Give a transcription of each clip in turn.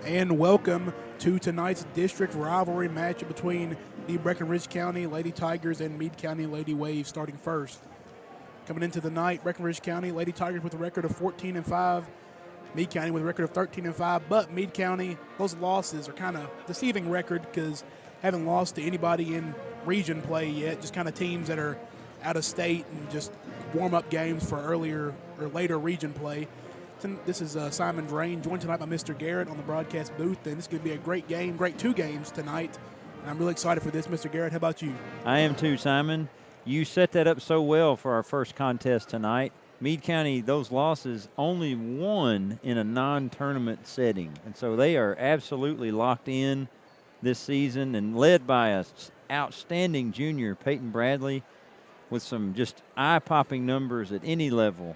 and welcome to tonight's district rivalry matchup between the Breckenridge County Lady Tigers and Meade County Lady Waves. Starting first, coming into the night, Breckenridge County Lady Tigers with a record of 14-5, Meade County with a record of 13-5. But Meade County, those losses are kind of deceiving record because haven't lost to anybody in region play yet. Just kind of teams that are out of state and just warm up games for earlier or later region play. This is Simon Drain, joined tonight by Mr. Garrett on the broadcast booth, and this is going to be a great game, great two games tonight. And I'm really excited for this, Mr. Garrett. How about you? I am too, Simon. You set that up so well for our first contest tonight. Meade County, those losses, only won in a non-tournament setting. And so they are absolutely locked in this season and led by an outstanding junior, Peyton Bradley, with some just eye-popping numbers at any level.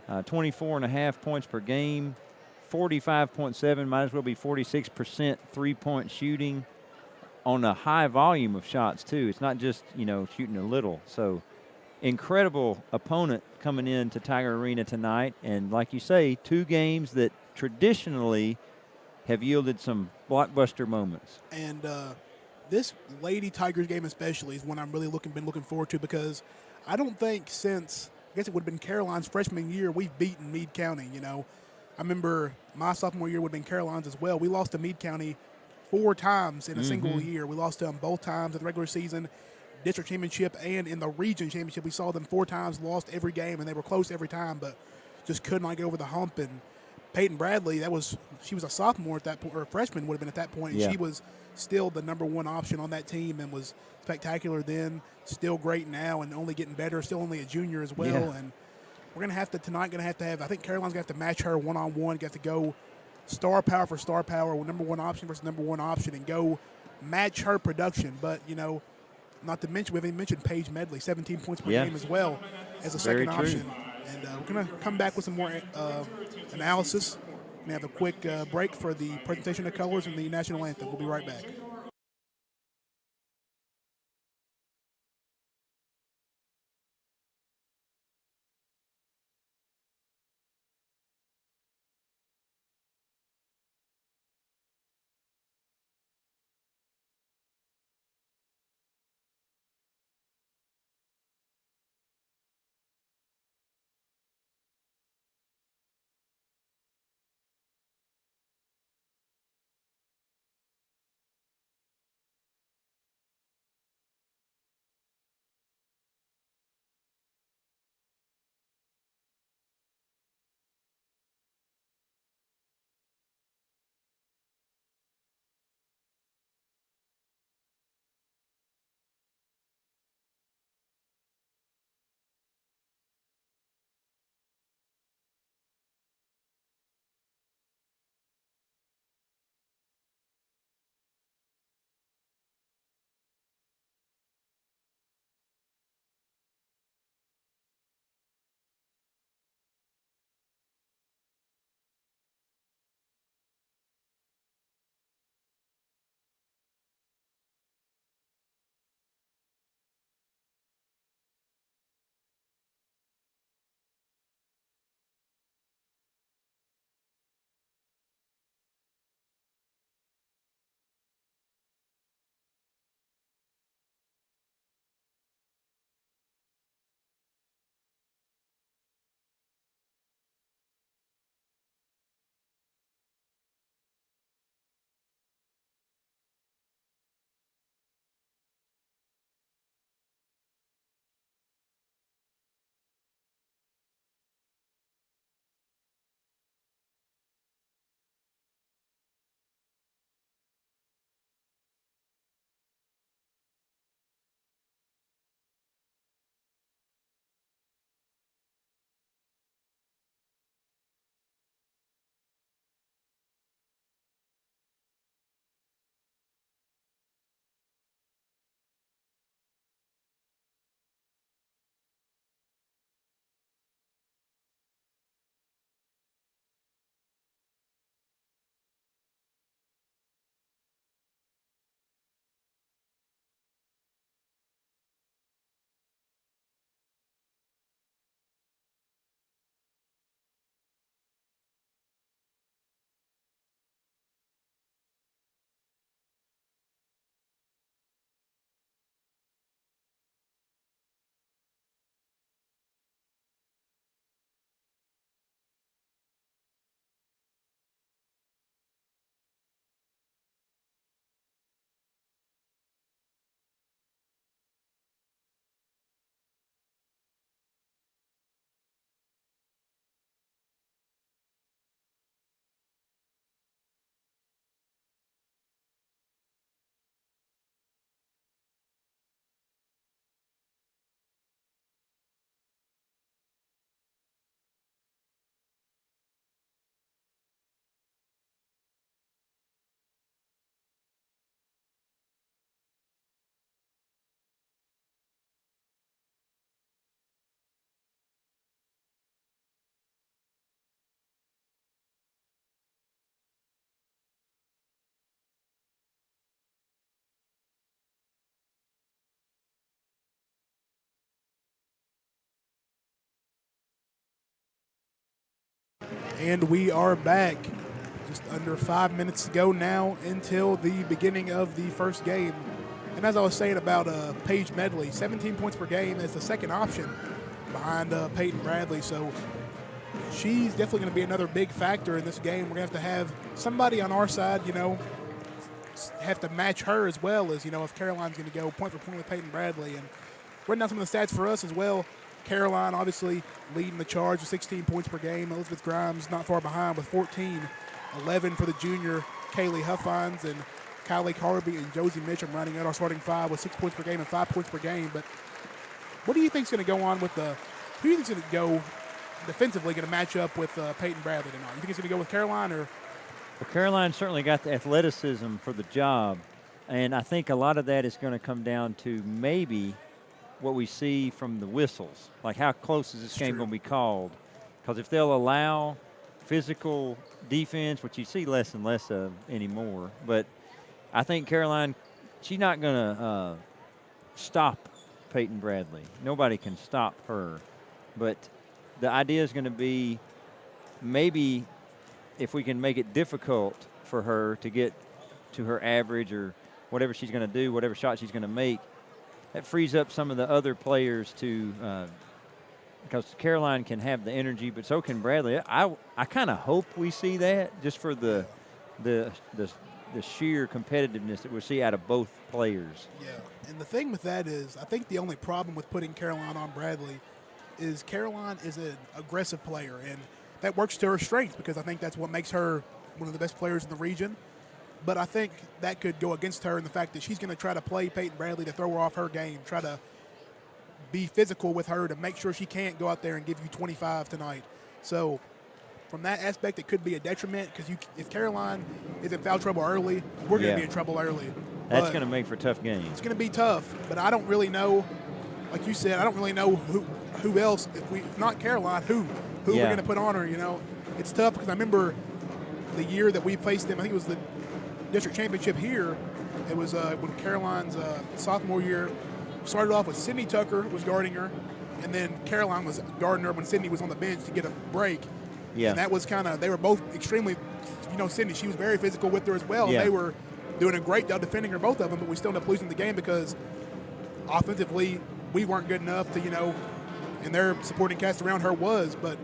24.5 points per game, 45.7, might as well be 46% three-point shooting on a high volume of shots, too. It's not just, shooting a little. So incredible opponent coming into Tiger Arena tonight. And like you say, two games that traditionally have yielded some blockbuster moments. And this Lady Tigers game especially is one I'm really been looking forward to because I don't think since – I guess it would have been Caroline's freshman year we've beaten Meade County, I remember my sophomore year would have been Caroline's as well. We lost to Meade County 4 times in a single year. We lost to them both times in the regular season, district championship, and in the region championship. We saw them 4 times, lost every game, and they were close every time, but just could not get over the hump. And Peyton Bradley, she was a sophomore at that point, or a freshman would have been at that point, and she was still the number one option on that team and was spectacular then, still great now, and only getting better, still only a junior as well. Yeah. And we're going to have to have, I think Caroline's going to have to match her one-on-one, got to go star power for star power, number one option versus number one option, and go match her production. But, not to mention, we haven't mentioned Paige Medley, 17 points per game as well as a second option. And we're going to come back with some more analysis. We're going to have a quick break for the presentation of colors and the national anthem. We'll be right back. And we are back. Just under 5 minutes to go now until the beginning of the first game. And as I was saying about Paige Medley, 17 points per game is the second option behind Peyton Bradley. So she's definitely going to be another big factor in this game. We're going to have somebody on our side, have to match her as well as, if Caroline's going to go point for point with Peyton Bradley. And running down some of the stats for us as well. Caroline obviously leading the charge with 16 points per game. Elizabeth Grimes not far behind with 14. 11 for the junior Kaylee Huffines, and Kylie Harvey and Josie Mitchum rounding out our starting five with 6 points per game and 5 points per game. But what do you think is going to go on with who do you think is going to go defensively going to match up with Peyton Bradley tonight? You think it's going to go with Caroline or? Well, Caroline certainly got the athleticism for the job, and I think a lot of that is going to come down to maybe what we see from the whistles, like how close is this game going to be called? Because if they'll allow physical defense, which you see less and less of anymore, but I think Caroline, she's not going to stop Peyton Bradley. Nobody can stop her. But the idea is going to be maybe if we can make it difficult for her to get to her average or whatever she's going to do, whatever shot she's going to make, that frees up some of the other players to because Caroline can have the energy, but so can Bradley. I kind of hope we see that just for the sheer competitiveness that we'll see out of both players. Yeah, and the thing with that is I think the only problem with putting Caroline on Bradley is Caroline is an aggressive player, and that works to her strengths because I think that's what makes her one of the best players in the region. But I think that could go against her in the fact that she's going to try to play Peyton Bradley to throw her off her game, try to be physical with her to make sure she can't go out there and give you 25 tonight. So from that aspect, it could be a detriment because if Caroline is in foul trouble early, we're going to be in trouble early. That's going to make for tough games. It's going to be tough, but I don't really know, like you said, I don't really know who else, if not Caroline, who we're going to put on her, It's tough because I remember the year that we faced them, I think it was the district championship here. It was when Caroline's sophomore year started off with Sydney Tucker was guarding her, and then Caroline was guarding her when Sydney was on the bench to get a break. Yeah. And that was they were both extremely, Sydney, she was very physical with her as well. Yeah. And they were doing a great job defending her, both of them, but we still ended up losing the game because offensively we weren't good enough to, and their supporting cast around her was. But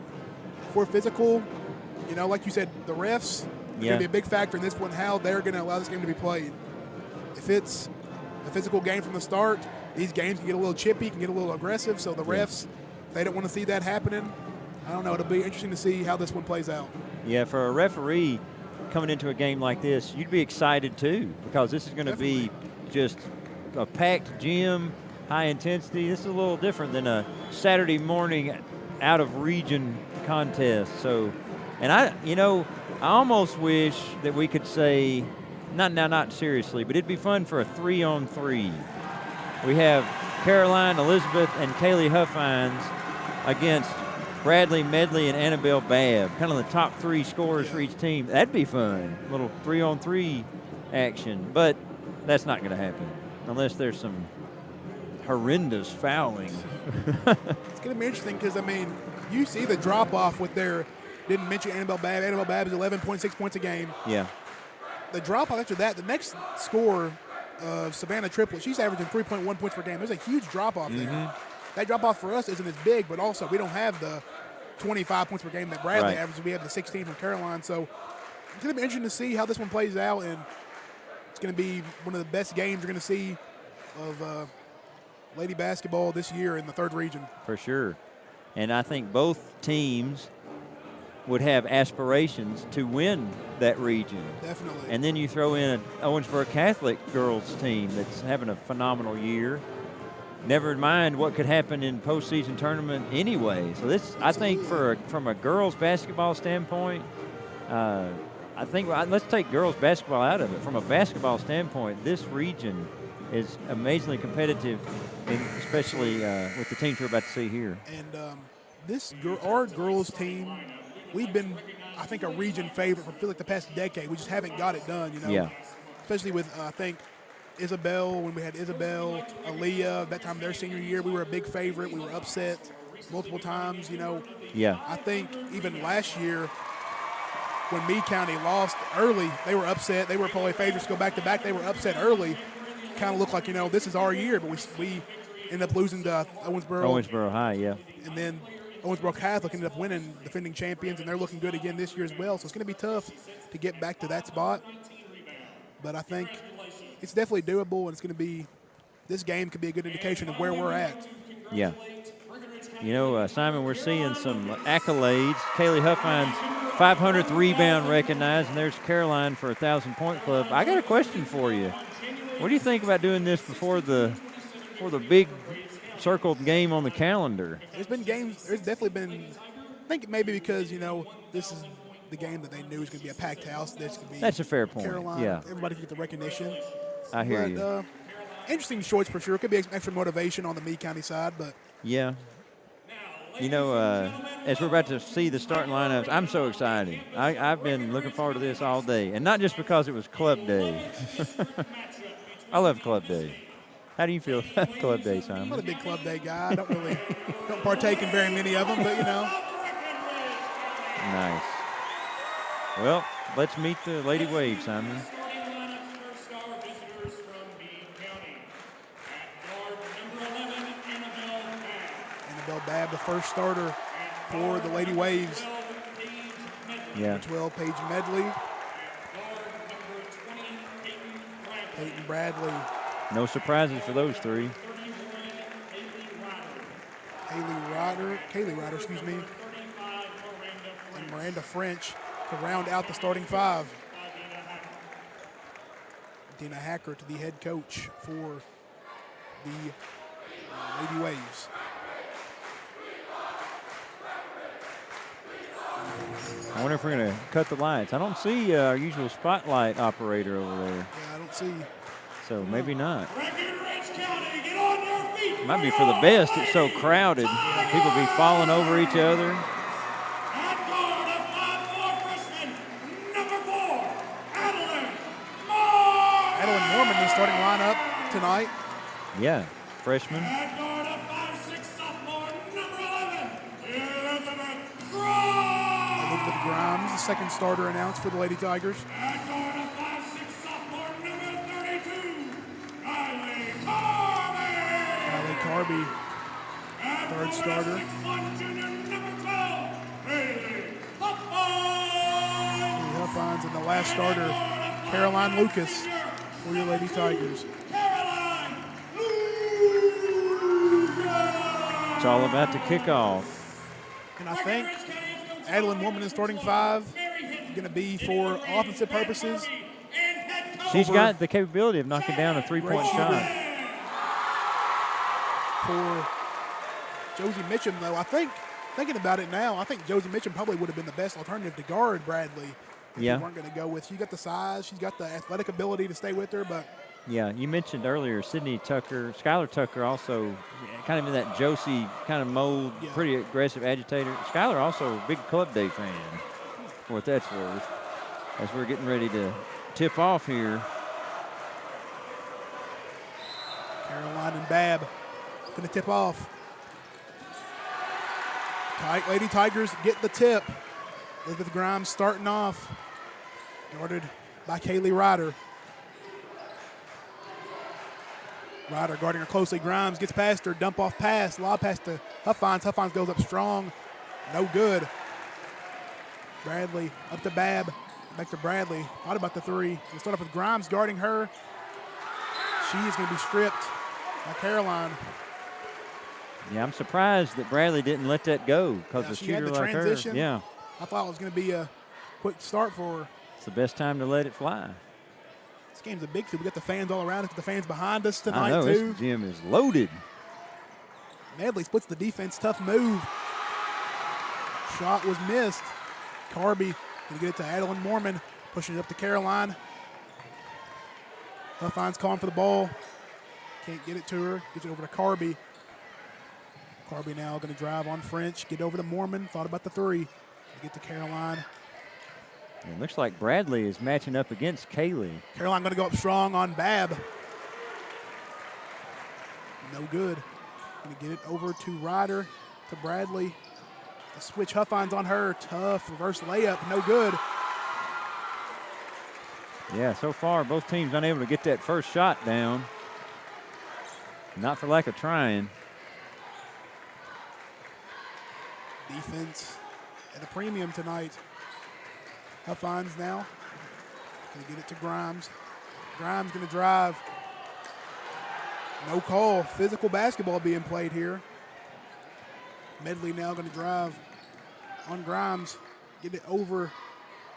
for physical, like you said, the refs are going to be a big factor in this one, how they're going to allow this game to be played. If it's a physical game from the start, these games can get a little chippy, can get a little aggressive. So the refs, if they don't want to see that happening, I don't know. It'll be interesting to see how this one plays out. Yeah, for a referee coming into a game like this, you'd be excited too because this is going to be just a packed gym, high intensity. This is a little different than a Saturday morning out of region contest. So, and I almost wish that we could say, not seriously, but it'd be fun for a 3-on-3. We have Caroline, Elizabeth, and Kaylee Huffines against Bradley, Medley, and Annabelle Babb, kind of the top three scorers for each team. That'd be fun, a little 3-on-3 action, but that's not going to happen unless there's some horrendous fouling. It's going to be interesting because, you see the drop-off with didn't mention Annabelle Babb. Annabelle Babb is 11.6 points a game. Yeah. The drop-off after that, the next score, Savannah Triplett, she's averaging 3.1 points per game. There's a huge drop-off there. That drop-off for us isn't as big, but also we don't have the 25 points per game that Bradley averages. We have the 16 from Caroline. So it's going to be interesting to see how this one plays out, and it's going to be one of the best games you're going to see of lady basketball this year in the third region. For sure. And I think both teams would have aspirations to win that region. Definitely. And then you throw in an Owensboro Catholic girls team that's having a phenomenal year. Never mind what could happen in postseason tournament anyway. So this, I think, from a girls basketball standpoint, I think let's take girls basketball out of it. From a basketball standpoint, this region is amazingly competitive, and especially with the teams we're about to see here. And our girls team, we've been, I think, a region favorite for the past decade. We just haven't got it done, Yeah. Especially with, I think, Isabel, when we had Isabel, Aaliyah, that time their senior year, we were a big favorite. We were upset multiple times. Yeah. I think even last year when Meade County lost early, they were upset. They were probably favorites to go back-to-back. They were upset early. Kind of looked like, this is our year, but we ended up losing to Owensboro. Owensboro High, yeah. And then Owensboro Catholic ended up winning, defending champions, and they're looking good again this year as well. So it's going to be tough to get back to that spot. But I think it's definitely doable, and it's going to be – this game could be a good indication of where we're at. Yeah. Simon, we're seeing some accolades. Kaylee Huffines, 500th rebound recognized, and there's Caroline for 1,000-point club. I got a question for you. What do you think about doing this before the big circled game on the calendar? There's been games. There's definitely been. I think maybe because this is the game that they knew was going to be a packed house. That's a fair point. Caroline, yeah. Everybody can get the recognition. I hear you. Interesting choice for sure. Could be extra motivation on the Meade County side, but yeah. As we're about to see the starting lineups, I'm so excited. I've been looking forward to this all day, and not just because it was club day. I love club day. How do you feel about club day, Simon? I'm not a big club day guy. I don't partake in very many of them, but Nice. Well, let's meet the Lady Wave, Simon. Annabelle Babb, the first starter for the Lady Waves. Yeah. Number 12, Paige Medley. Peyton Bradley. No surprises for those three. Kaylee Ryder, and Miranda French to round out the starting five. Dina Hacker to the head coach for the Lady Waves. I wonder if we're going to cut the lights. I don't see our usual spotlight operator over there. Yeah, I don't see. So maybe not. Might be for the best. It's so crowded. People be falling over each other. Adeline Mormon in the starting lineup tonight. Yeah, freshman. Elizabeth Grimes, the second starter announced for the Lady Tigers. Kylie Carby, third starter. Huffines, and the last starter, Caroline Lucas for your Lady Tigers. It's all about the kickoff. And I think Adeline Mormon in starting five going to be for offensive purposes. She's got the capability of knocking down a three-point shot. For Josie Mitchum, though, thinking about it now, I think Josie Mitchum probably would have been the best alternative to guard Bradley if they weren't going to go with. She's got the size, she's got the athletic ability to stay with her, but. Yeah, you mentioned earlier Skylar Tucker also kind of in that Josie kind of mold, pretty aggressive agitator. Skylar also a big club day fan, for what that's worth, as we're getting ready to tip off here. Caroline and Babb going to tip off. Lady Tigers get the tip. Elizabeth Grimes starting off, guarded by Kaylee Ryder. Ryder guarding her closely. Grimes gets past her, dump off pass, lob pass to Huffines. Huffines goes up strong, no good. Bradley up to Babb, back to Bradley. Thought about the three. We'll start off with Grimes guarding her. She is going to be stripped by Caroline. Yeah, I'm surprised that Bradley didn't let that go because a she shooter had the like transition. her. Yeah, I thought it was going to be a quick start for her. It's the best time to let it fly. This game's a big field. We got the fans all around us, the fans behind us tonight, I know, too. This gym is loaded. Medley splits the defense. Tough move. Shot was missed. Carby going to get it to Adeline Mormon, pushing it up to Caroline. Huffines calling for the ball. Can't get it to her. Gets it over to Carby. Carby now going to drive on French. Get over to Mormon. Thought about the three. Get to Caroline. It looks like Bradley is matching up against Kaylee. Caroline going to go up strong on Babb. No good. Going to get it over to Ryder. to Bradley. The switch Huffines on her. Tough reverse layup. No good. Yeah, so far both teams unable to get that first shot down. Not for lack of trying. Defense at a premium tonight. Huffines now. Going to get it to Grimes. Grimes going to drive. No call. Physical basketball being played here. Medley now going to drive on Grimes. Get it over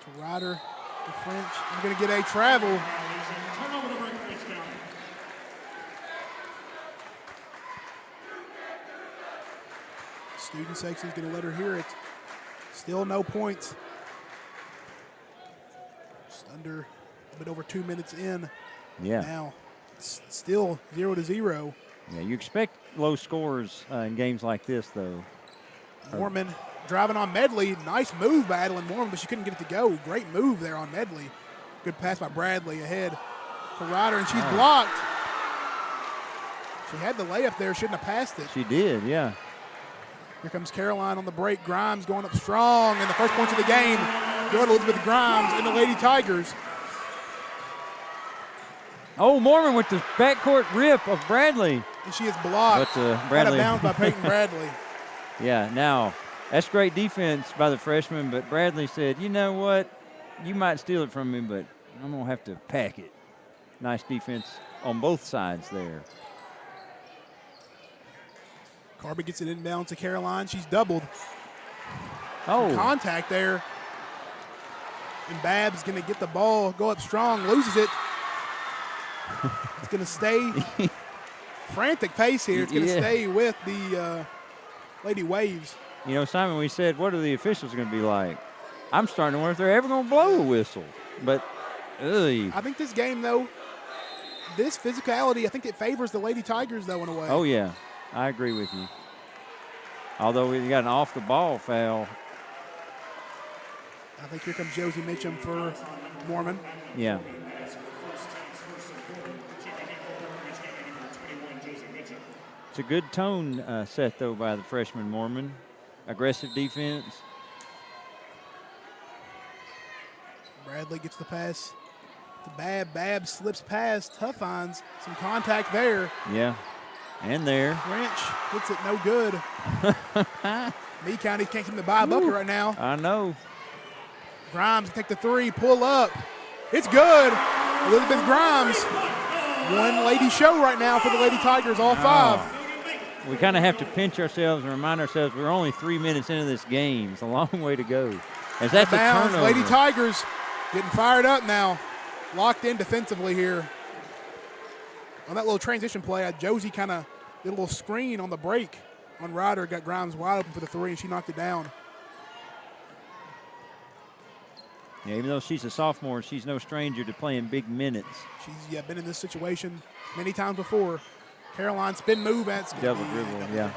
to Ryder. The French. I'm going to get a travel. Student section's going to let her hear it. Still no points. Just under a bit over 2 minutes in. Yeah. Now, it's still 0-0. Yeah, you expect low scores in games like this, though. Mormon driving on Medley. Nice move by Adeline Mormon, but she couldn't get it to go. Great move there on Medley. Good pass by Bradley ahead to Ryder, and she's blocked. She had the layup there. Shouldn't have passed it. She did, yeah. Here comes Caroline on the break. Grimes going up strong, and the first points of the game go to Elizabeth Grimes and the Lady Tigers. Oh, Mormon with the backcourt rip of Bradley. And she is blocked. But Bradley. Out of bounds by Peyton Bradley. Yeah, now, that's great defense by the freshman, but Bradley said, you know what? You might steal it from me, but I'm going to have to pack it. Nice defense on both sides there. Carby gets it inbound to Caroline. She's doubled. Oh. Contact there. And Babs going to get the ball, go up strong, loses it. It's going to stay. Frantic pace here. It's going to stay with the Lady Waves. You know, Simon, we said, what are the officials going to be like? I'm starting to wonder if they're ever going to blow a whistle. But, ugh. I think this game, though, this physicality, I think it favors the Lady Tigers, though, in a way. Oh, yeah. I agree with you. Although we got an off-the-ball foul. I think here comes Josie Mitchum for Mormon. Yeah. It's a good tone set, though, by the freshman Mormon. Aggressive defense. Bradley gets the pass to Bab. Bab slips past Huffines. Some contact there. Yeah. And there. French gets it no good. Meade County can't seem to buy a bucket right now. I know. Grimes take the three, pull up. It's good. Elizabeth Grimes. One lady show right now for the Lady Tigers, all five. We kind of have to pinch ourselves and remind ourselves we're only 3 minutes into this game. It's a long way to go. As that's a turnover. Lady Tigers getting fired up now. Locked in defensively here. On that little transition play, Josie kind of did a little screen on the break on Ryder, got Grimes wide open for the three, and she knocked it down. Yeah, even though she's a sophomore, she's no stranger to playing big minutes. She's been in this situation many times before. Caroline spin move. That's double dribble, yeah.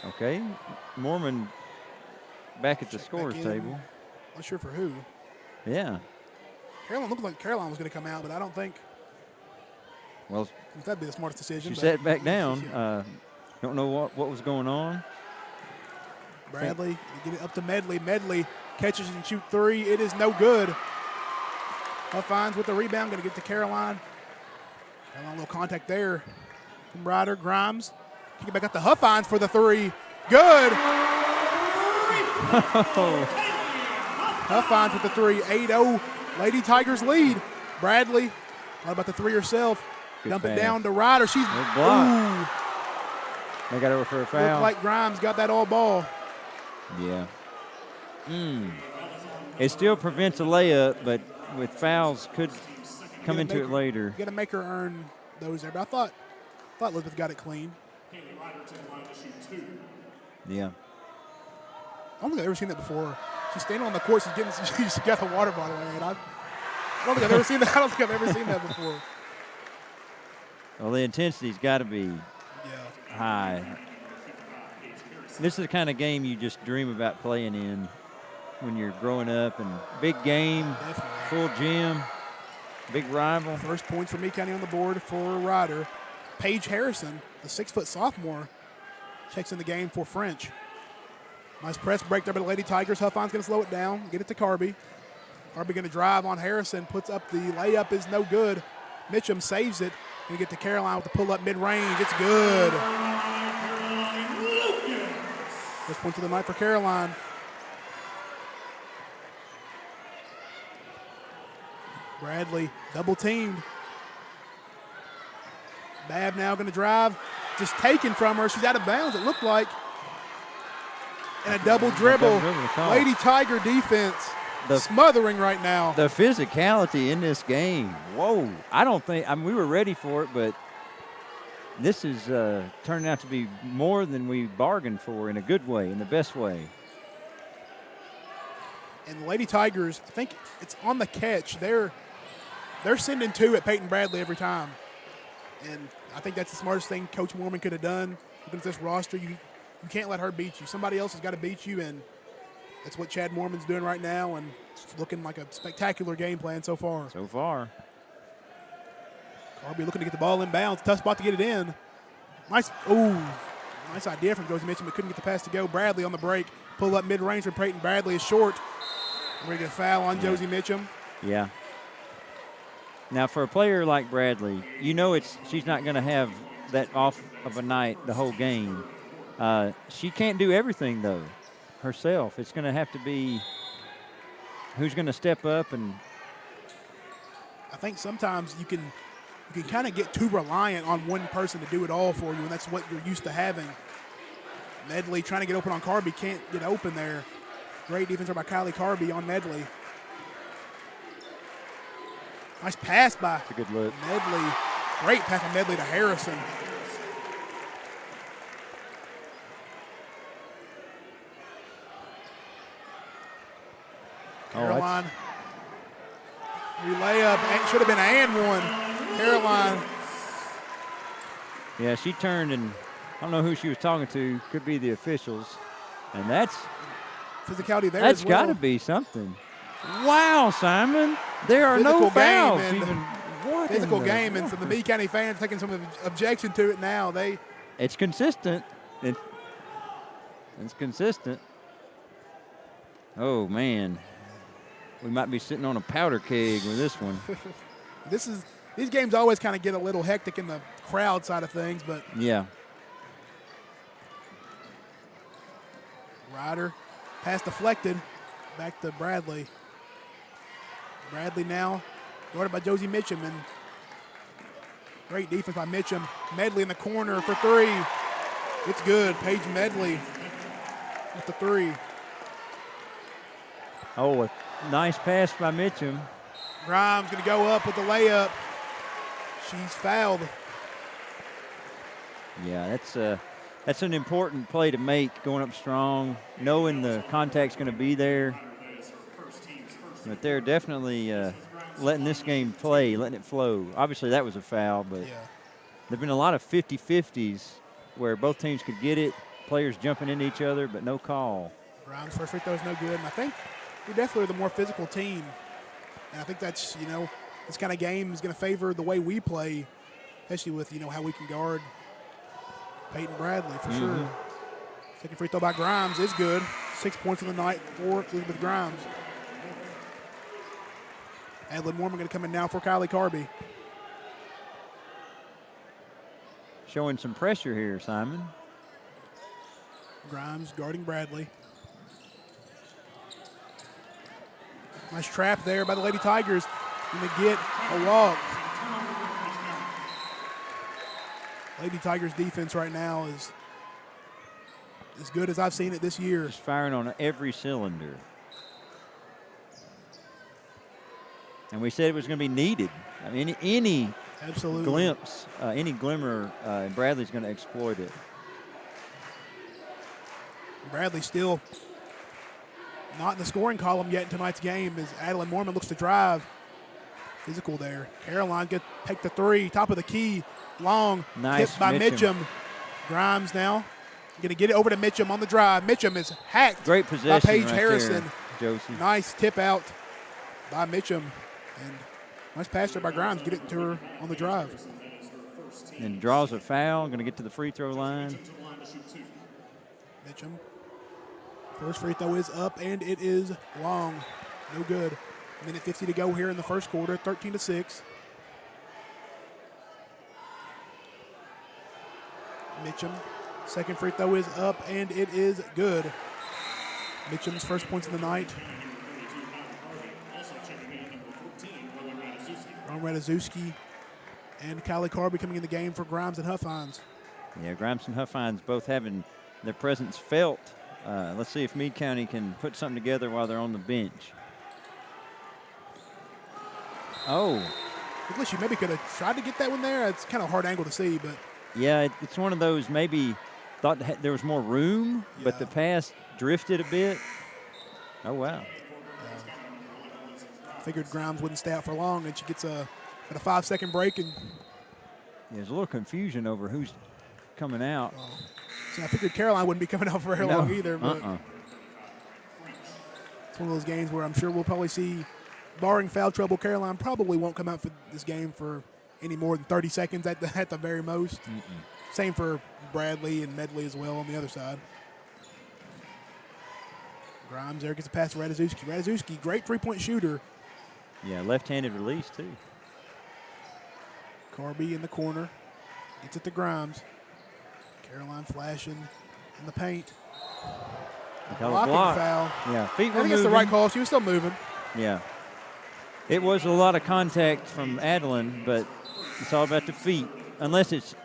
Okay, Mormon back at the scorer's table. Not sure for who. Yeah. Caroline looked like Caroline was going to come out, but I don't think. Well, that'd be the smartest decision. She sat back down. Don't know what was going on. Bradley, get it up to Medley. Medley catches and shoot three. It is no good. Huffines with the rebound, going to get to Caroline. Caroline, a little contact there from Ryder. Grimes, kick it back up to Huffines for the three. Good. Huffines with the three. 8-0. Lady Tigers lead. Bradley, what about the three herself? Good Dump pass. it down to Ryder. She's blocked. They got over for a foul. Looked like Grimes got that all ball. Yeah. It still prevents a layup, but with fouls could come into it later. You got to make her earn those there. But I thought Elizabeth got it clean. Yeah. I don't think I've ever seen that before. She's standing on the court. She's got the water bottle in. I don't think I've ever seen that. I don't think I've ever seen that before. Well, the intensity's got to be high. This is the kind of game you just dream about playing in when you're growing up. And big game, full gym. Big rival. First points for Meade County on the board for Ryder. Paige Harrison, the 6-foot sophomore, checks in the game for French. Nice press break there by the Lady Tigers. Huffine's going to slow it down, get it to Carby. Carby going to drive on Harrison, puts up the layup, is no good. Mitchum saves it. Going to get to Caroline with the pull-up mid-range. It's good. First point of the night for Caroline. Bradley double-teamed. Babb now going to drive. Just taken from her. She's out of bounds, it looked like. And a double dribble. Lady Tiger defense smothering right now. The physicality in this game. Whoa. We were ready for it, but this is turning out to be more than we bargained for in a good way, in the best way. And the Lady Tigers, I think it's on the catch. They're sending two at Peyton Bradley every time. And I think that's the smartest thing Coach Mormon could have done. Looking at this roster, you can't let her beat you. Somebody else has got to beat you, and that's what Chad Mormon's doing right now, and it's looking like a spectacular game plan so far. So far. Carby looking to get the ball in bounds. Tough spot to get it in. Nice idea from Josie Mitchum, but couldn't get the pass to go. Bradley on the break. Pull up mid-range for Peyton Bradley is short. We're going to get a foul on Josie Mitchum. Yeah. Now, for a player like Bradley, she's not going to have that off of a night the whole game. She can't do everything, though, herself. It's going to have to be who's going to step up. And I think sometimes you can kind of get too reliant on one person to do it all for you, and that's what you're used to having. Medley trying to get open on Carby, can't get open there. Great defense by Kylie Carby on Medley. Nice pass by That's a good look. Medley. Great pass from Medley to Harrison. Caroline. Layup. Should have been an and one. Caroline. Yeah, she turned, and I don't know who she was talking to. Could be the officials. And that's physicality there. That's as well. got to be something. Wow, Simon. There are no fouls. Physical game, and some of the Meade County fans taking some objection to it now. It's consistent. It's consistent. Oh, man. We might be sitting on a powder keg with this one. These games always kind of get a little hectic in the crowd side of things, but yeah. Ryder, pass deflected, back to Bradley. Bradley now guarded by Josie Mitchum, and great defense by Mitchum. Medley in the corner for three. It's good. Paige Medley with the three. Oh, a nice pass by Mitchum. Grimes going to go up with the layup. She's fouled. Yeah, that's an important play to make, going up strong, knowing the contact's going to be there. But they're definitely letting this game play, letting it flow. Obviously, that was a foul, but there have been a lot of 50-50s where both teams could get it, players jumping into each other, but no call. Grimes' first free throw is no good, and I think we definitely are the more physical team. And I think that's, this kind of game is going to favor the way we play, especially with, how we can guard Peyton Bradley for sure. Second free throw by Grimes is good. 6 points in the night for Elizabeth Grimes. Adlin Mormon going to come in now for Kylie Carby. Showing some pressure here, Simon. Grimes guarding Bradley. Nice trap there by the Lady Tigers. Going to get a walk. Lady Tigers defense right now is as good as I've seen it this year. Just firing on every cylinder. And we said it was going to be needed. I mean, any absolutely glimpse, any glimmer, Bradley's going to exploit it. Bradley still not in the scoring column yet in tonight's game as Adlin Mormon looks to drive. Physical there. Caroline gets take the three, top of the key, long. Nice Tip by Mitchum. Grimes now going to get it over to Mitchum on the drive. Mitchum is hacked. Great possession by Paige right Harrison. there, Josie. Nice tip out by Mitchum. And Nice pass there by Grimes. Get it to her on the drive. And draws a foul. Going to get to the free throw line. Mitchum. First free throw is up, and it is long. No good. Minute 50 to go here in the first quarter, 13-6. Mitchum. Second free throw is up, and it is good. Mitchum's first points of the night. Ron Ratajkowski and Kylie Carby coming in the game for Grimes and Huffines. Yeah, Grimes and Huffines both having their presence felt. Let's see if Meade County can put something together while they're on the bench. Oh. At you maybe could have tried to get that one there. It's kind of a hard angle to see, but. Yeah, it's one of those maybe thought there was more room, but the pass drifted a bit. Oh, wow. Figured Grimes wouldn't stay out for long, and she gets a 5-second break. And there's a little confusion over who's coming out. So I figured Caroline wouldn't be coming out for very long either. But it's one of those games where I'm sure we'll probably see, barring foul trouble, Caroline probably won't come out for this game for any more than 30 seconds at the very most. Same for Bradley and Medley as well on the other side. Grimes there gets a pass to Ratajkowski. Ratajkowski, great three-point shooter. Yeah, left-handed release too. Carby in the corner. Gets it to Grimes. Caroline flashing in the paint. Blocking foul. Yeah, feet were I think it's the right call. She was still moving. Yeah. It was a lot of contact from Adeline, but it's all about the feet, unless it's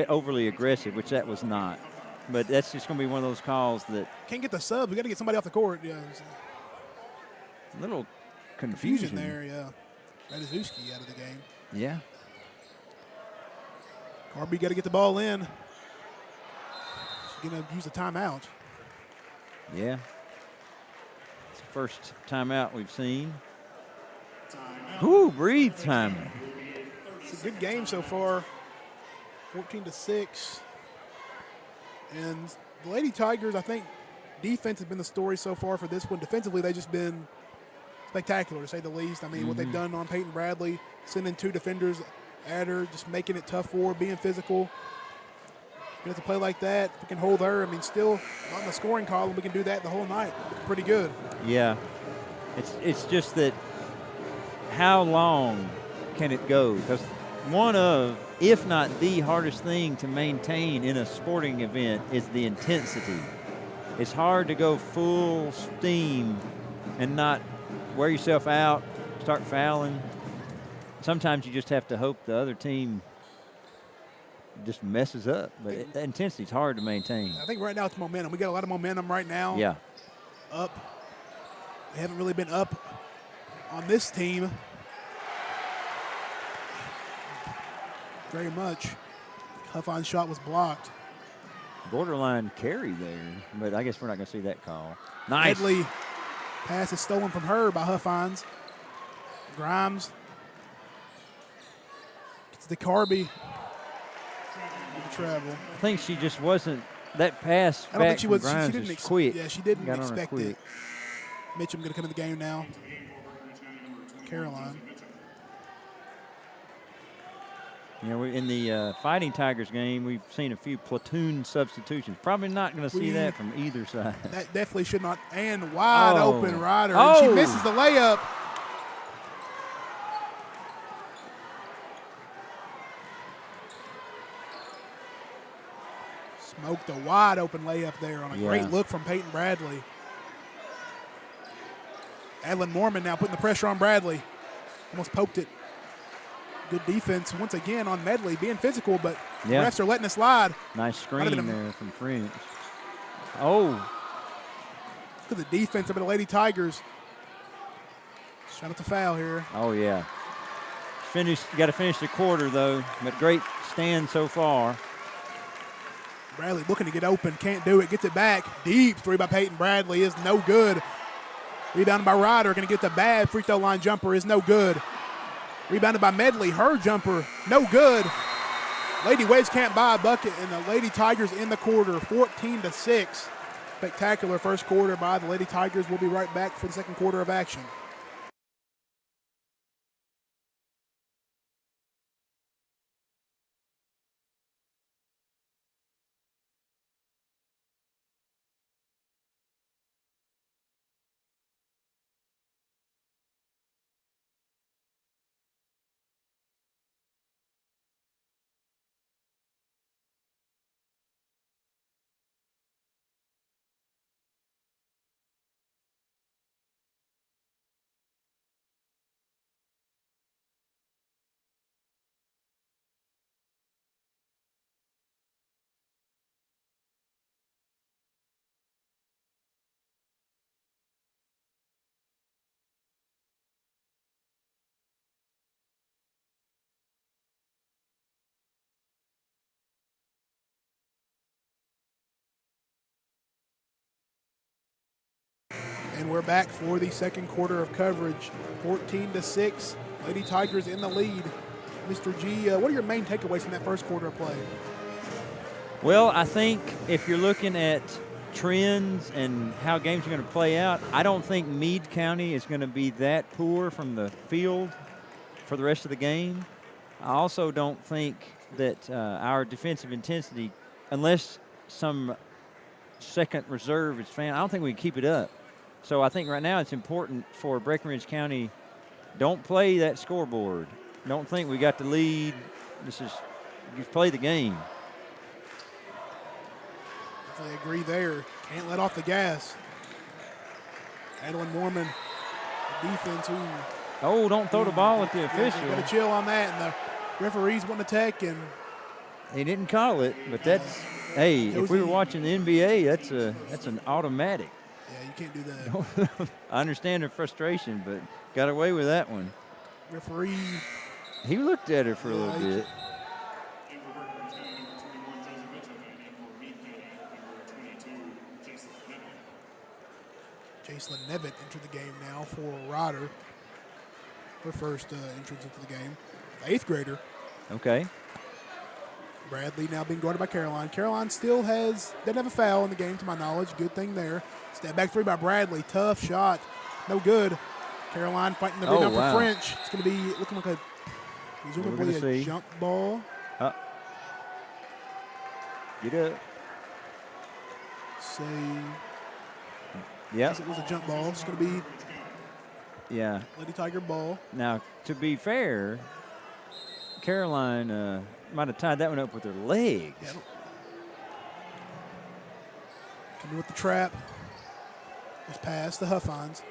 overly aggressive, which that was not. But that's just going to be one of those calls that can't get the subs. We got to get somebody off the court. Yeah, a little confusion there. Yeah, Ratajkowski out of the game. Yeah. Carby got to get the ball in. She's going to use a timeout. Yeah. It's the first timeout we've seen. Ooh, breathe time. It's a good game so far. 14-6. And the Lady Tigers, I think defense has been the story so far for this one. Defensively, they've just been spectacular, to say the least. I mean, what they've done on Peyton Bradley, sending two defenders at her, just making it tough for her, being physical. We have to play like that. If we can hold her, I mean, still not in the scoring column. We can do that the whole night. Pretty good. Yeah. It's just that how long can it go? Because one of, if not the hardest thing to maintain in a sporting event is the intensity. It's hard to go full steam and not wear yourself out, start fouling. Sometimes you just have to hope the other team just messes up. But the intensity is hard to maintain. I think right now it's momentum. We got a lot of momentum right now. Yeah. Up. They haven't really been up on this team very much. Huffine's shot was blocked. Borderline carry there, but I guess we're not going to see that call. Nice. Medley pass is stolen from her by Huffines. Grimes gets the Carby. Travel. I think she just wasn't that pass. I don't think she was. Grimes she didn't quick. Yeah, she didn't expect it. Mitchum going to come in the game now. Caroline. You know, in the Fighting Tigers game, we've seen a few platoon substitutions. Probably not going to see that from either side. That definitely should not. And wide open Ryder. Oh. And she misses the layup. Smoked a wide open layup there on a great look from Peyton Bradley. Adeline Mormon now putting the pressure on Bradley. Almost poked it. Good defense once again on Medley, being physical, but refs are letting it slide. Nice screen there from French. Oh. Look at the defense of the Lady Tigers. Trying not to foul here. Oh, yeah. Got to finish the quarter, though, but great stand so far. Bradley looking to get open, can't do it, gets it back. Deep three by Peyton Bradley is no good. Rebounded by Ryder, going to get the bad free throw line jumper is no good. Rebounded by Medley, her jumper, no good. Lady Waves can't buy a bucket, and the Lady Tigers in the quarter, 14-6. Spectacular first quarter by the Lady Tigers. We'll be right back for the second quarter of action. And we're back for the second quarter of coverage. 14-6, Lady Tigers in the lead. Mr. G, what are your main takeaways from that first quarter of play? Well, I think if you're looking at trends and how games are going to play out, I don't think Meade County is going to be that poor from the field for the rest of the game. I also don't think that our defensive intensity, unless some second reserve is found, I don't think we can keep it up. So I think right now it's important for Breckenridge County, don't play that scoreboard. Don't think we got the lead. You play the game. I agree there. Can't let off the gas. Adeline Mormon, the defense. Don't throw the ball at the official. Got to chill on that, and the referees want to tech, and he didn't call it, but that's if we were watching the NBA, that's an automatic. Yeah, you can't do that. I understand her frustration, but got away with that one. Referee. He looked at her for a little bit. Jacelyn Nevitt entered the game now for Ryder. Her first entrance into the game. The 8th grader. Okay. Bradley now being guarded by Caroline. Caroline still doesn't have a foul in the game to my knowledge. Good thing there. Step back three by Bradley. Tough shot. No good. Caroline fighting the rebound for French. It's going to be looking like presumably a jump ball. Get up. Say. Yeah. It was a jump ball. It's going to be Lady Tiger ball. Now, to be fair, Caroline might have tied that one up with her legs. Yeah. Coming with the trap. Just past the Huffines.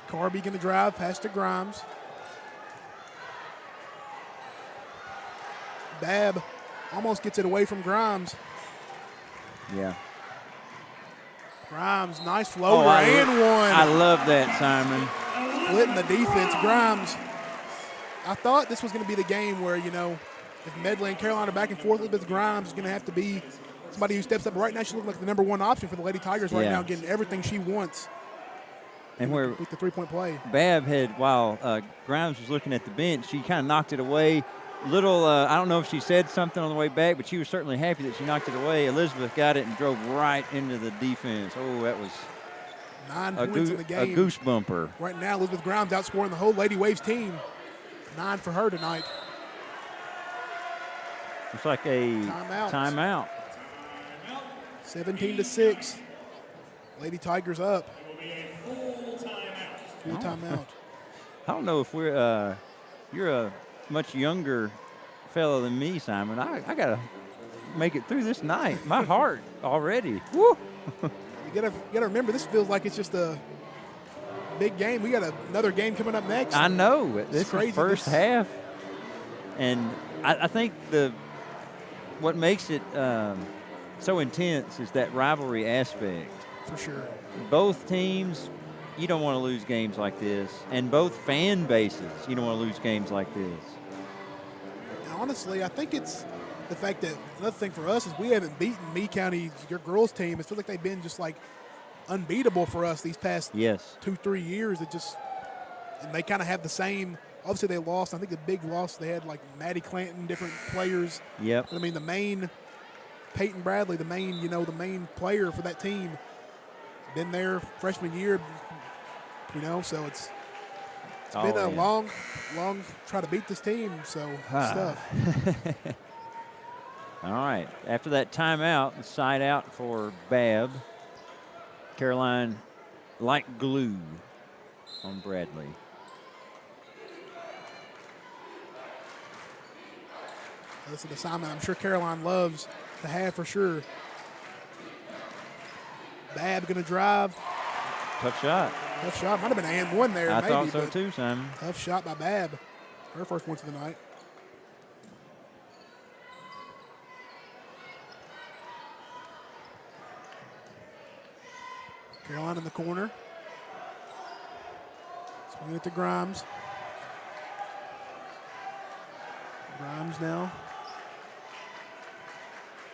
Carby going to drive past to Grimes. Babb almost gets it away from Grimes. Yeah. Grimes, nice floater and one. I love that, Simon. Splitting the defense. Grimes, I thought this was going to be the game where, if Medley and Carolina back and forth, Elizabeth Grimes is going to have to be somebody who steps up. Right now, she looks like the number one option for the Lady Tigers right now, getting everything she wants. And with the three-point play. Babb had, while Grimes was looking at the bench, she kind of knocked it away. I don't know if she said something on the way back, but she was certainly happy that she knocked it away. Elizabeth got it and drove right into the defense. Oh, that was 9 points in the game. A goose bumper. Right now, Elizabeth Grimes outscoring the whole Lady Waves team. 9 for her tonight. It's like a timeout. 17-6. Lady Tigers up. Full timeout. I don't know if you're a much younger fellow than me, Simon. I got to make it through this night. My heart already. Woo! You gotta remember, this feels like it's just a big game. We got another game coming up next. I know. This is first half. And I think what makes it so intense is that rivalry aspect. For sure. Both teams, you don't want to lose games like this. And both fan bases, you don't want to lose games like this. And honestly, I think it's the fact that another thing for us is we haven't beaten Meade County, your girls team. It feels like they've been just like unbeatable for us these past 2-3 years. And they kind of have the same. Obviously, they lost. I think the big loss they had like Maddie Clanton, different players. Yep. But I mean, the main Peyton Bradley, the main player for that team, been there freshman year. So it's been a long try to beat this team. So stuff. All right. After that timeout, side out for Babb. Caroline like glue on Bradley. Listen to Simon. I'm sure Caroline loves to have for sure. Babb going to drive. Tough shot. Tough shot. Might have been an and one there. I maybe, thought so too, Simon. Tough shot by Babb. Her first points of the night. Caroline in the corner. Swinging it to Grimes. Grimes now.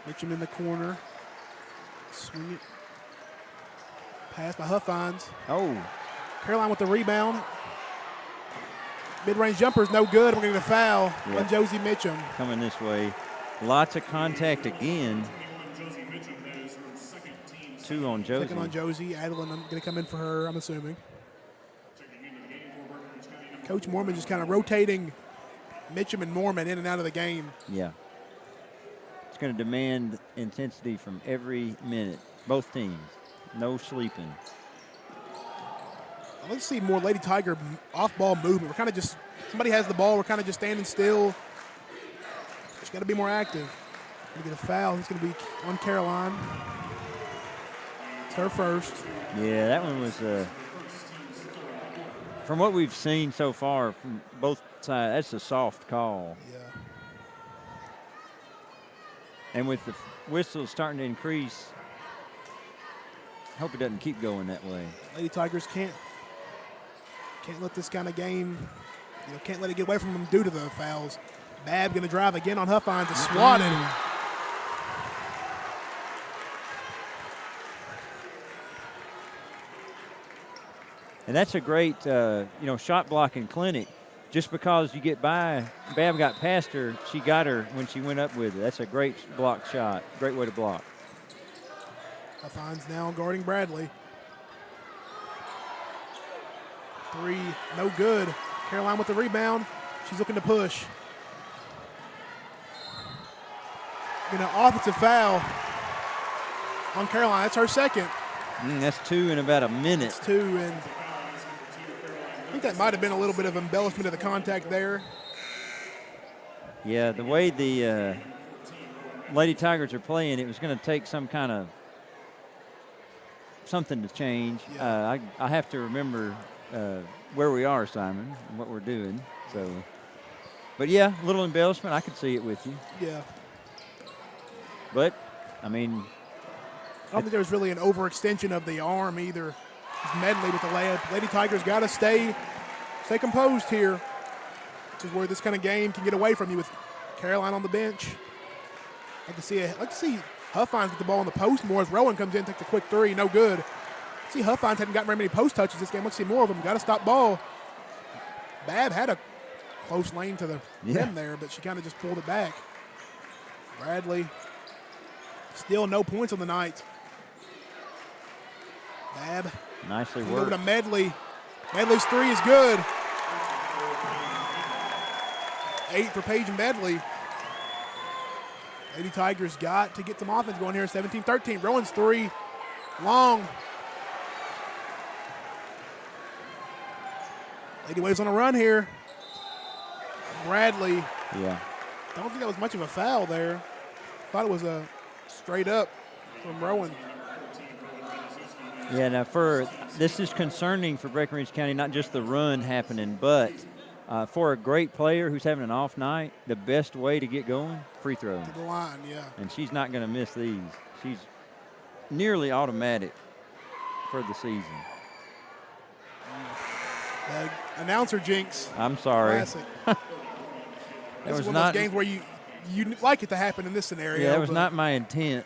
Mitchum in the corner. Swing it. Pass by Huffines. Oh, Caroline with the rebound. Mid-range jumper is no good. We're going to get a foul on Josie Mitchum. coming this way. Lots of contact again. 2 on Josie. Second on Josie. Adeline going to come in for her, I'm assuming. Coach Mormon just kind of rotating Mitchum and Norman in and out of the game. Yeah. It's going to demand intensity from every minute. Both teams. No sleeping. Let's see more Lady Tiger off-ball movement. We're kind of just, somebody has the ball. We're kind of just standing still. Just got to be more active. Going to get a foul. It's going to be on Caroline. It's her first. Yeah, that one was, from what we've seen so far from both sides, that's a soft call. Yeah. And with the whistles starting to increase, I hope it doesn't keep going that way. Lady Tigers can't let this kind of game, can't let it get away from them due to the fouls. Bab going to drive again on Huffines. It's swatted. And that's a great, shot blocking clinic. Just because you get by, Bab got past her, she got her when she went up with it. That's a great block shot. Great way to block. Huffines now guarding Bradley. 3, no good. Caroline with the rebound. She's looking to push. An offensive foul on Caroline. That's her second. That's 2 in about a minute. It's 2, and I think that might have been a little bit of embellishment of the contact there. Yeah, the way the Lady Tigers are playing, it was going to take some kind of something to change. Yeah. I have to remember where we are, Simon, and what we're doing. So, but yeah, a little embellishment. I could see it with you. Yeah. But, I mean, I don't think there was really an overextension of the arm either. It's Medley with the layup. Lady Tigers got to stay composed here. This is where this kind of game can get away from you with Caroline on the bench. I like to see Huffines get the ball in the post more as Rowan comes in, takes a quick 3, no good. See, Huffines hadn't gotten very many post touches this game. Let's see more of them. Got to stop ball. Bab had a close lane to the rim there, but she kind of just pulled it back. Bradley, still no points on the night. Bab. Nicely Over worked. to Medley. Medley's 3 is good. 8 for Paige and Medley. Lady Tigers got to get some offense going here. 17-13. Rowan's 3. Long. Lady Waves on a run here. Bradley. Yeah. I don't think that was much of a foul there. Thought it was a straight up from Rowan. Yeah, now this is concerning for Breckinridge County, not just the run happening, but for a great player who's having an off night, the best way to get going, free throws. To the line, yeah. And she's not going to miss these. She's nearly automatic for the season. Announcer jinx. I'm sorry. Classic. That This was is one not of those games where you like it to happen in this scenario. Yeah, that was not my intent.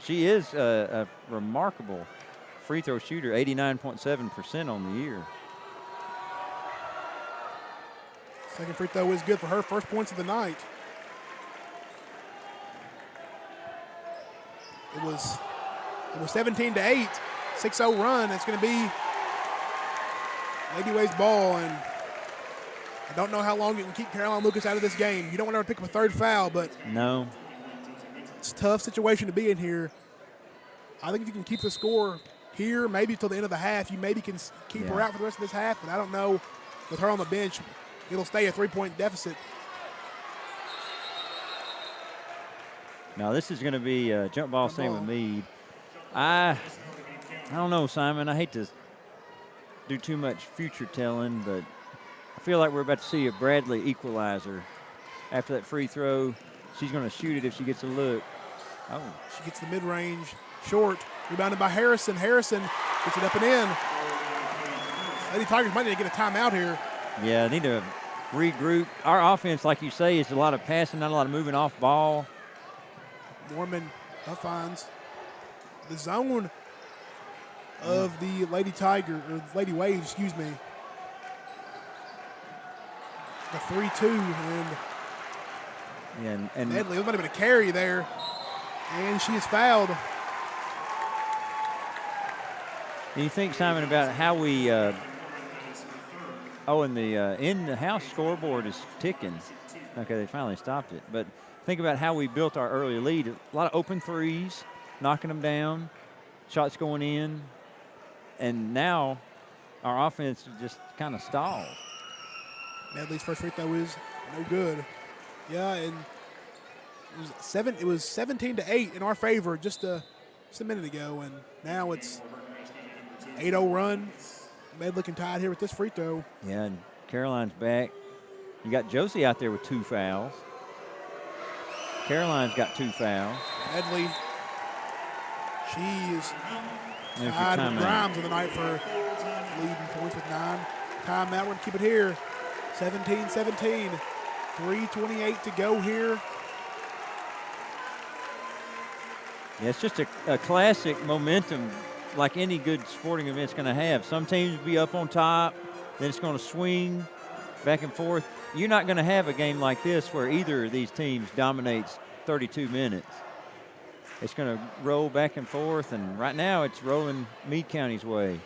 She is a remarkable free throw shooter, 89.7% on the year. Second free throw is good for her. First points of the night. It was 17-8, 6-0 run. It's going to be Lady Waves ball, and I don't know how long you can keep Caroline Lucas out of this game. You don't want her to pick up a third foul, but No. it's a tough situation to be in here. I think if you can keep the score here, maybe till the end of the half, you maybe can keep her out for the rest of this half, but I don't know. With her on the bench, it'll stay a 3-point deficit. Now this is going to be a jump ball, same with Meade. I don't know, Simon. I hate to do too much future telling, but I feel like we're about to see a Bradley equalizer. After that free throw, she's going to shoot it if she gets a look. Oh. She gets the mid-range short. Rebounded by Harrison. Harrison gets it up and in. Lady Tigers might need to get a timeout here. Yeah, need to regroup. Our offense, like you say, is a lot of passing, not a lot of moving off ball. Norman Huffines. The zone of the Lady Tiger, or Lady Waves, excuse me. The 3-2, and Medley, there might have been a carry there, and she is fouled. Do you think, Simon, about how we and the in-house scoreboard is ticking. Okay, they finally stopped it. But think about how we built our early lead. A lot of open threes, knocking them down, shots going in, and now our offense is just kind of stalled. Medley's first free throw is no good. Yeah, and it was 17-8 in our favor just a minute ago, and now it's 8-0 run. Med looking tied here with this free throw. Yeah, and Caroline's back. You got Josie out there with 2 fouls. Caroline's got 2 fouls. Medley, she is tied with Grimes of the night for leading points with 9. Timeout, we're going to keep it here. 17-17, 3:28 to go here. Yeah, it's just a classic momentum like any good sporting event's going to have. Some teams will be up on top, then it's going to swing back and forth. You're not going to have a game like this where either of these teams dominates 32 minutes. It's going to roll back and forth, and right now it's rolling Meade County's way.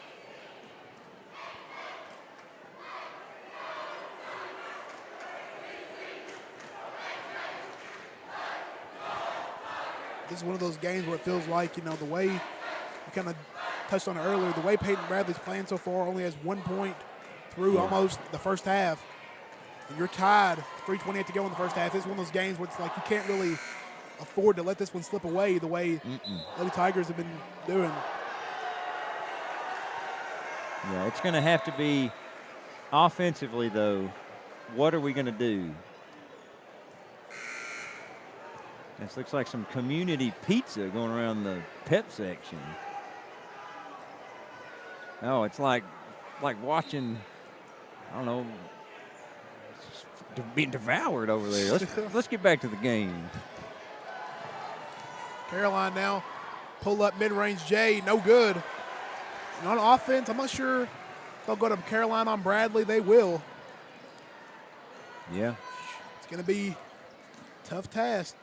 This is one of those games where it feels like, the way you kind of touched on it earlier, the way Peyton Bradley's playing so far only has 1 point through almost the first half. And you're tied, 3:28 to go in the first half. This is one of those games where it's like you can't really afford to let this one slip away the way Lady Tigers have been doing. Yeah, it's going to have to be offensively, though. What are we going to do? This looks like some community pizza going around the pep section. Oh, it's like watching, I don't know, being devoured over there. Let's get back to the game. Caroline now, pull up mid-range J, no good. And on offense, I'm not sure if they'll go to Caroline on Bradley. They will. Yeah. It's going to be a tough task.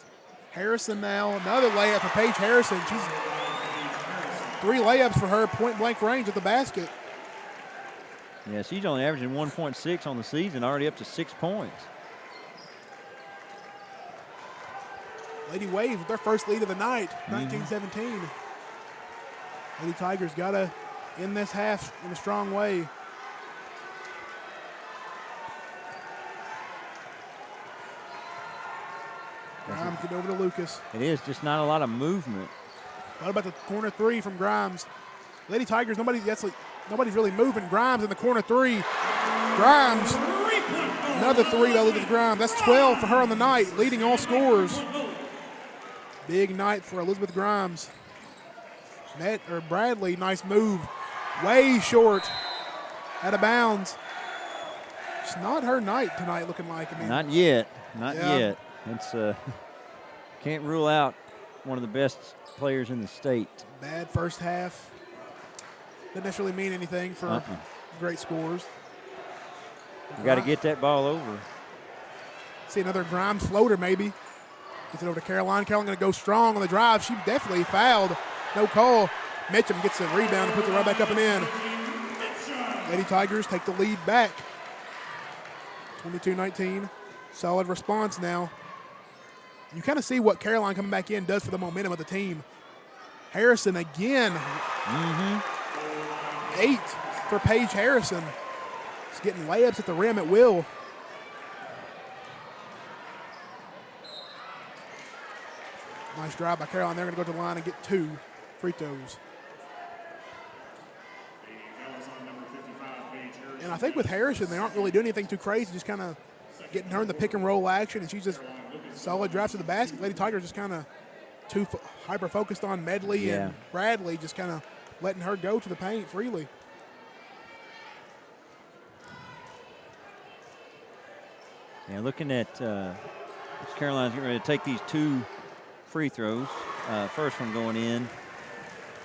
Harrison now, another layup for Paige Harrison. She's 3 layups for her, point-blank range at the basket. Yeah, she's only averaging 1.6 on the season, already up to 6 points. Lady Waves with their first lead of the night, 19-17. Lady Tigers got to end this half in a strong way. Grimes get over to Lucas. It is just not a lot of movement. What about the corner 3 from Grimes? Lady Tigers, nobody's really moving. Grimes in the corner 3. Grimes, another 3 by Elizabeth Grimes. That's 12 for her on the night, leading all scorers. Big night for Elizabeth Grimes. Bradley, nice move. Way short, out of bounds. It's not her night tonight, looking like. Not yet. Not yet. It's can't rule out one of the best players in the state. Bad first half. Doesn't necessarily mean anything for great scores. You got to get that ball over. See another Grimes floater maybe. Gets it over to Caroline. Caroline going to go strong on the drive. She definitely fouled. No call. Mitchum gets the rebound and puts it right back up and in. Lady Tigers take the lead back. 22-19. Solid response now. You kind of see what Caroline coming back in does for the momentum of the team. Harrison again. 8 for Paige Harrison. She's getting layups at the rim at will. Nice drive by Caroline. They're going to go to the line and get 2 free throws. And I think with Harrison, they aren't really doing anything too crazy, just kind of getting her in the pick and roll action, and she's just solid drives to the basket. Lady Tigers just kind of too hyper-focused on Medley and Bradley, just kind of letting her go to the paint freely. Yeah, looking at Caroline's getting ready to take these 2 free throws. First one going in.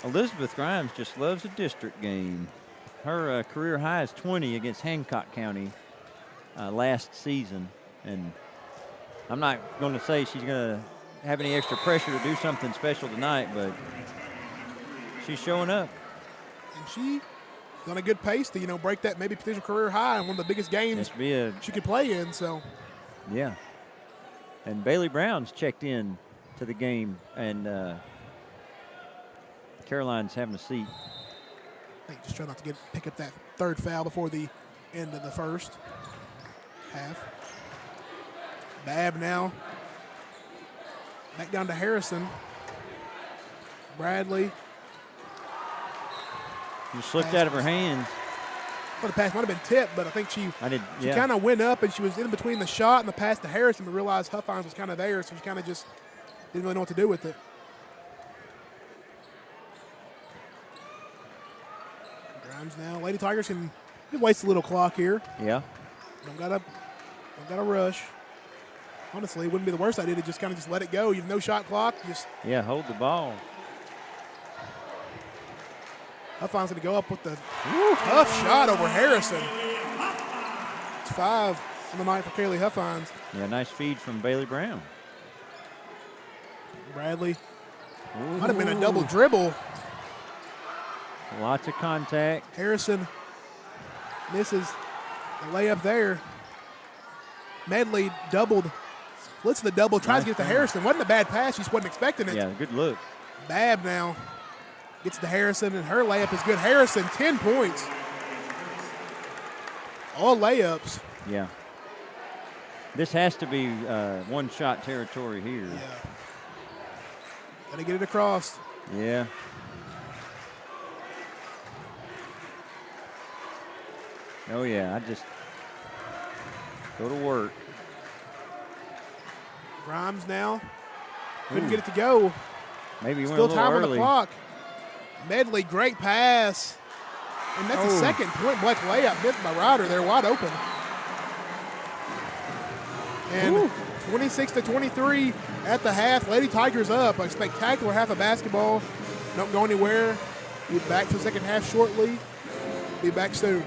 Elizabeth Grimes just loves a district game. Her career high is 20 against Hancock County last season. And I'm not going to say she's going to have any extra pressure to do something special tonight, but she's showing up. And she's on a good pace to, break that maybe potential career high in one of the biggest games she could play in. So, yeah. And Bailey Brown's checked in to the game, and Caroline's having a seat. I think just try not to pick up that third foul before the end of the first half. Babb now. Back down to Harrison. Bradley. Just slipped out of her hands. Well, the pass might have been tipped, but I think she kind of went up and she was in between the shot and the pass to Harrison, but realized Huffines was kind of there, so she kind of just didn't really know what to do with it. Grimes now. Lady Tigers can waste a little clock here. Yeah. Don't gotta rush. Honestly, it wouldn't be the worst idea to just kind of just let it go. You have no shot clock. Hold the ball. Huffines going to go up with the tough shot over Harrison. It's 5 on the night for Kaylee Huffines. Yeah, nice feed from Bailey Brown. Bradley. Might have been a double dribble. Lots of contact. Harrison misses the layup there. Medley splits the double, tries to get to Harrison. Wasn't a bad pass, she just wasn't expecting it. Yeah, good look. Babb now gets to Harrison, and her layup is good. Harrison, 10 points. All layups. Yeah. This has to be one-shot territory here. Yeah. Gotta get it across. Yeah. Oh, yeah, I just go to work. Grimes now. Couldn't get it to go. Maybe still went a time little on early. the clock. Medley, great pass. And that's a second point-blank layup missed by Ryder. They're wide open. And 26-23 at the half. Lady Tigers up. A spectacular half of basketball. Don't go anywhere. Be back for the second half shortly. Be back soon.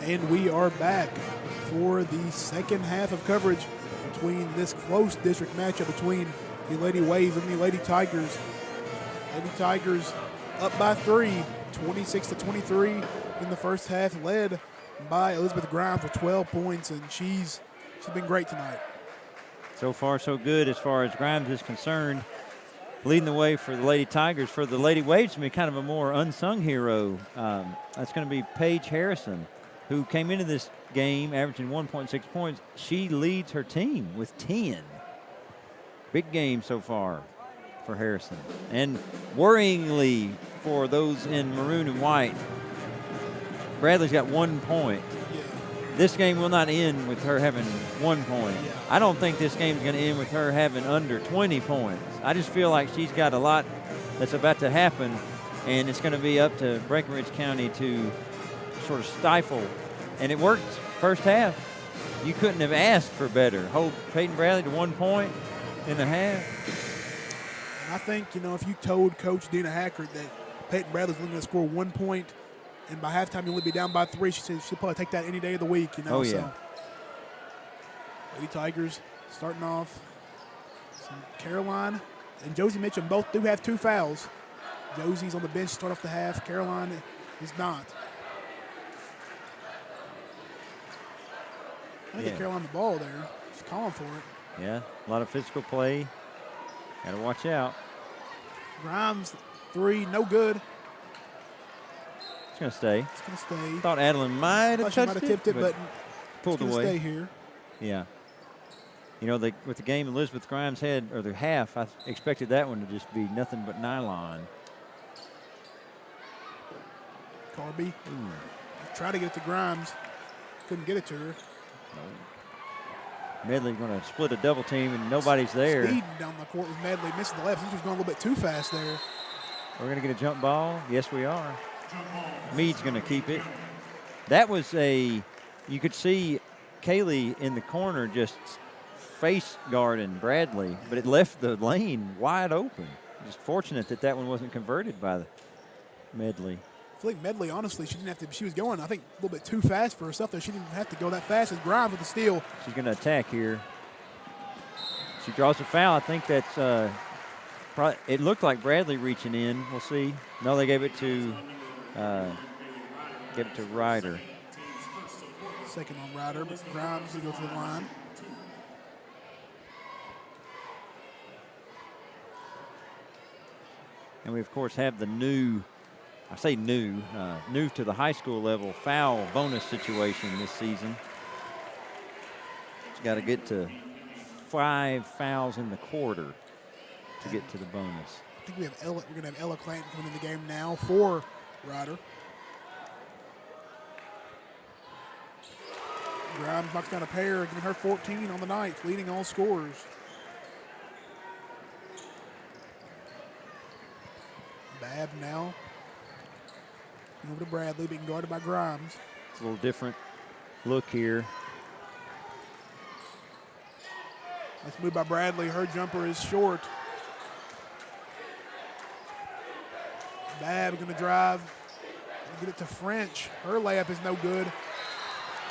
And we are back for the second half of coverage between this close district matchup between the Lady Waves and the Lady Tigers. Lady Tigers up by 3, 26-23 in the first half, led by Elizabeth Grimes with 12 points, and she's been great tonight. So far, so good as far as Grimes is concerned. Leading the way for the Lady Tigers. For the Lady Waves, to be kind of a more unsung hero. That's going to be Paige Harrison, who came into this game averaging 1.6 points. She leads her team with 10. Big game so far for Harrison. And worryingly for those in maroon and white, Bradley's got 1 point. Yeah. This game will not end with her having 1 point. Yeah. I don't think this game's going to end with her having under 20 points. I just feel like she's got a lot that's about to happen, and it's going to be up to Breckenridge County to sort of stifle. And it worked first half. You couldn't have asked for better. Hold Peyton Bradley to 1 point in the half. And I think, if you told Coach Dina Hackert that Peyton Bradley's looking to score 1 point, and by halftime you'll only be down by 3, she said she'll probably take that any day of the week, Oh, yeah. So, Lady Tigers starting off. Caroline and Josie Mitchum both do have 2 fouls. Josie's on the bench to start off the half. Caroline is not. I think Caroline the ball there. She's calling for it. Yeah, a lot of physical play. Got to watch out. Grimes, 3, no good. It's going to stay. It's going to stay. Thought Adeline might have touched tipped it, but pulled it's away. Stay here. Yeah. With the game Elizabeth Grimes had, or the half, I expected that one to just be nothing but nylon. Carby. Try to get it to Grimes. Couldn't get it to her. Medley's going to split a double team, and nobody's there. Speed down the court with Medley missing the left. I think she was going a little bit too fast there. We're going to get a jump ball. Yes, we are. Meade's going to keep it. That was you could see Kaylee in the corner just face guarding Bradley, but it left the lane wide open. Just fortunate that one wasn't converted by Medley. I feel like Medley, honestly, she didn't have to. She was going, I think, a little bit too fast for herself there. She didn't have to go that fast. As Grimes with the steal. She's going to attack here. She draws a foul. I think that's probably. It looked like Bradley reaching in. We'll see. No, they gave it to Ryder. Second on Ryder, but Grimes will go to the line. And we, of course, have the new to the high school level foul bonus situation this season. It's got to get to 5 fouls in the quarter to get to the bonus. I think we're going to have Ella Clanton coming in the game now for Ryder. Grimes knocks down a pair, giving her 14 on the night, leading all scorers. Babb now. Over to Bradley, being guarded by Grimes. It's a little different look here. Nice move by Bradley. Her jumper is short. Babb going to drive. Get it to French. Her layup is no good.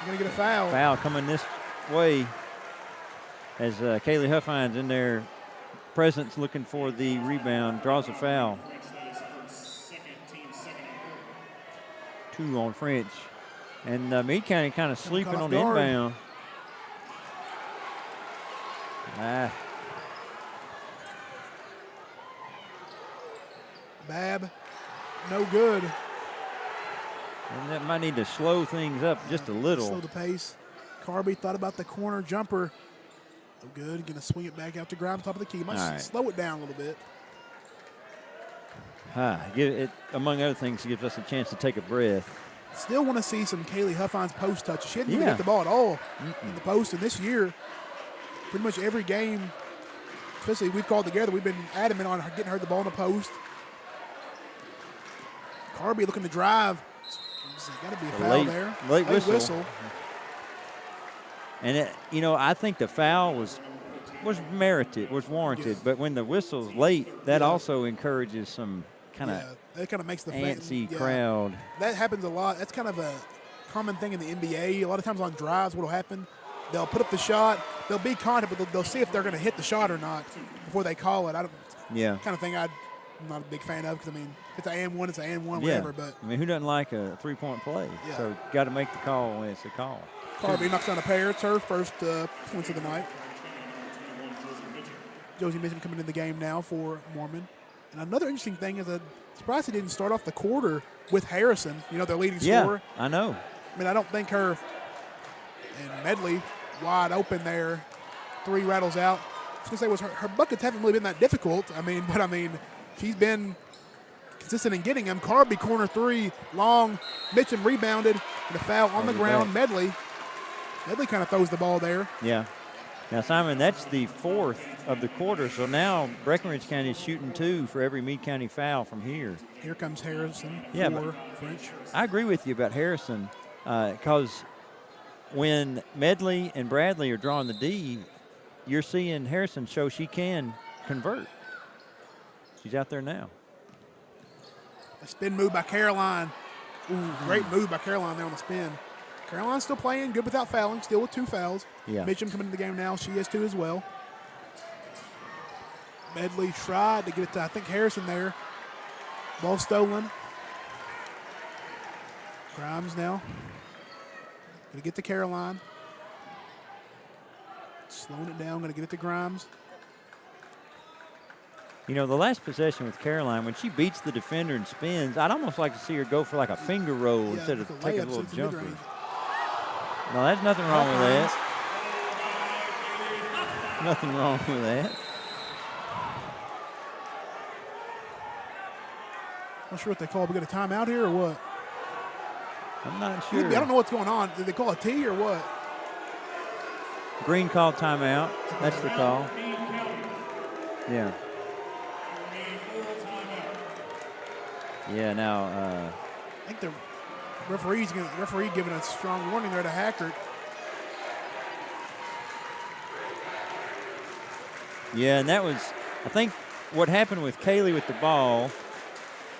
Going to get a foul. Foul coming this way as Kaylee Huffines in their presence looking for the rebound, draws a foul. 2 on French. And Meade County kind of sleeping on the inbound. Babb, no good. And that might need to slow things up just a little. Slow the pace. Carby thought about the corner jumper. No good. Going to swing it back out to Grimes, top of the key. Might slow it down a little bit. Among other things, it gives us a chance to take a breath. Still want to see some Kaylee Huffines post touches. She hadn't even hit the ball at all in the post. And this year, pretty much every game, especially we've called together, we've been adamant on getting her the ball in the post. Carby looking to drive. Got to be a foul there. Late whistle. And I think the foul was merited, was warranted. But when the whistle's late, that also encourages some kind of that kind of makes the antsy crowd. That happens a lot. That's kind of a common thing in the NBA. A lot of times on drives, what will happen, they'll put up the shot, they'll be contact, but they'll see if they're going to hit the shot or not before they call it. Yeah. Kind of thing I'm not a big fan of because, I mean, if it's an and one, it's an and one, Yeah. whatever. But I mean, who doesn't like a three-point play? Yeah. So got to make the call when it's a call. Carby knocks down a pair. It's her first points of the night. Josie Mitchum coming in the game now for Mormon. And another interesting thing is I'm surprised he didn't start off the quarter with Harrison, their leading scorer. Yeah, I know. I mean, I don't think her and Medley wide open there. 3 rattles out. I was going to say, her buckets haven't really been that difficult. But she's been consistent in getting them. Carby, corner 3, long. Mitchum rebounded, and a foul on the ground. Medley kind of throws the ball there. Yeah. Now, Simon, that's the 4th of the quarter, so now Breckenridge County is shooting 2 for every Meade County foul from here. Here comes Harrison for French. I agree with you about Harrison because when Medley and Bradley are drawing the D, you're seeing Harrison show she can convert. She's out there now. A spin move by Caroline. Ooh, great move by Caroline there on the spin. Caroline's still playing good without fouling, still with 2 fouls. Yeah. Mitchum coming into the game now. She has 2 as well. Medley tried to get it to, I think, Harrison there. Ball stolen. Grimes now. Going to get to Caroline. Slowing it down. Going to get it to Grimes. The last possession with Caroline, when she beats the defender and spins, I'd almost like to see her go for like a finger roll instead of taking a little jumper. No, there's nothing wrong with that. Nothing wrong with that. Not sure what they call. We got a timeout here or what? I'm not sure. I don't know what's going on. Did they call a T or what? Green called timeout. That's the call. Yeah. Yeah, now. I think the referee giving a strong warning there to Hackert. Yeah, and that was, I think, what happened with Kaylee with the ball.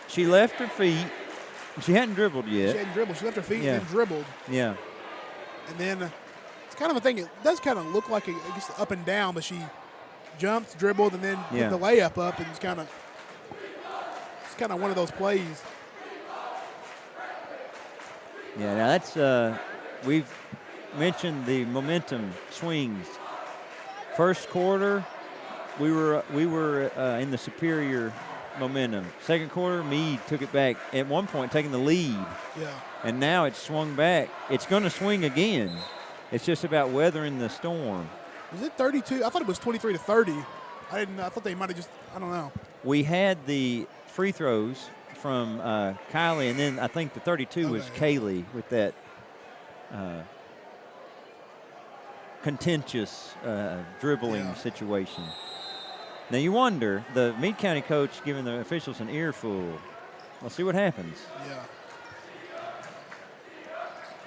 She left her feet. She hadn't dribbled yet. She hadn't dribbled. She left her feet and then dribbled. Yeah. And then it's kind of a thing. It does kind of look like it's up and down, but she jumped, dribbled, and then put the layup up, and it's kind of one of those plays. Yeah, now that's we've mentioned the momentum swings. First quarter, we were in the superior momentum. Second quarter, Meade took it back at one point, taking the lead. Yeah. And now it's swung back. It's going to swing again. It's just about weathering the storm. Was it 32? I thought it was 23-30. I thought they might have just. I don't know. We had the free throws from Kylie, and then I think the 32 was Kaylee with that contentious dribbling situation. Now you wonder, the Meade County coach giving the officials an earful. We'll see what happens. Yeah.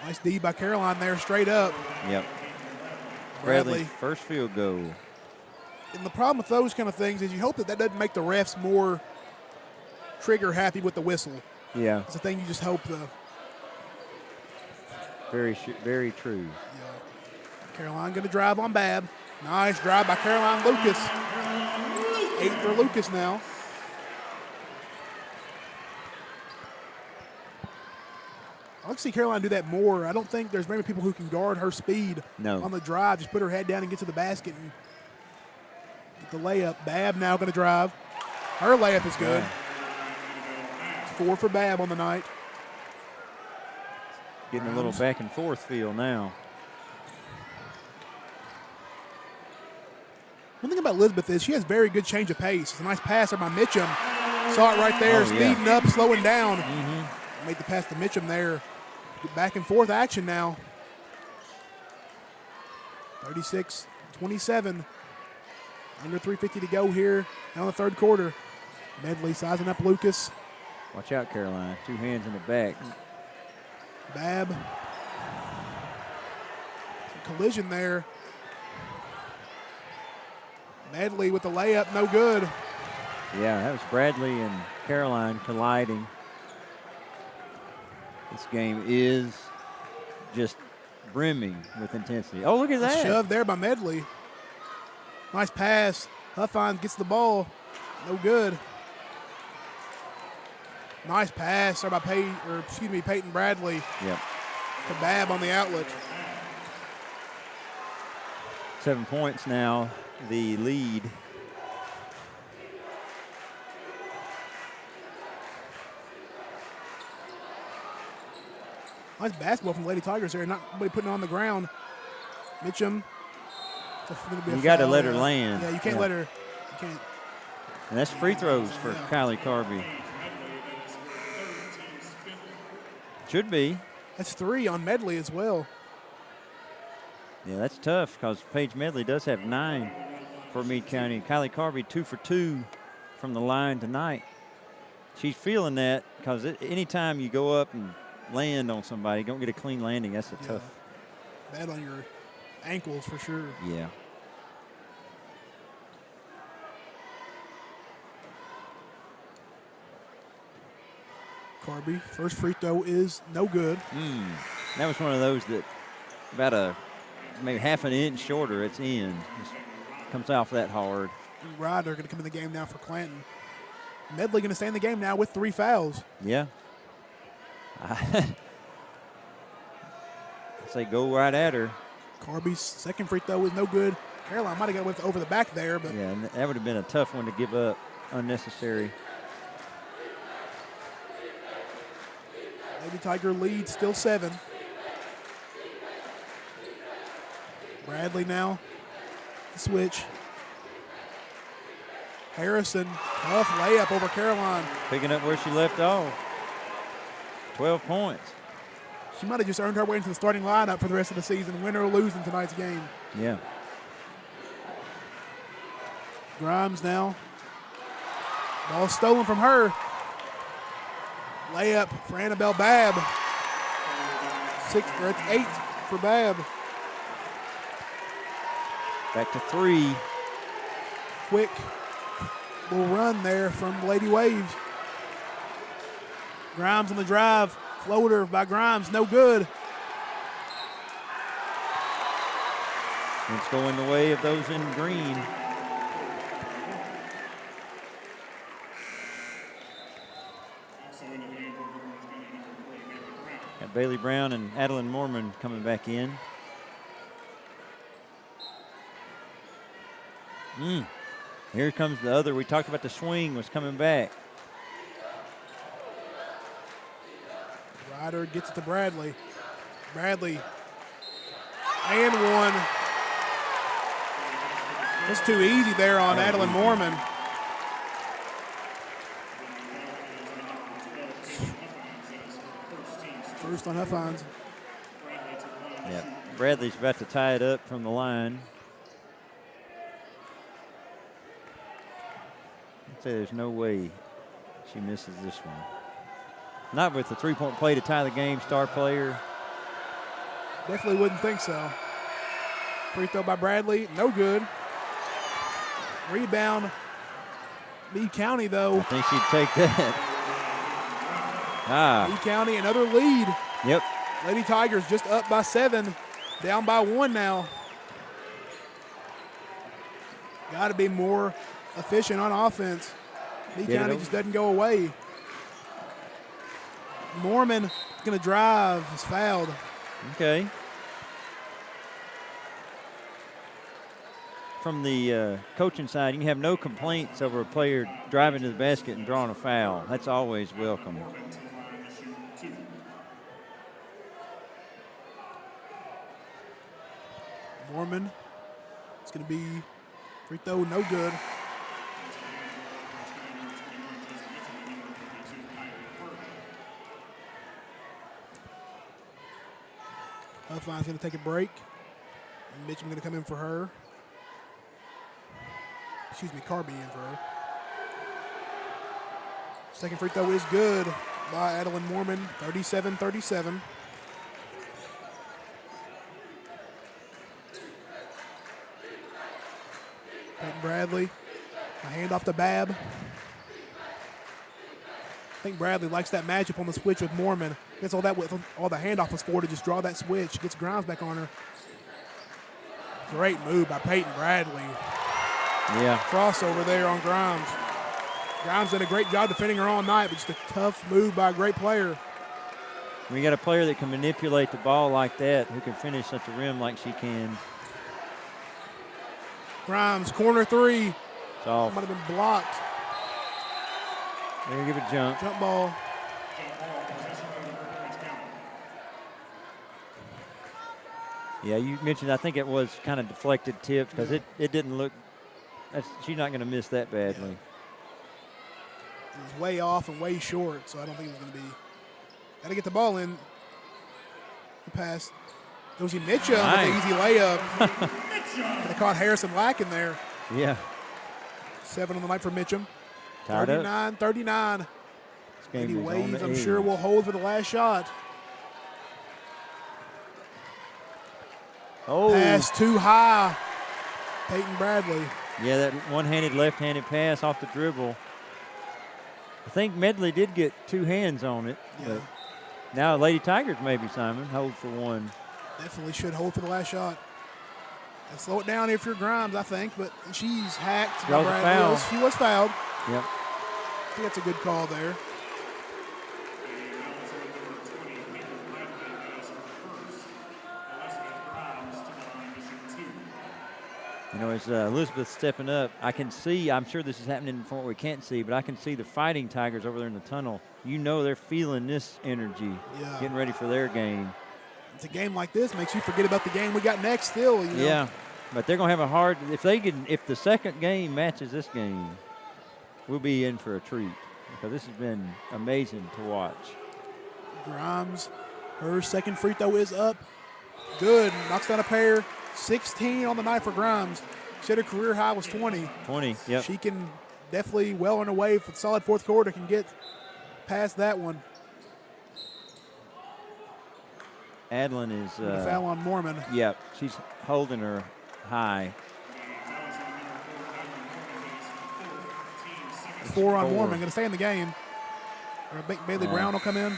Nice D by Caroline there, straight up. Yep. Bradley, first field goal. And the problem with those kind of things is you hope that doesn't make the refs more trigger happy with the whistle. Yeah. It's a thing you just hope the. Very true. Yeah. Caroline going to drive on Babb. Nice drive by Caroline Lucas. 8 for Lucas now. I'd like to see Caroline do that more. I don't think there's many people who can guard her speed on the drive. Just put her head down and get to the basket and get the layup. Babb now going to drive. Her layup is good. 4 for Babb on the night. Getting a little back and forth feel now. One thing about Elizabeth is she has very good change of pace. It's a nice pass by Mitchum. Saw it right there, speeding up, slowing down. Made the pass to Mitchum there. Get back and forth action now. 36-27. Under 3:50 to go here in the third quarter. Medley sizing up Lucas. Watch out, Caroline. 2 hands in the back. Babb. Collision there. Medley with the layup, no good. Yeah, that was Bradley and Caroline colliding. This game is just brimming with intensity. Oh, look at that. Shoved there by Medley. Nice pass. Huffines gets the ball. No good. Nice pass there by Peyton Bradley. Yep. To Babb on the outlet. 7 points now, the lead. Nice basketball from the Lady Tigers there. Nobody putting it on the ground. Mitchum. You got to let her land. Yeah, you can't let her. You can't. And that's free throws for Kylie Carby. Should be. That's 3 on Medley as well. Yeah, that's tough because Paige Medley does have 9 for Meade County. Kylie Carby 2 for 2 from the line tonight. She's feeling that because anytime you go up and land on somebody, don't get a clean landing, that's a tough. Bad on your ankles for sure. Yeah. Carby, first free throw is no good. That was one of those that about maybe half an inch shorter, it's in. Just comes off that hard. And Ryder going to come in the game now for Clanton. Medley going to stay in the game now with 3 fouls. Yeah. I say go right at her. Carby's second free throw is no good. Caroline might have got over the back there, but yeah, and that would have been a tough one to give up, unnecessary. Lady Tiger lead still 7. Bradley now, switch. Harrison, tough layup over Caroline. Picking up where she left off. 12 points. She might have just earned her way into the starting lineup for the rest of the season, win or lose in tonight's game. Yeah. Grimes now. Ball stolen from her. Layup for Annabelle Babb. 8 for Babb. Back to 3. Quick will run there from Lady Waves. Grimes on the drive. Floater by Grimes, no good. It's going the way of those in green. Got Bailey Brown and Adeline Mormon coming back in. Here comes the other. We talked about the swing was coming back. Ryder gets it to Bradley. Bradley. And one. That's too easy there on Adeline Mormon. First on Huffines. Yeah, Bradley's about to tie it up from the line. I'd say there's no way she misses this one. Not with the three-point play to tie the game, star player. Definitely wouldn't think so. Free throw by Bradley, no good. Rebound, Meade County though. I think she'd take that. Meade County, another lead. Yep. Lady Tigers just up by 7, down by 1 now. Got to be more efficient on offense. Meade County just doesn't go away. Mormon is going to drive, is fouled. Okay. From the coaching side, you can have no complaints over a player driving to the basket and drawing a foul. That's always welcome. Mormon, it's going to be free throw, no good. Huffline's going to take a break. And Mitchum going to come in for her. Excuse me, Carby in for her. Second free throw is good by Adeline Mormon, 37-37. Peyton Bradley, a handoff to Babb. I think Bradley likes that matchup on the switch with Mormon. Gets all that with all the handoff was for to just draw that switch. Gets Grimes back on her. Great move by Peyton Bradley. Yeah. Crossover there on Grimes. Grimes did a great job defending her all night, but just a tough move by a great player. When you got a player that can manipulate the ball like that, who can finish at the rim like she can. Grimes, corner three. It's off. Might have been blocked. They're going to give it a jump. Jump ball. Yeah, you mentioned, I think it was kind of deflected tip because it didn't look, she's not going to miss that badly. It was way off and way short, so I don't think it was going to be. Got to get the ball in. The pass. Josie Mitchum with an easy layup. They caught Harrison lacking there. Yeah. 7 on the night for Mitchum. Tied 39-39. Eddie Waves, I'm sure, will hold for the last shot. Oh. Pass too high. Peyton Bradley. Yeah, that one-handed, left-handed pass off the dribble. I think Medley did get 2 hands on it. Yeah. But now Lady Tigers maybe, Simon, hold for one. Definitely should hold for the last shot. And slow it down if you're Grimes, I think, but she's hacked. Draws a foul. She was fouled. Yep. I think that's a good call there. You know, as Elizabeth stepping up, I can see, I'm sure this is happening from what we can't see, but I can see the Fighting Tigers over there in the tunnel. You know they're feeling this energy, getting ready for their game. It's a game like this makes you forget about the game we got next still. You know? Yeah, but they're going to have a hard, if the second game matches this game, we'll be in for a treat because this has been amazing to watch. Grimes, her second free throw is up. Good, knocks down a pair. 16 on the night for Grimes. She said her career high was 20. 20, yep. She can definitely well on her way for the solid fourth quarter, can get past that one. Adlin is foul on Mormon. Yep, she's holding her high. 4 on Mormon, going to stay in the game. Or Bailey Brown will come in.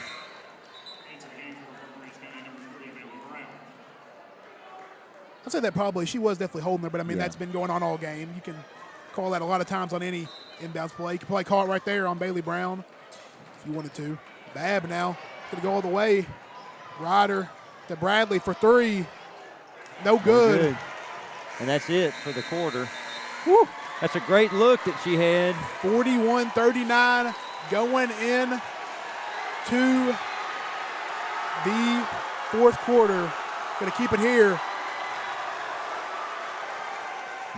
I'd say that probably she was definitely holding her, but I mean that's been going on all game. You can call that a lot of times on any inbounds play. You can probably call it right there on Bailey Brown if you wanted to. Babb now going to go all the way. Ryder to Bradley for 3. No good. And that's it for the quarter. Woo! That's a great look that she had. 41-39 going in to the fourth quarter. Going to keep it here.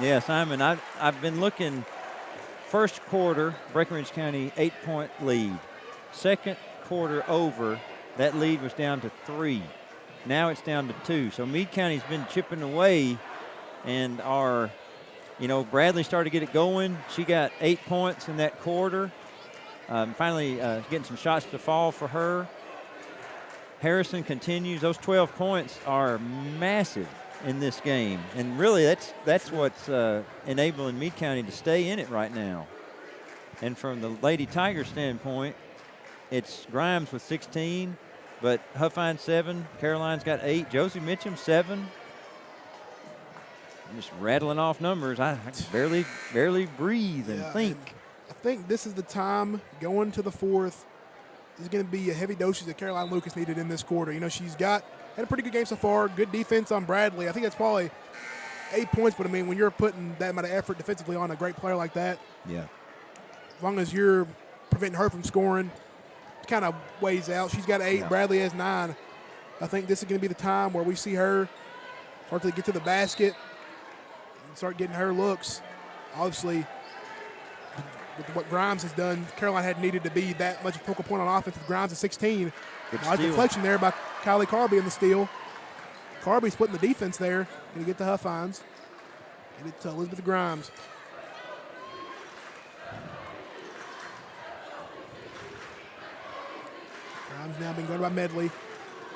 Yeah, Simon, I've been looking. First quarter, Breckinridge County 8-point lead. Second quarter over, that lead was down to 3. Now it's down to 2. So Meade County's been chipping away, and Bradley started to get it going. She got 8 points in that quarter. Finally getting some shots to fall for her. Harrison continues. Those 12 points are massive in this game, and really that's what's enabling Meade County to stay in it right now. And from the Lady Tiger standpoint, it's Grimes with 16, but Huffine 7, Caroline's got 8, Josie Mitchum 7. I'm just rattling off numbers. I can barely breathe and think. I think this is the time going to the fourth. Is going to be a heavy dosage that Caroline Lucas needed in this quarter. You know, she's had a pretty good game so far. Good defense on Bradley. I think that's probably 8 points, but I mean, when you're putting that amount of effort defensively on a great player like that, as long as you're preventing her from scoring, it kind of weighs out. She's got 8. Bradley has 9. I think this is going to be the time where we see her start to get to the basket and start getting her looks. Obviously, with what Grimes has done, Caroline hadn't needed to be that much of a focal point on offense with Grimes at 16. Nice deflection there by Kylie Carby in the steal. Carby splitting the defense there. Going to get the Huffines. Get it to Elizabeth Grimes. Grimes now being guarded by Medley.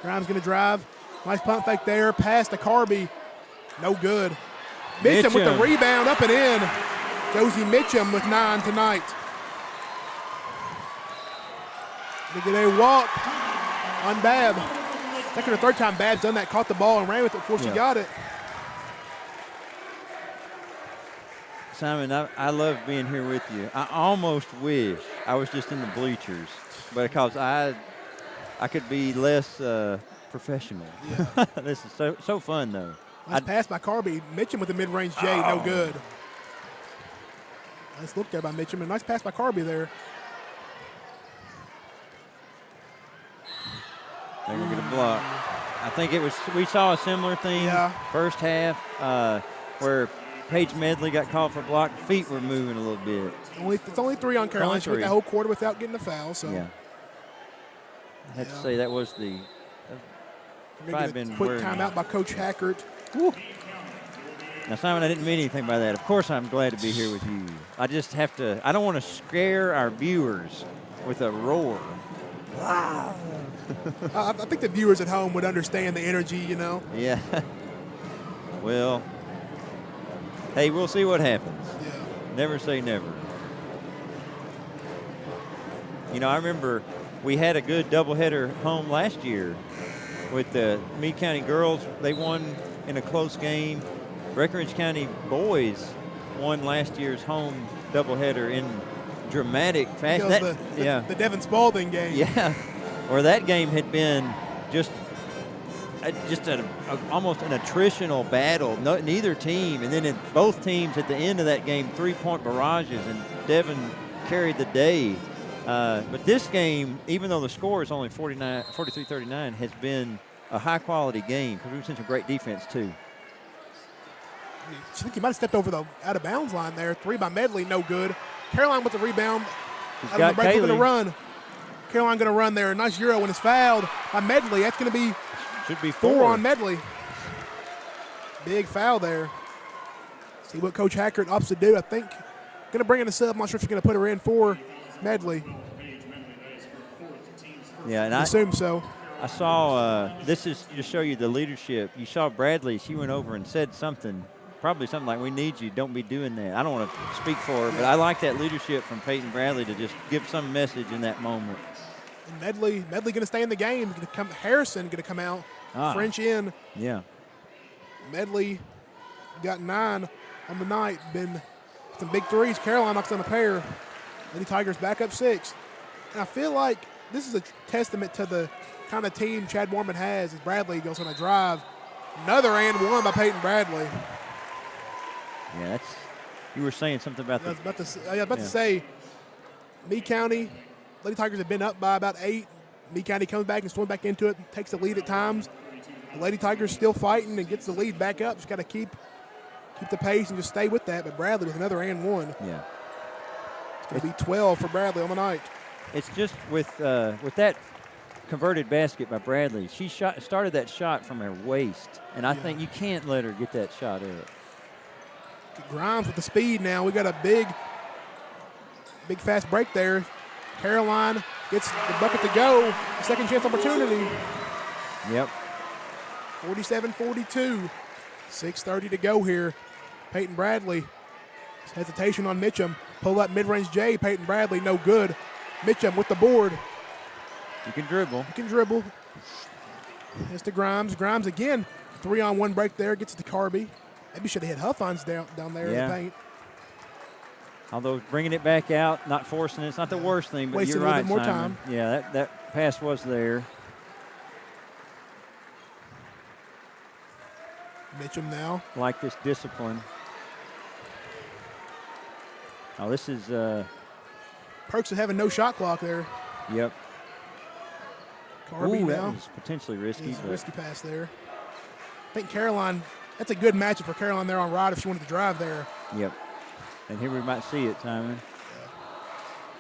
Grimes going to drive. Nice pump fake there. Pass to Carby. No good. Mitchum with the rebound up and in. Josie Mitchum with 9 tonight. They get a walk on Bab. Second or third time Bab's done that, caught the ball and ran with it before she got it. Simon, I love being here with you. I almost wish I was just in the bleachers, because I could be less professional. Yeah. This is so fun, though. Nice pass by Carby. Mitchum with the mid-range J, no good. Nice look there by Mitchum, and nice pass by Carby there. They're going to get a block. I think we saw a similar thing first half where Paige Medley got called for a block. Feet were moving a little bit. It's only 3 on Caroline. She went the whole quarter without getting a foul. So yeah. I have to say that was the quick timeout by Coach Hackert. Woo. Now, Simon, I didn't mean anything by that. Of course, I'm glad to be here with you. I just have to. I don't want to scare our viewers with a roar. Wow. I think the viewers at home would understand the energy, you know. Yeah. Well, hey, we'll see what happens. Yeah. Never say never. You know, I remember we had a good doubleheader home last year with the Meade County girls. They won in a close game. Breckinridge County boys won last year's home doubleheader in dramatic fashion. The Devin Spalding game. Yeah, where that game had been just almost an attritional battle. Neither team, and then both teams at the end of that game, 3-point barrages, and Devin carried the day. But this game, even though the score is only 43-39, has been a high-quality game because we've seen some great defense too. I think he might have stepped over the out-of-bounds line there. 3 by Medley, no good. Caroline with the rebound. She's got Kaylee. Going to run. Caroline going to run there. Nice Euro when it's fouled by Medley. That's going to be should be 4 on Medley. Big foul there. See what Coach Hackert opts to do. I think going to bring in a sub. I'm not sure if she's going to put her in for Medley. Yeah, and I assume so. I saw this is to show you the leadership. You saw Bradley. She went over and said something. Probably something like, "We need you. Don't be doing that." I don't want to speak for her, but I like that leadership from Peyton Bradley to just give some message in that moment. And Medley going to stay in the game. Harrison going to come out. French in. Yeah. Medley got 9 on the night. Been some big threes. Caroline knocks on a pair. Lady Tigers back up 6. And I feel like this is a testament to the kind of team Chad Mormon has as Bradley goes on a drive. Another and 1 by Peyton Bradley. Yeah, you were saying something about that. I was about to say, Meade County, Lady Tigers have been up by about 8. Meade County comes back and storms back into it, takes the lead at times. The Lady Tigers still fighting and gets the lead back up. Just got to keep the pace and just stay with that. But Bradley with another and 1. Yeah. It's going to be 12 for Bradley on the night. It's just with that converted basket by Bradley, she started that shot from her waist, and I think you can't let her get that shot up. Grimes with the speed now. We got a big fast break there. Caroline gets the bucket to go. Second chance opportunity. Yep. 47-42. 6:30 to go here. Peyton Bradley. Hesitation on Mitchum. Pull up mid-range J. Peyton Bradley, no good. Mitchum with the board. You can dribble. Here's to Grimes. Grimes again. 3-on-1 break there. Gets it to Carby. Maybe should have hit Huffines down there in the paint. Although bringing it back out, not forcing it, it's not the worst thing, but wasted you're right, a little bit more Simon. time. Yeah, that pass was there. Mitchum now. Like this discipline. Oh, this is perks of having no shot clock there. Yep. Carby now. That was potentially risky. It's a risky pass there. I think Caroline, that's a good matchup for Caroline there on Rod if she wanted to drive there. Yep. And here we might see it, Simon. Yeah.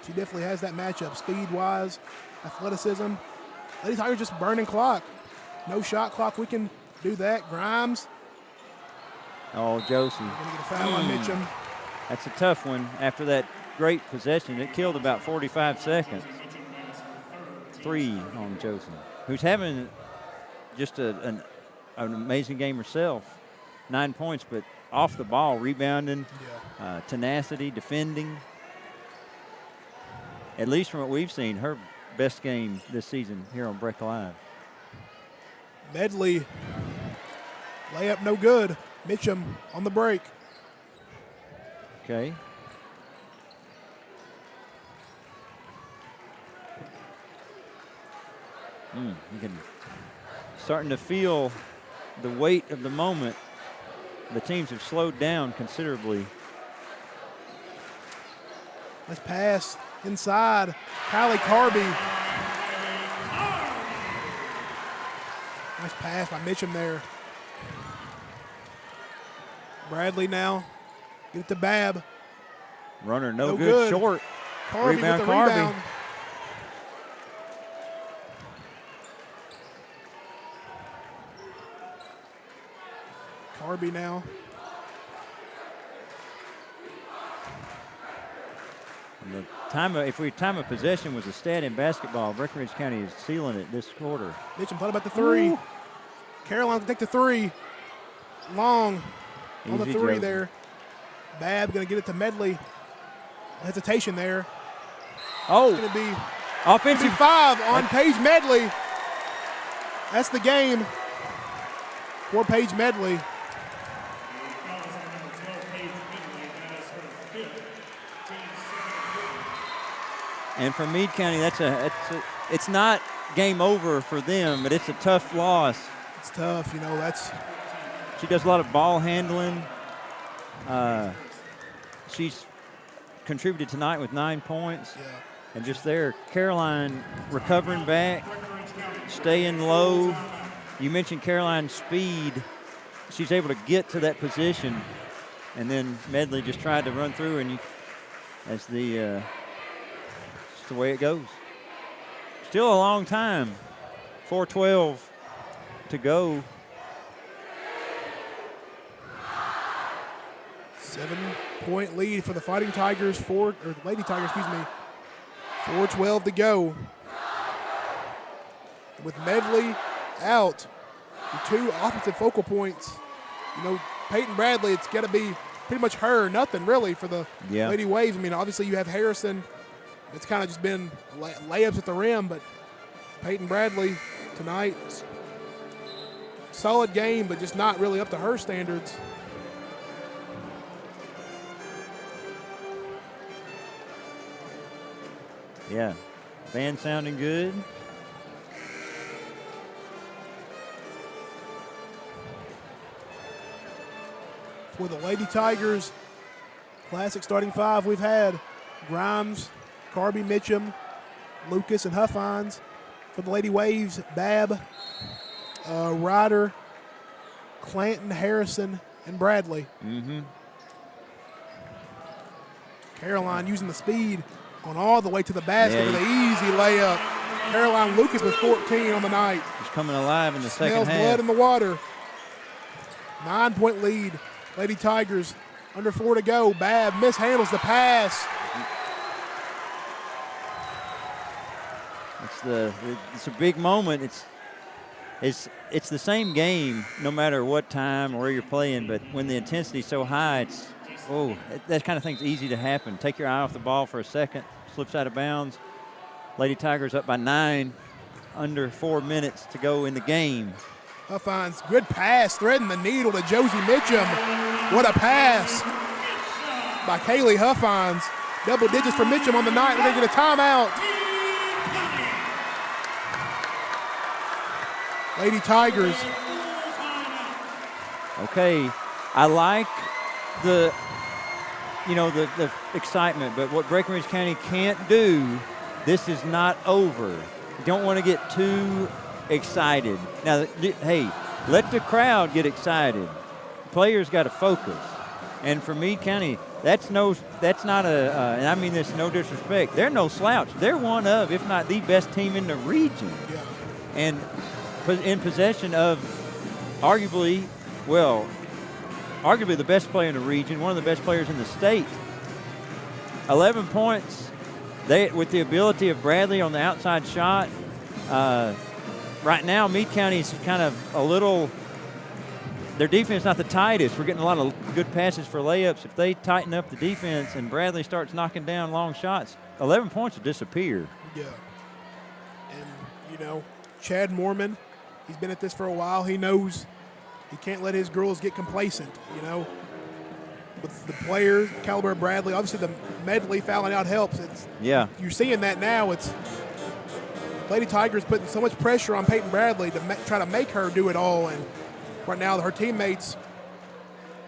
She definitely has that matchup, speed-wise, athleticism. Lady Tigers just burning clock. No shot clock. We can do that. Grimes. Oh, Josie. Going to get a foul on Mitchum. That's a tough one. After that great possession, it killed about 45 seconds. 3 on Josie, who's having just an amazing game herself. 9 points, but off the ball, rebounding, tenacity, defending. At least from what we've seen, her best game this season here on Breck Live. Medley, layup no good. Mitchum on the break. Okay. You can starting to feel the weight of the moment. The teams have slowed down considerably. Let's pass inside. Kylie Carby. Nice pass by Mitchum there. Bradley now. Get it to Babb. Runner no good. Short. Carby Rebound with the Carby. rebound. Carby now. And if time of possession was a stat in basketball, Breckenridge County is sealing it this quarter. Mitchum thought about the three. Ooh. Caroline can take the three. Long on the three there. Babb going to get it to Medley. Hesitation there. Oh. It's going to be offensive 5 on Paige Medley. That's the game for Paige Medley. And for Meade County, it's not game over for them, but it's a tough loss. It's tough, She does a lot of ball handling. She's contributed tonight with 9 points. Yeah. And just there, Caroline recovering back, staying low. You mentioned Caroline's speed. She's able to get to that position. And then Medley just tried to run through, and that's the way it goes. Still a long time. 4:12 to go. 7-point lead for the Fighting Tigers, Lady Tigers, 4:12 to go. With Medley out, the 2 offensive focal points. Peyton Bradley, it's got to be pretty much her, nothing really for the Lady Waves. Obviously you have Harrison. It's kind of just been layups at the rim, but Peyton Bradley tonight, solid game, but just not really up to her standards. Yeah, band sounding good. For the Lady Tigers, classic starting 5 we've had Grimes, Carby, Mitchum, Lucas, and Huffines. For the Lady Waves, Babb, Ryder, Clanton, Harrison, and Bradley. Mm-hmm. Caroline using the speed, going all the way to the basket with an easy layup. Caroline Lucas with 14 on the night. She's coming alive in the second half. Smells blood in the water. 9-point lead. Lady Tigers under 4 to go. Babb mishandles the pass. It's a big moment. It's the same game no matter what time or where you're playing, but when the intensity's so high, that kind of thing's easy to happen. Take your eye off the ball for a second, slips out of bounds. Lady Tigers up by 9, under 4 minutes to go in the game. Huffines, good pass, threading the needle to Josie Mitchum. What a pass by Kaylee Huffines. Double digits for Mitchum on the night. We're going to get a timeout. Lady Tigers. Okay, I like the excitement, but what Breckenridge County can't do, this is not over. You don't want to get too excited. Now, hey, let the crowd get excited. Players got to focus. And for Meade County, that's not and I mean this no disrespect, they're no slouch. They're one of, if not the best team in the region. Yeah. And in possession of arguably the best player in the region, one of the best players in the state. 11 points. With the ability of Bradley on the outside shot. Right now, Meade County's kind of their defense not the tightest. We're getting a lot of good passes for layups. If they tighten up the defense and Bradley starts knocking down long shots, 11 points will disappear. Yeah. you know, Chad Mormon, he's been at this for a while. He knows he can't let his girls get complacent, you know. With the players, caliber of Bradley, obviously the Medley fouling out helps. Yeah. You're seeing that now. It's Lady Tigers putting so much pressure on Peyton Bradley to try to make her do it all. And right now her teammates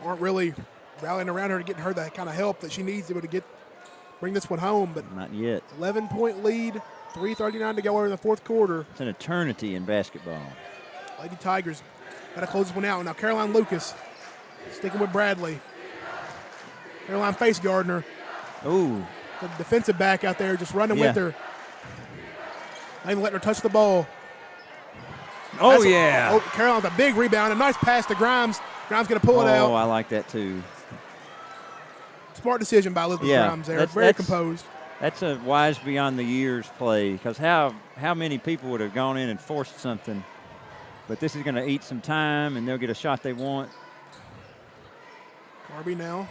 aren't really rallying around her to get her that kind of help that she needs to be able to bring this one home. But not yet. 11-point lead, 3:39 to go in the fourth quarter. It's an eternity in basketball. Lady Tigers got to close this one out. Now Caroline Lucas sticking with Bradley. Caroline face Gardner. Ooh. The defensive back out there just running with her. Not even letting her touch the ball. Oh, yeah. Caroline's a big rebound. A nice pass to Grimes. Grimes going to pull it out. Oh, I like that too. Smart decision by Elizabeth Grimes there. Very composed. That's a wise beyond the years play, because how many people would have gone in and forced something? But this is going to eat some time, and they'll get a shot they want. Carby now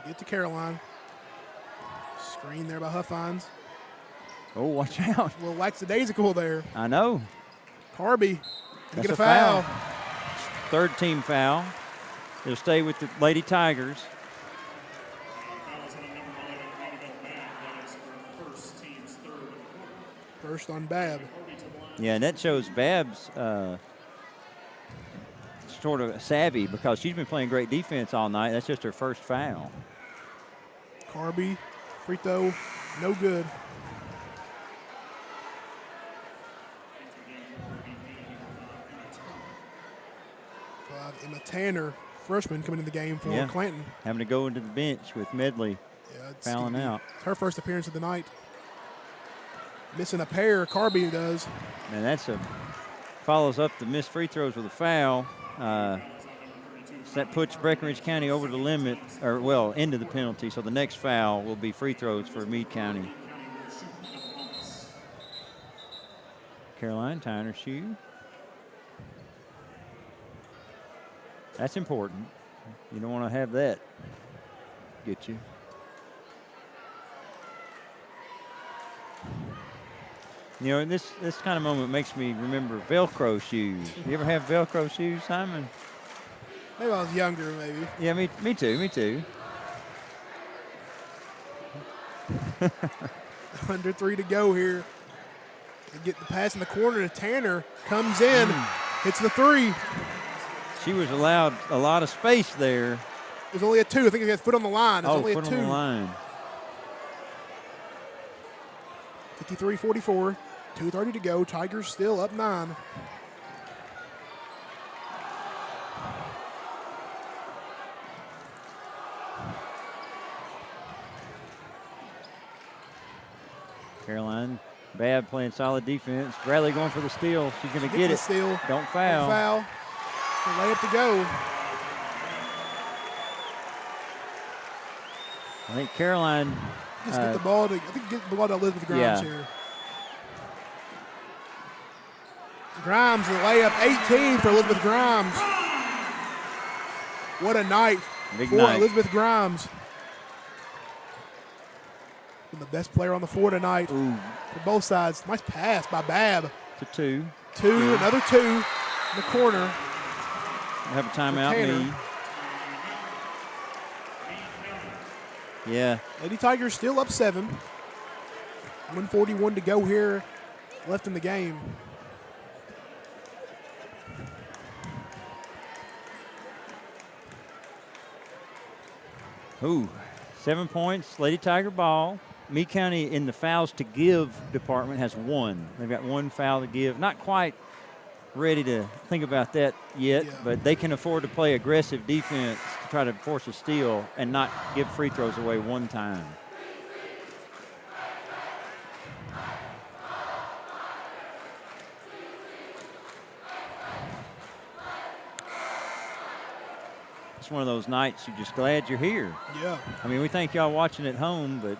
to get to Caroline. Screen there by Huffines. Oh, watch out. A little lackadaisical there. I know. Carby That's get a foul. Third team foul. They'll stay with the Lady Tigers. First on Bab. Yeah, and that shows Bab's sort of savvy, because she's been playing great defense all night. That's just her first foul. Carby, free throw, no good. Emma Tanner, freshman, coming in the game for Clanton. Having to go into the bench with Medley fouling out. Her first appearance of the night. Missing a pair, Carby does. And that's follows up the missed free throws with a foul. So that puts Breckinridge County over the limit, into the penalty. So the next foul will be free throws for Meade County. Caroline tying her shoe. That's important. You don't want to have that get you. You know, this kind of moment makes me remember Velcro shoes. You ever have Velcro shoes, Simon? Maybe I was younger, maybe. Yeah, me too. Under 3 to go here. They get the pass in the corner to Tanner. Comes in, hits the 3. She was allowed a lot of space there. It was only a 2. I think he had foot on the line. It was only a 2. Foot on the line. 53-44. 2:30 to go. Tigers still up 9. Caroline Bab playing solid defense. Bradley going for the steal. She's going to get it. Steal. Don't foul. Don't foul. The layup to go. I think Caroline. Just get the ball to. I think get the ball to Elizabeth Grimes here. Grimes, the layup, 18 for Elizabeth Grimes. What a night for Elizabeth Grimes. And the best player on the floor tonight for both sides. Nice pass by Bab. It's a 2. Another 2 in the corner. We'll have a timeout, Meade. Yeah. Lady Tigers still up 7. 1:41 to go here left in the game. Ooh, 7 points, Lady Tiger ball. Meade County in the fouls to give department has 1. They've got 1 foul to give. Not quite ready to think about that yet, but they can afford to play aggressive defense to try to force a steal and not give free throws away one time. It's one of those nights you're just glad you're here. Yeah. I mean, we thank y'all watching at home, but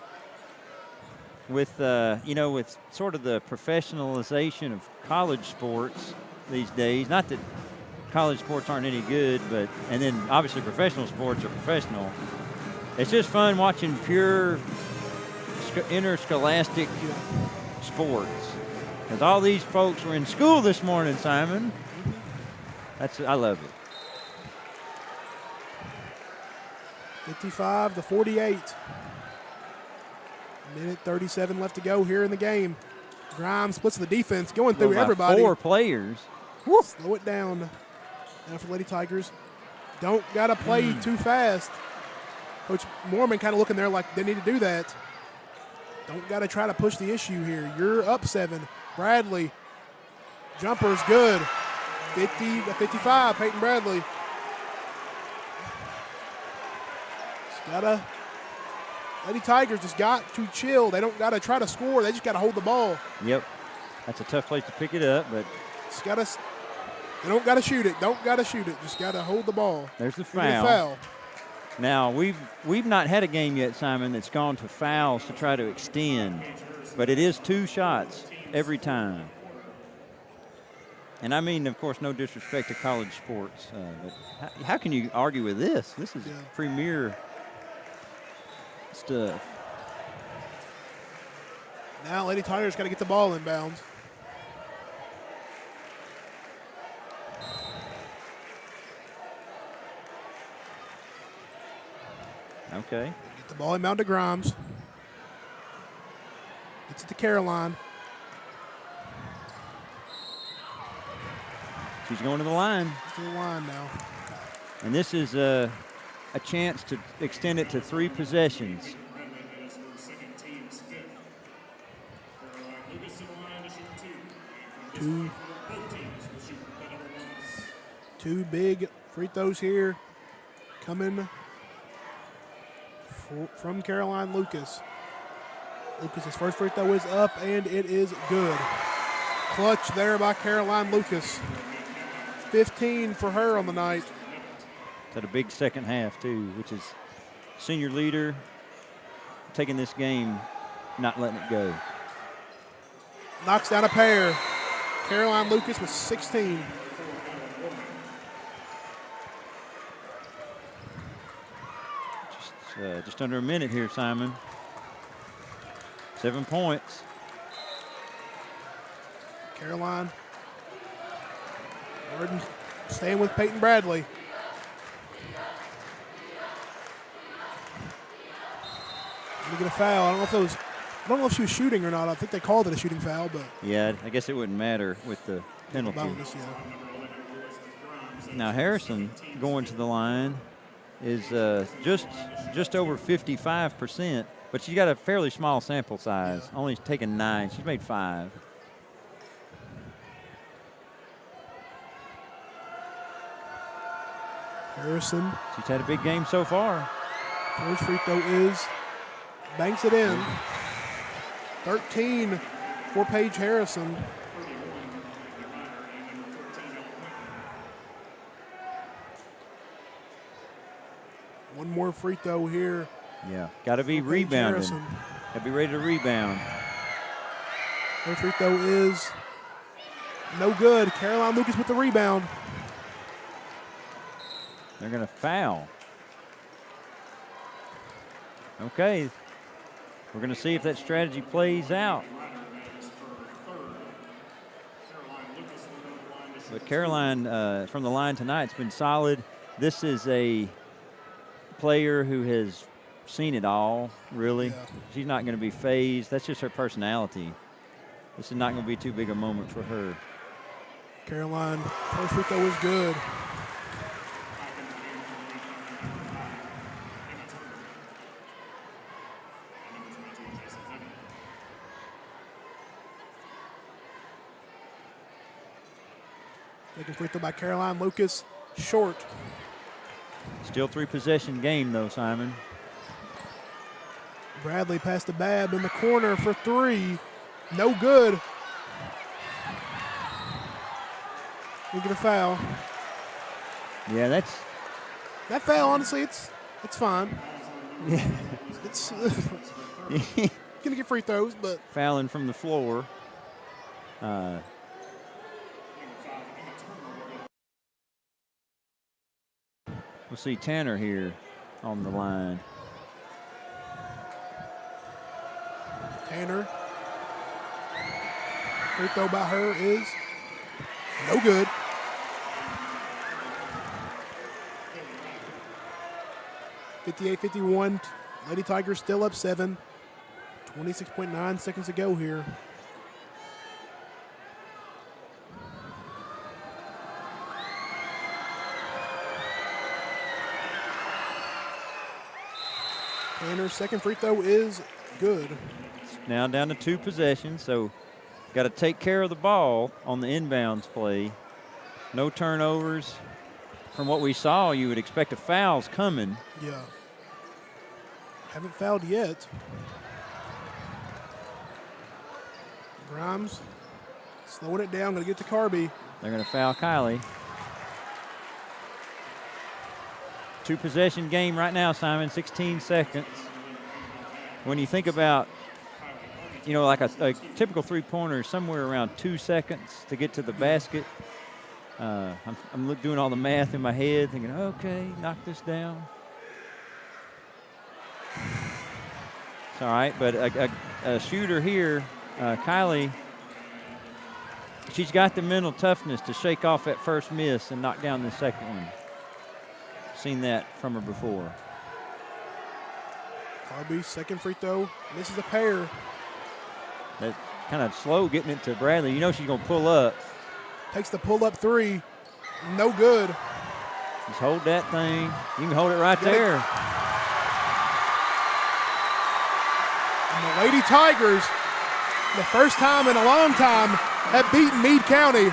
with, with sort of the professionalization of college sports these days, not that college sports aren't any good, but, and then obviously professional sports are professional. It's just fun watching pure interscholastic sports. Because all these folks were in school this morning, Simon. I love it. 55-48. Minute 37 left to go here in the game. Grimes splits the defense, going through everybody. 4 players. Woo. Slow it down. Now for Lady Tigers. Don't got to play too fast. Coach Mormon kind of looking there like they need to do that. Don't got to try to push the issue here. You're up 7. Bradley. Jumper's good. 50-55, Peyton Bradley. Lady Tigers just got to chill. They don't got to try to score. They just got to hold the ball. Yep. That's a tough place to pick it up, but they don't got to shoot it. Don't got to shoot it. Just got to hold the ball. There's the foul. Now, we've not had a game yet, Simon, that's gone to fouls to try to extend, but it is 2 shots every time. And I mean, of course, no disrespect to college sports, but how can you argue with this? This is premier stuff. Now Lady Tigers got to get the ball inbounds. Okay. Get the ball inbound to Grimes. Gets it to Caroline. She's going to the line. To the line now. And this is a chance to extend it to 3 possessions. Two big free throws here coming from Caroline Lucas. Lucas's first free throw is up, and it is good. Clutch there by Caroline Lucas. 15 for her on the night. Had a big second half, too, which is senior leader taking this game, not letting it go. Knocks down a pair. Caroline Lucas with 16. Just under a minute here, Simon. 7 points. Caroline. Gordon staying with Peyton Bradley. Gonna get a foul. I don't know if she was shooting or not. I think they called it a shooting foul, but yeah, I guess it wouldn't matter with the penalty. Bonus, Now Harrison going to the line is just over 55%, but she's got a fairly small sample size. Only taken 9. She's made 5. Harrison. She's had a big game so far. First free throw is banks it in. 13 for Paige Harrison. One more free throw here. Yeah, got to be rebounding. Got to be ready to rebound. Her free throw is no good. Caroline Lucas with the rebound. They're going to foul. Okay. We're going to see if that strategy plays out. But Caroline from the line tonight has been solid. This is a player who has seen it all, really. Yeah. She's not going to be phased. That's just her personality. This is not going to be too big a moment for her. Caroline, first free throw is good. Second free throw by Caroline Lucas, short. Still 3-possession game, though, Simon. Bradley passed to Babb in the corner for 3. No good. We get a foul. Yeah, that's... That foul, honestly, it's fine. Yeah. It's gonna get free throws, but... Fouling from the floor. We'll see Tanner here on the line. Tanner. Free throw by her is no good. (58-51). Lady Tigers still up 7. 26.9 seconds to go here. Tanner's second free throw is good. Now down to 2 possessions, so got to take care of the ball on the inbounds play. No turnovers. From what we saw, you would expect a foul's coming. Yeah. Haven't fouled yet. Grimes slowing it down, going to get to Carby. They're going to foul Kylie. 2-possession game right now, Simon, 16 seconds. When you think about, you know, like a typical three-pointer, somewhere around 2 seconds to get to the basket. I'm doing all the math in my head, thinking, okay, knock this down. It's all right, but a shooter here, Kylie, she's got the mental toughness to shake off that first miss and knock down the second one. Seen that from her before. Carby's second free throw. This is a pair. That kind of slow getting it to Bradley. You know she's going to pull up. Takes the pull-up three. No good. Just hold that thing. You can hold it right there. And the Lady Tigers, the first time in a long time, have beaten Meade County.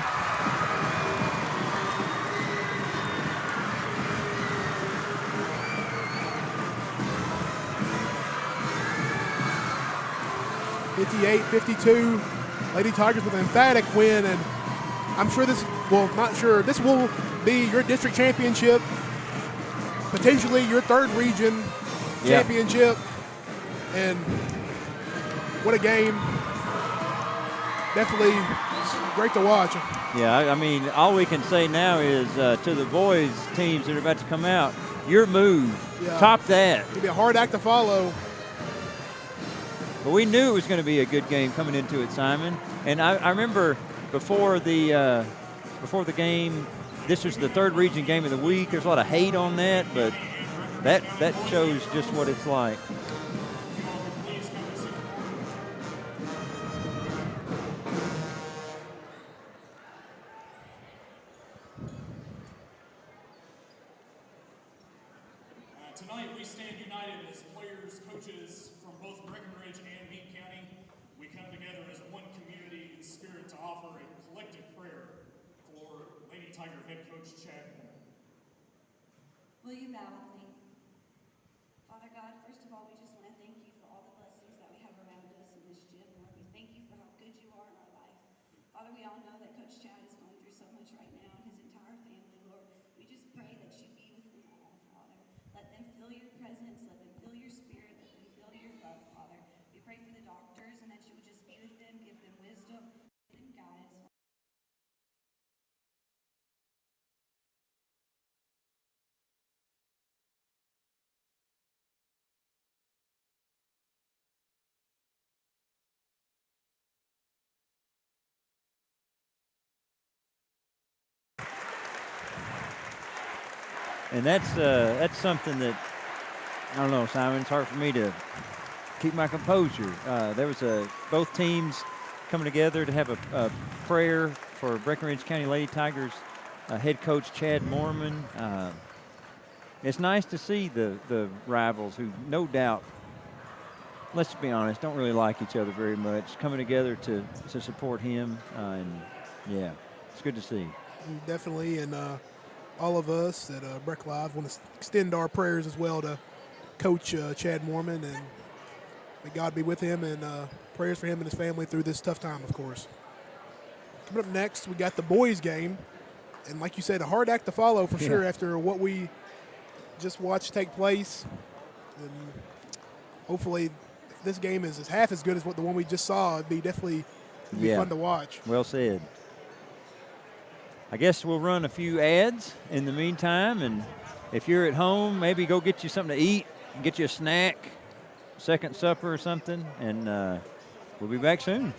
(58-52). Lady Tigers with an emphatic win, and I'm sure this will be your district championship, potentially your third region championship. And what a game. Definitely great to watch. Yeah, I mean, all we can say now is to the boys teams that are about to come out, your move, top that. It'll be a hard act to follow. But we knew it was going to be a good game coming into it, Simon. And I remember before the game, this was the third region game of the week. There's a lot of hate on that, but that shows just what it's like. Tonight we stand united as players, coaches from both Breckenridge and Meade County. We come together as one community in spirit to offer a collective prayer for Lady Tiger head coach Chad Moore. Will you bow with me? Father God, first of all, we just want to thank you for all the blessings that we have around us in this gym, Lord. We thank you for how good you are in our life. Father, we all know that Coach Chad is going through so much right now and his entire family, Lord. We just pray that you be with them all, Father. Let them feel your presence. Let them feel your spirit. Let them feel your love, Father. We pray for the doctors and that you would just be with them, give them wisdom, give them guidance. And that's something that, I don't know, Simon, it's hard for me to keep my composure. There was both teams coming together to have a prayer for Breckenridge County Lady Tigers head coach Chad Mormon. It's nice to see the rivals who, no doubt, let's be honest, don't really like each other very much, coming together to support him. And, yeah, it's good to see. Definitely, and all of us at Breck Live want to extend our prayers as well to Coach Chad Mormon, and may God be with him, and prayers for him and his family through this tough time, of course. Coming up next, we got the boys game, and like you said, a hard act to follow for sure after what we just watched take place. And hopefully, if this game is half as good as what the one we just saw, it'd be definitely fun to watch. Well said. I guess we'll run a few ads in the meantime, and if you're at home, maybe go get you something to eat, get you a snack, second supper or something, and we'll be back soon.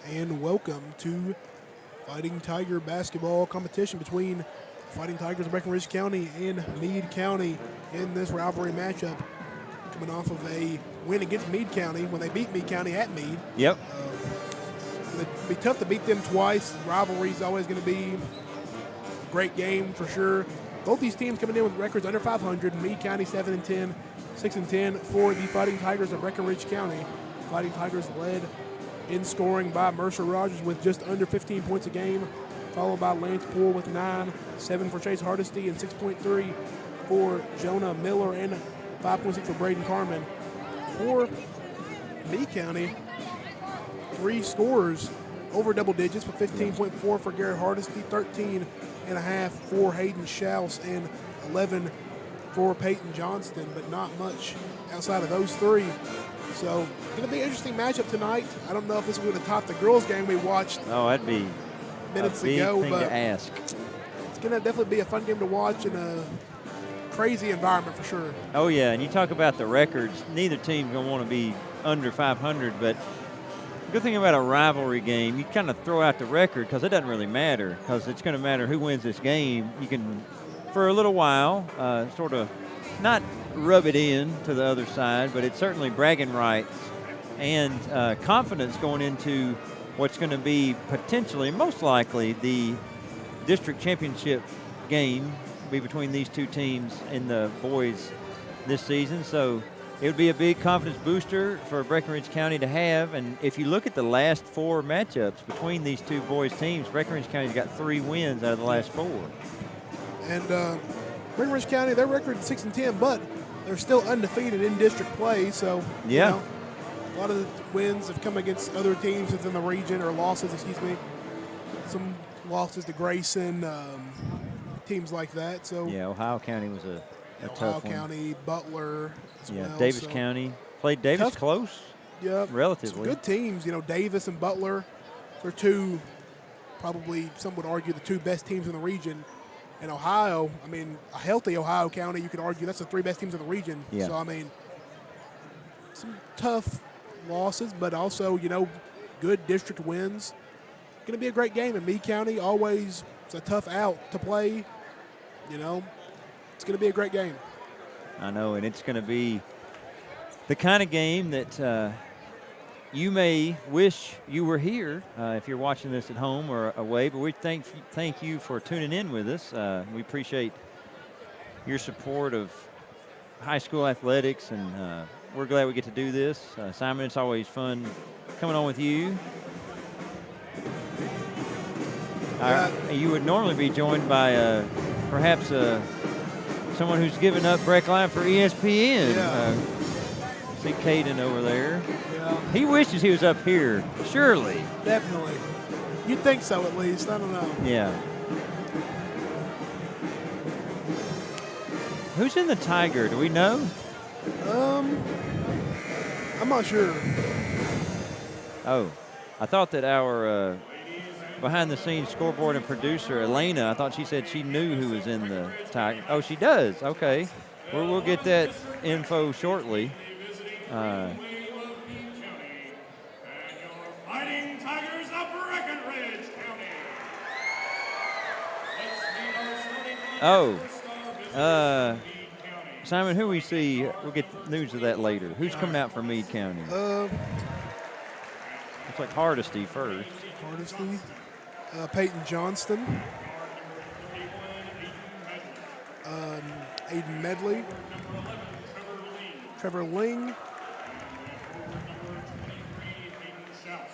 and welcome to Fighting Tiger basketball competition between Fighting Tigers of Breckenridge County and Meade County in this rivalry matchup. Coming off of a win against Meade County when they beat Meade County at Meade. Yep. It'd be tough to beat them twice. Rivalry is always going to be a great game for sure. Both these teams coming in with records under 500. Meade County 7-10, 6-10 for the Fighting Tigers of Breckenridge County. Fighting Tigers led in scoring by Mercer Rogers with just under 15 points a game, followed by Lance Poole with 9, 7 for Chase Hardesty, and 6.3 for Jonah Miller, and 5.6 for Braden Carmen. For Meade County, 3 scorers over double digits with 15.4 for Garrett Hardesty, 13.5 for Hayden Schaus, and 11 for Peyton Johnston, but not much outside of those 3. So, going to be an interesting matchup tonight. I don't know if this is going to top the girls' game we watched. Oh, that'd be minutes a big ago, thing but to ask. it's going to definitely be a fun game to watch in a crazy environment for sure. Oh, yeah, and you talk about the records. Neither team's going to want to be under 500, but the good thing about a rivalry game, you kind of throw out the record because it doesn't really matter, because it's going to matter who wins this game. You can, for a little while, sort of not rub it in to the other side, but it's certainly bragging rights and confidence going into what's going to be potentially, most likely, the district championship game be between these two teams in the boys this season. So it would be a big confidence booster for Breckenridge County to have. And if you look at the last 4 matchups between these two boys teams, Breckenridge County's got 3 wins out of the last 4. And Breckenridge County, their record is 6-10, but they're still undefeated in district play. So, yeah, you know, a lot of the wins have come against other teams within the region, or losses, excuse me. Some losses to Grayson, teams like that. So yeah, Ohio County was a tough Ohio one. County, Butler as well. Davis so County played Davis tough, close. Yeah, relatively some good teams. You know, Davis and Butler, they're 2, probably some would argue, the 2 best teams in the region. And Ohio, I mean, a healthy Ohio County, you could argue that's the 3 best teams in the region. Yeah. So, I mean, some tough losses, but also, you know, good district wins. Going to be a great game. And Meade County always is a tough out to play. You know, it's going to be a great game. I know, and it's going to be the kind of game that you may wish you were here if you're watching this at home or away, but we thank you for tuning in with us. We appreciate your support of high school athletics, and we're glad we get to do this. Simon, it's always fun coming on with you. You would normally be joined by perhaps someone who's given up Breck Line for ESPN. Yeah. See Caden over there. Yeah. He wishes he was up here, surely. Definitely. You'd think so, at least. I don't know. Yeah. Who's in the Tiger? Do we know? I'm not sure. Oh, I thought that our behind-the-scenes scoreboard and producer, Elena, I thought she said she knew who was in the Tiger. Oh, she does. Okay. We'll get that info shortly. Fighting Tigers of Breckenridge County. Simon, who we see, we'll get news of that later. Who's coming out for Meade County? Looks like Hardesty first. Hardesty. Peyton Johnston. Aiden Medley. Trevor Ling.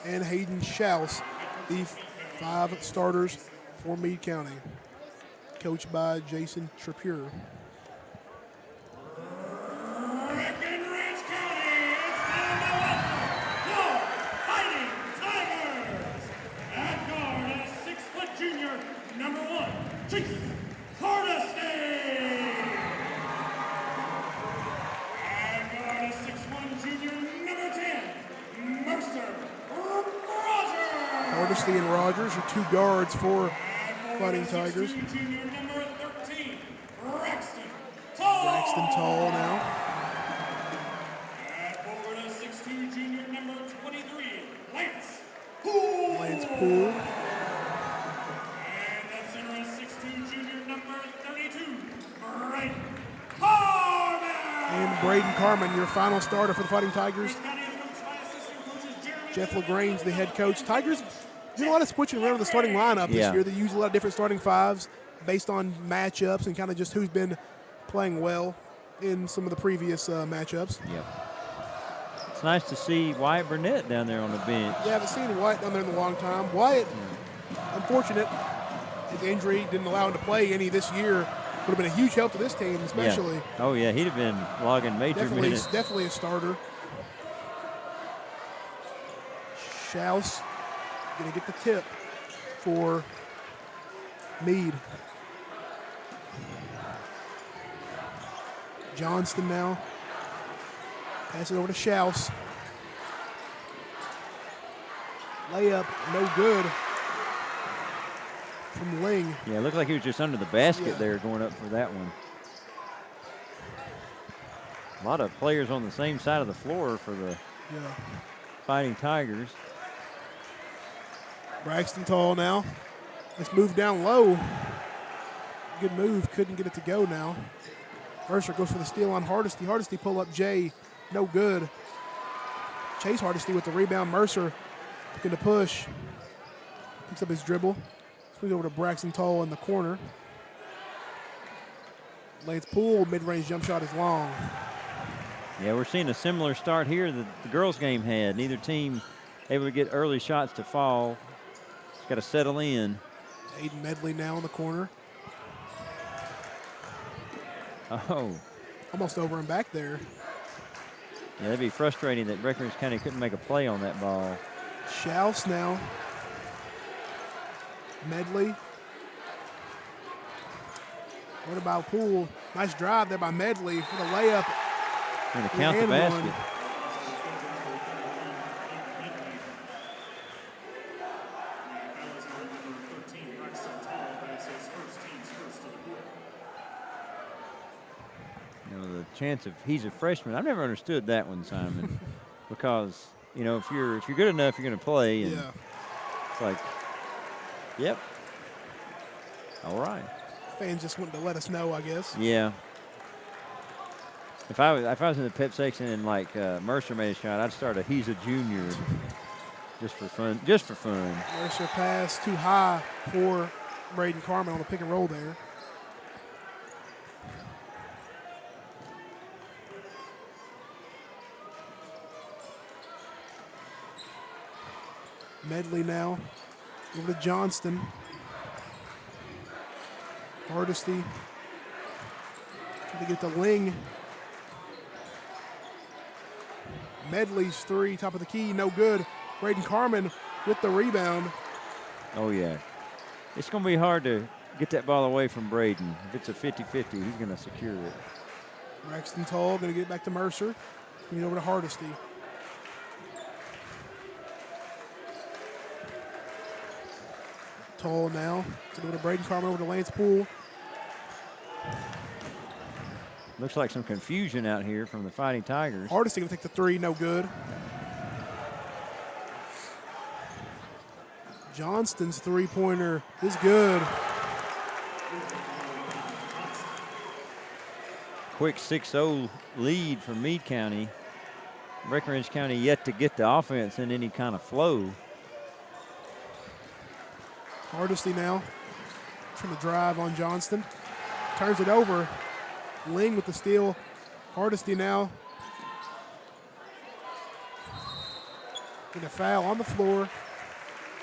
And Hayden Schaus, the 5 starters for Meade County, coached by Jason Trapure. Breckenridge County is down to your Fighting Tigers. At guard, a 6-foot junior, number 1, Chase Hardesty. At guard, a 6'1" junior, number 10, Mercer Rogers. Hardesty and Rogers are 2 guards for Fighting Tigers. Junior, number 13, Braxton Tall. Braxton Tall now. At forward, a 6'2" junior, number 23, Lance Poole. Poole. And that's center is 6'2", junior number 32, Braden Carmen. And Braden Carmen, your final starter for the Fighting Tigers. County is coached by assistant coaches Jeremy Jeff LaGrange, the head coach. Tigers did a lot of switching around in the starting lineup this Yeah. year. They used a lot of different starting fives based on matchups and kind of just who's been playing well in some of the previous matchups. Yep. It's nice to see Wyatt Burnett down there on the bench. Yeah, I haven't seen Wyatt down there in a long time. Wyatt, unfortunate, his injury didn't allow him to play any this year. Would have been a huge help to this team, especially. Yeah. Oh, yeah, he'd have been logging major minutes. Definitely a starter. Schaus going to get the tip for Meade. Johnston now. Pass it over to Schaus. Layup, no good from Ling. Yeah, it looked like he was just under the basket Yeah. there going up for that one. A lot of players on the same side of the floor for the Yeah. Fighting Tigers. Braxton Tall now. Let's move down low. Good move. Couldn't get it to go now. Mercer goes for the steal on Hardesty. Hardesty pull up Jay. No good. Chase Hardesty with the rebound. Mercer looking to push. Picks up his dribble. Swings over to Braxton Tall in the corner. Lance Poole, mid-range jump shot is long. Yeah, we're seeing a similar start here that the girls' game had. Neither team able to get early shots to fall. Got to settle in. Aiden Medley now in the corner. Oh, Almost over and back there. yeah, that'd be frustrating that Breckenridge County couldn't make a play on that ball. Schaus now. Medley. What about Poole? Nice drive there by Medley for the layup. Going to count the And basket. one. That was on number 13, Braxton Tall. That's his first team's first to the board. You know, the chance of he's a freshman. I've never understood that one, Simon, because you know if you're good enough, you're going to play. And Yeah. it's like, yep, all right, Fans just wanted to let us know, I guess. yeah. If I was in the pep section and like Mercer made a shot, I'd start a he's a junior, just for fun. Just for fun. Mercer pass too high for Braden Carmen on the pick and roll there. Medley now over to Johnston. Hardesty trying to get the Ling. Medley's three, top of the key, no good. Braden Carmen with the rebound. Oh yeah, it's going to be hard to get that ball away from Braden. If it's a 50-50, he's going to secure it. Braxton Tall going to get it back to Mercer. Bring it over to Hardesty. Tall now. To go to Braden Carmen, over to Lance Poole. Looks like some confusion out here from the Fighting Tigers. Hardesty going to take the three, no good. Johnston's three-pointer is good. Quick 6-0 lead for Meade County. Breckenridge County yet to get the offense in any kind of flow. Hardesty now trying to drive on Johnston. Turns it over. Ling with the steal. Hardesty now. Getting a foul on the floor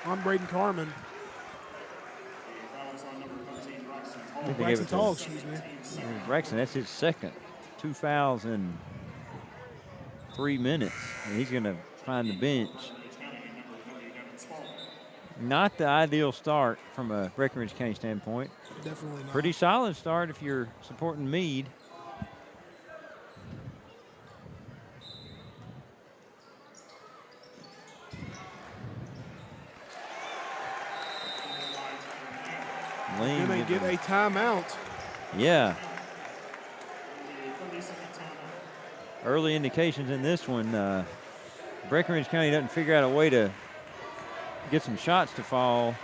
on Braden Carmen. That was on number 13, Braxton Tall. I think they gave Braxton it Tall, to excuse me. Braxton. That's his second. 2 fouls in 3 minutes. And he's going to find the bench. Not the ideal start from a Breckenridge County standpoint. Definitely not. Pretty solid start if you're supporting Meade. Ling Going to get a timeout. Yeah. Early indications in this one. Breckenridge County doesn't figure out a way to get some shots to fall,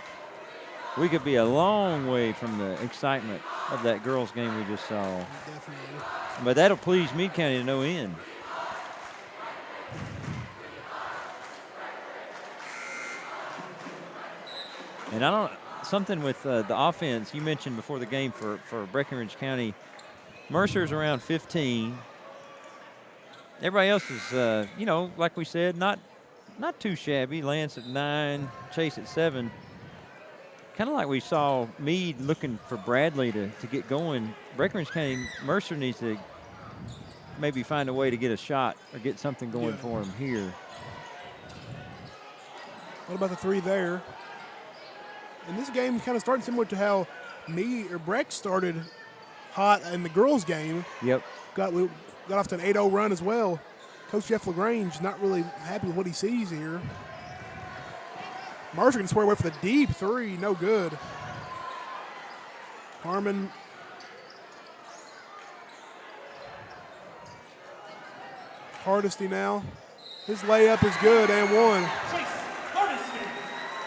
we could be a long way from the excitement of that girls' game we just saw. Definitely. But that'll please Meade County to no end. And I don't, something with the offense you mentioned before the game for Breckenridge County, Mercer's around 15. Everybody else is, you know, like we said, not too shabby. Lance at 9, Chase at 7. Kind of like we saw Meade looking for Bradley to get going. Breckenridge County, Mercer needs to maybe find a way to get a shot or get something going for him here. What about the three there? And this game kind of started similar to how Breck started hot in the girls' game. Yep. Got off to an 8-0 run as well. Coach Jeff LaGrange not really happy with what he sees here. Mercer can square away for the deep three, no good. Carmen. Hardesty now. His layup is good and one.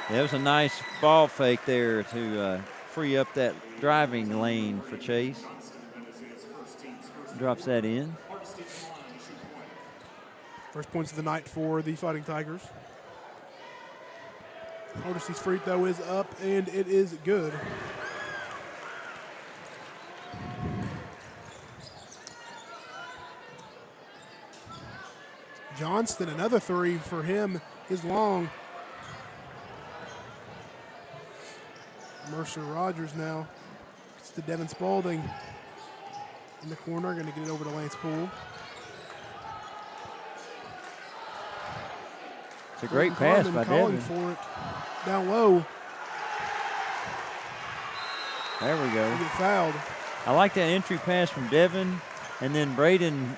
Yeah, it was a nice ball fake there to free up that driving lane for Chase. Drops that in. First points of the night for the Fighting Tigers. Hardesty's free throw is up, and it is good. Johnston, another three for him, is long. Mercer Rogers now. It's to Devin Spalding in the corner, going to get it over to Lance Poole. It's a great pass by calling Devin. For it down low. There we go. He get fouled. I like that entry pass from Devin, and then Braden.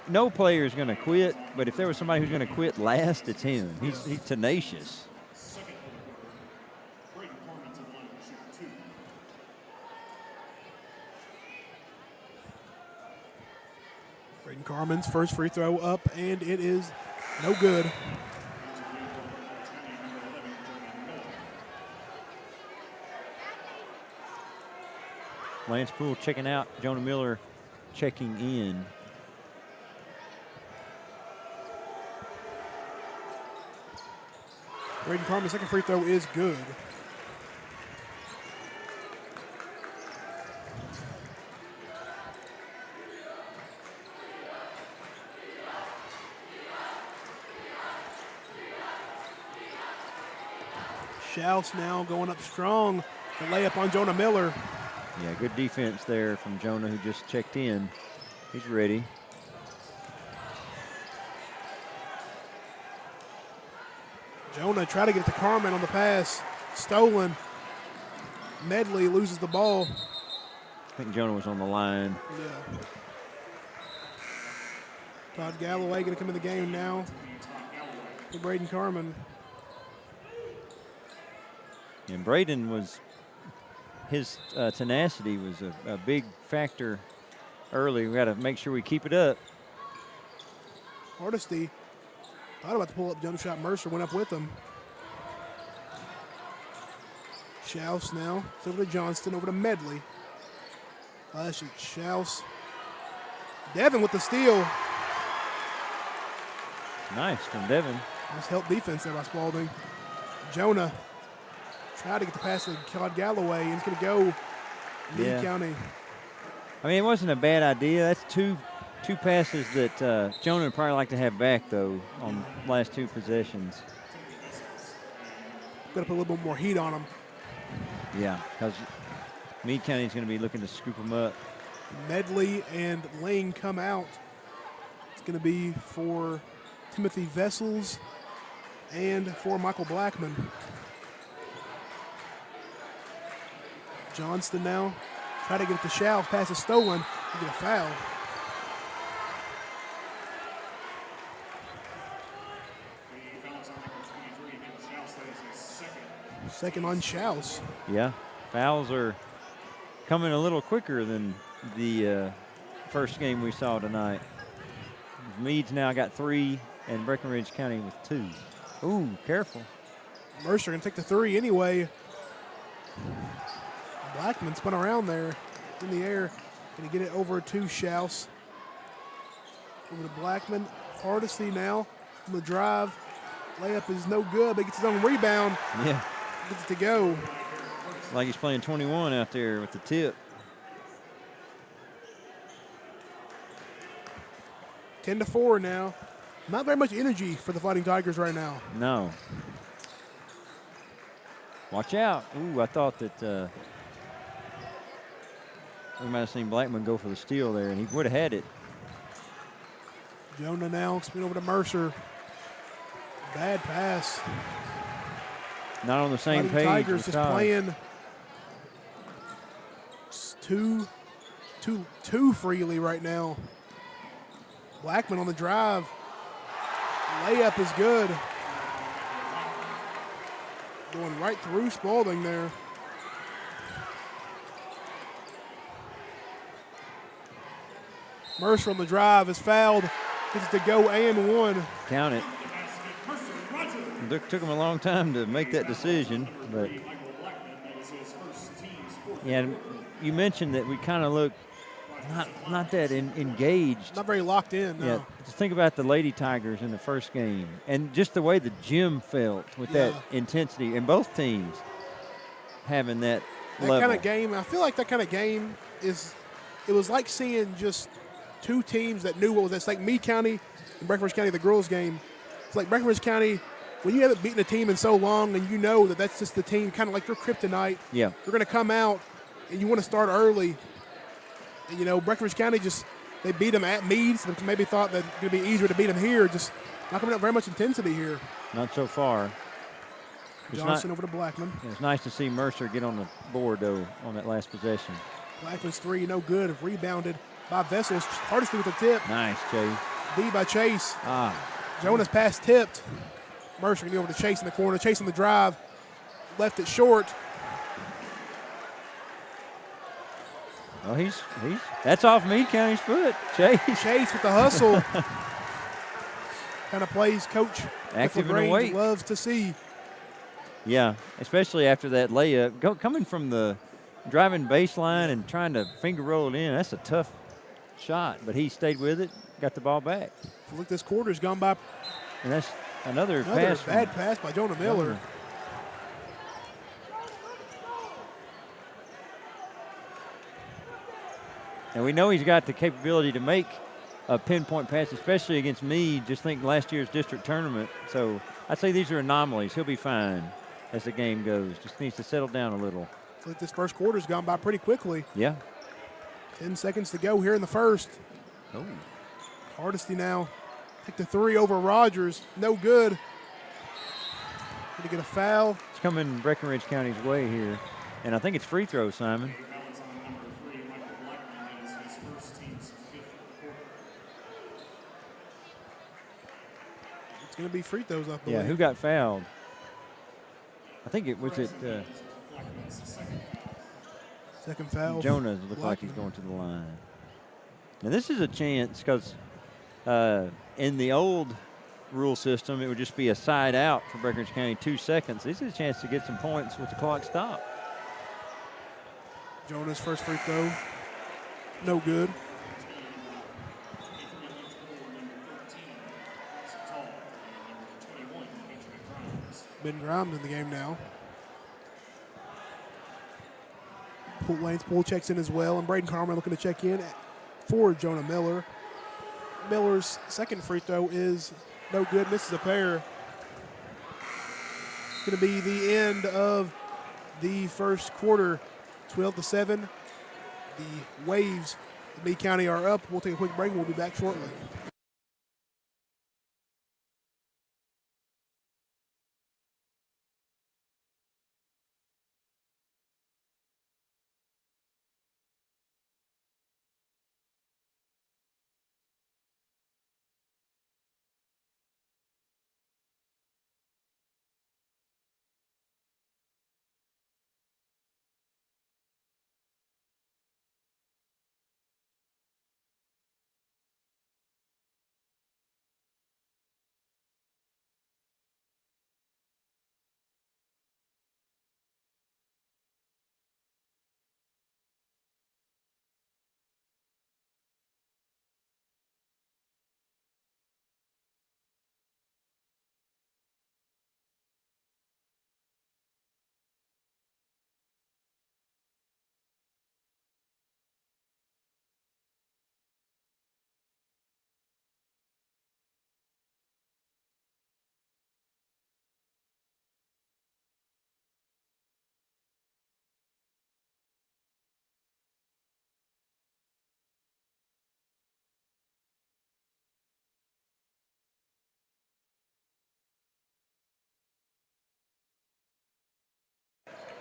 No player is going to quit, but if there was somebody who's going to quit last, it's him. He's tenacious. Braden Carmen's first free throw up, and it is no good. Lance Poole checking out. Jonah Miller checking in. Braden Carmen's second free throw is good. Schaus now going up strong. The layup on Jonah Miller. Yeah, good defense there from Jonah, who just checked in. He's ready. Jonah try to get to Carmen on the pass. Stolen. Medley loses the ball. I think Jonah was on the line. Yeah. Todd Galloway going to come in the game now for Braden Carmen. And Braden was, his tenacity was a big factor early. We got to make sure we keep it up. Hardesty thought about to pull up jump shot. Mercer went up with him. Schaus now. It's over to Johnston, over to Medley. Schaus. Devin with the steal. Nice from Devin. Nice help defense there by Spalding. Jonah tried to get the pass to Todd Galloway, and it's going to go Meade County. I mean, it wasn't a bad idea. That's two passes that Jonah would probably like to have back, though, on last two possessions. Got to put a little bit more heat on them. Yeah, because Meade County is going to be looking to scoop them up. Medley and Lane come out. It's going to be for Timothy Vessels and for Michael Blackman. Johnston now try to get it to Schaus. Pass is stolen. He get a foul. Second on Schaus. Yeah, fouls are coming a little quicker than the first game we saw tonight. Meade's now got 3, and Breckenridge County with 2. Ooh, careful. Mercer going to take the three anyway. Blackman spun around there in the air. Going to get it over to Schaus. Over to Blackman. Hardesty now on the drive. Layup is no good, but gets his own rebound. Yeah. Gets it to go. Like he's playing 21 out there with the tip. 10-4 now. Not very much energy for the Fighting Tigers right now. No. Watch out. Ooh, I thought that we might have seen Blackman go for the steal there, and he would have had it. Jonah now spin over to Mercer. Bad pass. Not on the same Fighting page. Tigers with just Todd. playing too freely right now. Blackman on the drive. Layup is good. Going right through Spalding there. Mercer on the drive is fouled. Gets it to go and one. Count it. It took him a long time to make that decision, but yeah, and you mentioned that we kind of look not that engaged. Not very locked in, no. Yeah, just think about the Lady Tigers in the first game and just the way the gym felt with that intensity, and both teams having that level. Kind of game, I feel like that kind of game it was like seeing just two teams that knew what was at stake. Meade County and Breckenridge County, the girls' game. It's like Breckenridge County, when you haven't beaten a team in so long and you know that that's just the team, kind of like your kryptonite. Yeah. You're going to come out and you want to start early. And, you know, Breckenridge County they beat them at Meade, so maybe thought that it would be easier to beat them here. Just not coming up very much intensity here. Not so far. Johnson over to Blackman. It's nice to see Mercer get on the board, though, on that last possession. Blackman's three, no good. Rebounded by Vessels. Hardesty with the tip. Nice, Chase. D by Chase. Ah. Jonas pass tipped. Mercer can go over to Chase in the corner. Chase on the drive. Left it short. Oh, he's that's off Meade County's foot. Chase. Chase with the hustle. Kind of plays Coach Active and LaGrange awake. loves to see. Yeah, especially after that layup. Coming from the driving baseline and trying to finger roll it in, that's a tough shot. But he stayed with it, got the ball back. Look, this quarter's gone by. And that's another pass. Bad pass by Jonah Miller. And we know he's got the capability to make a pinpoint pass, especially against Meade. Just think last year's district tournament. So I'd say these are anomalies. He'll be fine as the game goes. Just needs to settle down a little. Look, this first quarter's gone by pretty quickly. Yeah. 10 seconds to go here in the first. Oh. Hardesty now. Take the three over Rogers. No good. Going to get a foul. It's coming Breckenridge County's way here. And I think it's free throw, Simon. It's going to be free throws, I believe. Yeah, who got fouled? I think it was Second foul. Jonas looked like he's going to the line. Now this is a chance because in the old rule system, it would just be a side out for Breckenridge County, 2 seconds. This is a chance to get some points with the clock stopped. Jonas' first free throw. No good. Ben Grimes in the game now. Lane's pull checks in as well, and Braden Carmer looking to check in for Jonah Miller. Miller's second free throw is no good, misses a pair. It's going to be the end of the first quarter, 12-7. The Waves, Meade County are up. We'll take a quick break and we'll be back shortly.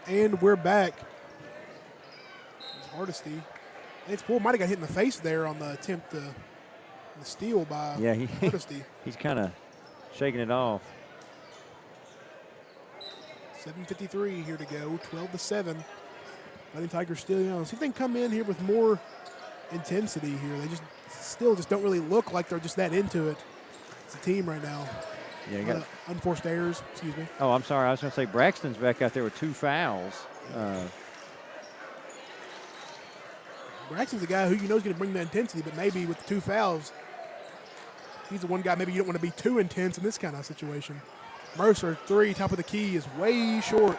And we're back. It's Hardesty. Lance Poole might have got hit in the face there on the attempt to the steal by Hardesty. He's kind of shaking it off. 7:53 here to go, 12-7. Fighting Tigers still young. See if they can come in here with more intensity here. They just don't really look like they're just that into it. It's a team right now. Yeah, you got unforced errors. Excuse me. Oh, I'm sorry. I was going to say Braxton's back out there with 2 fouls. Braxton's the guy who you know is going to bring the intensity, but maybe with the 2 fouls, he's the one guy maybe you don't want to be too intense in this kind of situation. Mercer, 3, top of the key, is way short.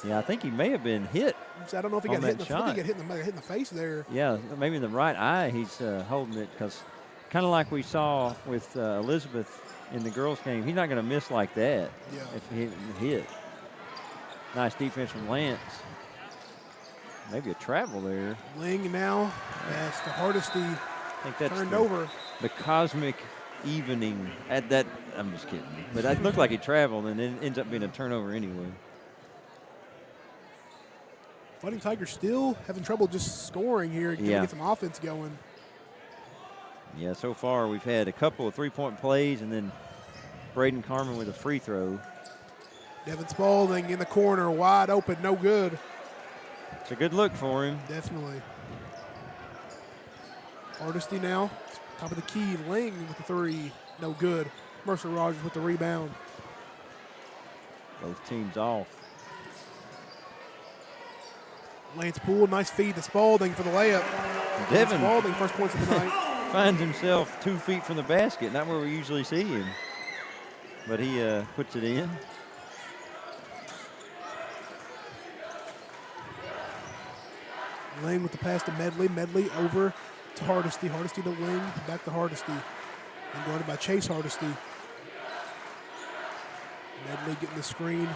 Yeah, I think he may have been hit. I don't know if he got hit in the face there. Yeah, maybe in the right eye he's holding it, because kind of like we saw with Elizabeth in the girls' game, he's not going to miss like that if he hit. Nice defense from Lance. Maybe a travel there. Ling now. That's the Hardesty. I think that's turned over. The cosmic evening. At that, I'm just kidding. But it looked like he traveled, and it ends up being a turnover anyway. Fighting Tigers still having trouble just scoring here. Get some offense going. Yeah, so far we've had a couple of 3-point plays, and then Braden Carmen with a free throw. Devin Spalding in the corner, wide open, no good. It's a good look for him. Definitely. Hardesty now, top of the key. Ling with the 3, no good. Mercer Rogers with the rebound. Both teams off. Lance Poole, nice feed to Spalding for the layup. Devin Spalding, first points of the night. Finds himself 2 feet from the basket, not where we usually see him. But he puts it in. Ling with the pass to Medley. Medley over to Hardesty. Hardesty to Ling. Back to Hardesty. And guarded by Chase Hardesty. Medley getting the screen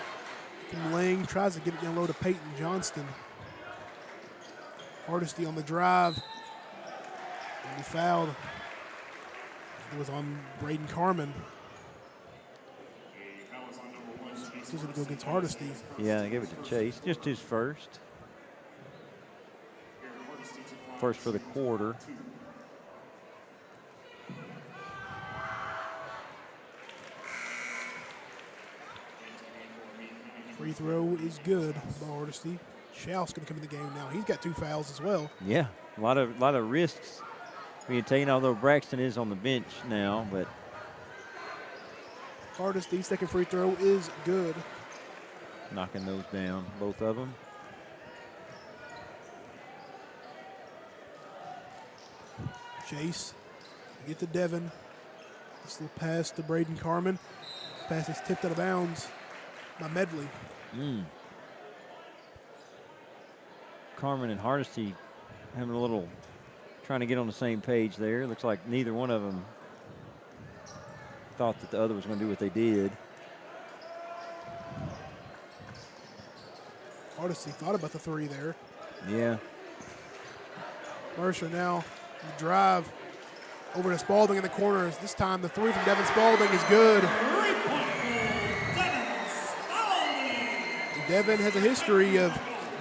from Ling. Tries to get it down low to Peyton Johnston. Hardesty on the drive. And he fouled. It was on Braden Carmen. He's going to go against Hardesty. Yeah, they gave it to Chase. Just his first. First for the quarter. Free throw is good by Hardesty. Schauf's going to come in the game now. He's got 2 fouls as well. Yeah, a lot of risks being taken, although Braxton is on the bench now. But Hardesty, second free throw is good. Knocking those down, both of them. Chase, get to Devin. This little pass to Braden Carmen. Pass is tipped out of bounds by Medley. Carmen and Hardesty having a little, trying to get on the same page there. Looks like neither one of them thought that the other was going to do what they did. Hardesty thought about the 3 there. Yeah. Mercer now, the drive over to Spalding in the corners. This time the 3 from Devin Spalding is good. Devin has a history of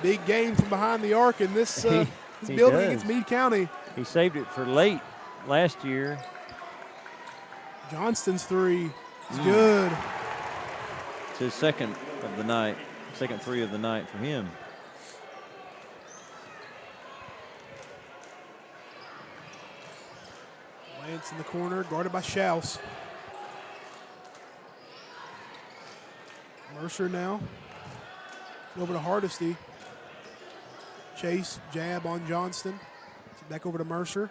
big games from behind the arc in this building against Meade County. He saved it for late last year. Johnston's 3 is good. It's his second of the night, second 3 of the night for him. Lance in the corner, guarded by Schaus. Mercer now. Over to Hardesty. Chase, jab on Johnston. Back over to Mercer.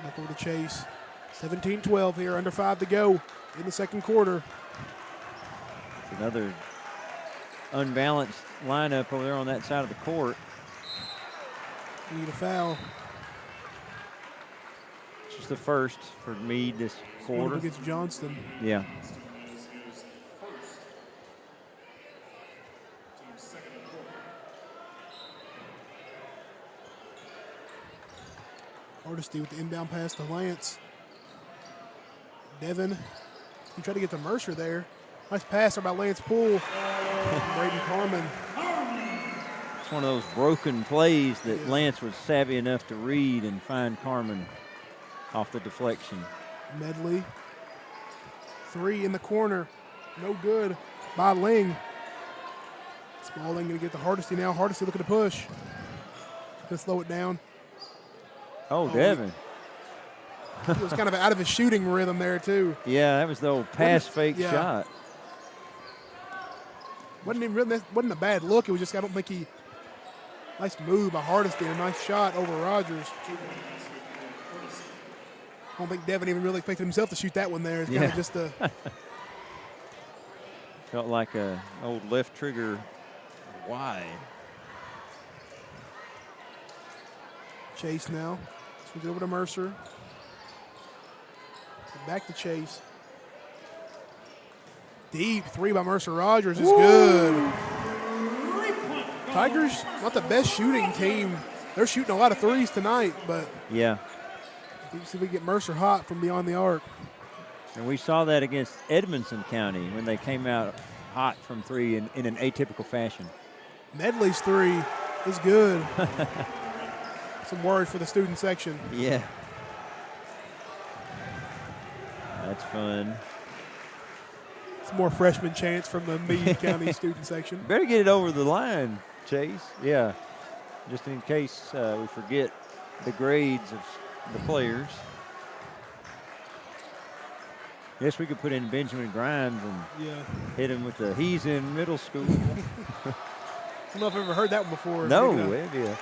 Back over to Chase. 17-12 here, under 5 to go in the second quarter. Another unbalanced lineup over there on that side of the court. Need a foul. It's just the first for Meade this quarter. Against Johnston. Yeah. Hardesty with the inbound pass to Lance. Devin, he tried to get to Mercer there. Nice pass by Lance Poole. Braden Carman. It's one of those broken plays that Yeah. Lance was savvy enough to read and find Carman off the deflection. Medley. 3 in the corner. No good by Ling. Spalding going to get to Hardesty now. Hardesty looking to push. Going to slow it down. Oh, Devin. He was kind of out of his shooting rhythm there, too. Yeah, that was the old pass fake yeah. shot. Wasn't a bad look. It was just, I don't think he. Nice move by Hardesty. A nice shot over Rogers. I don't think Devin even really expected himself to shoot that one there. It's kind of just a. Felt like a old left trigger Y. Chase now. Swings it over to Mercer. Back to Chase. Deep 3 by Mercer Rogers is good. Tigers, not the best shooting team. They're shooting a lot of threes tonight, but Yeah. see if we get Mercer hot from beyond the arc. And we saw that against Edmonson County when they came out hot from 3 in an atypical fashion. Medley's 3 is good. Some worries for the student section. Yeah. That's fun. Some more freshman chants from the Meade County student section. Better get it over the line, Chase. Yeah. Just in case we forget the grades of the players. Yes, we could put in Benjamin Grimes and Yeah. hit him with the he's in middle school. I don't know if I've ever heard that one before. No, Maybe not. it'd be a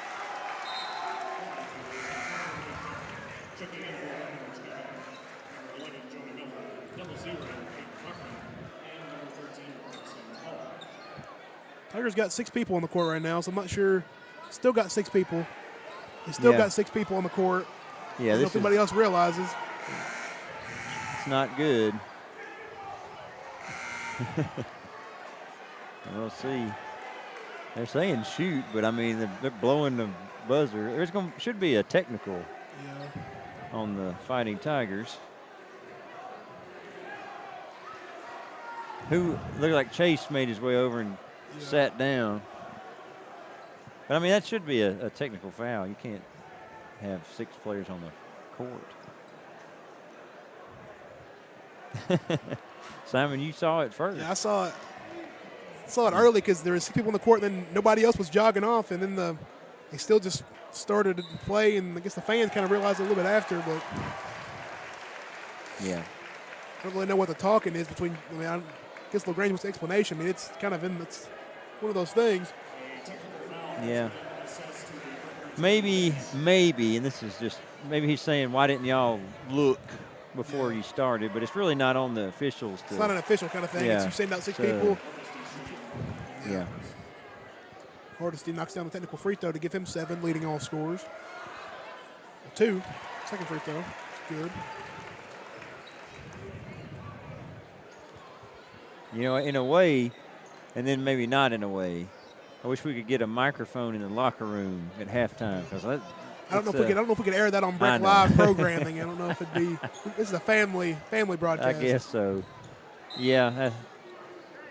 Checking in for Orange County, number 11, Jonah Miller, number 0, Peyton Buckman, and number 13, Arkansas Hall. Tigers got 6 people on the court right now, so I'm not sure. Still got 6 people. They still got 6 people on the court. yeah. I don't know This if anybody else realizes. it's not good. We'll see. They're saying shoot, but I mean they're blowing the buzzer. Should be a technical Yeah. on the Fighting Tigers. Who looked like Chase made his way over and sat down. But I mean that should be a technical foul. You can't have 6 players on the court. Simon, you saw it first. Yeah, I saw it. Early because there was 6 people on the court, and then nobody else was jogging off, and then they still just started to play, and I guess the fans kind of realized a little bit after, but Yeah. I don't really know what the talking is between. I mean, I guess LaGrange was the explanation. I mean, it's kind of it's one of those things. Yeah. Maybe, and this is just, maybe he's saying, why didn't y'all look before you started? But it's really not on the officials. It's not an official kind of thing. Yeah. It's you send out 6 people. Yeah. Hardesty knocks down the technical free throw to give him 7, leading all scorers. 2. Second free throw. Good. You know, in a way, and then maybe not in a way. I wish we could get a microphone in the locker room at halftime because I don't know if we could air that on Breck Live programming. I don't know if it'd be. This is a family broadcast. I guess so. Yeah,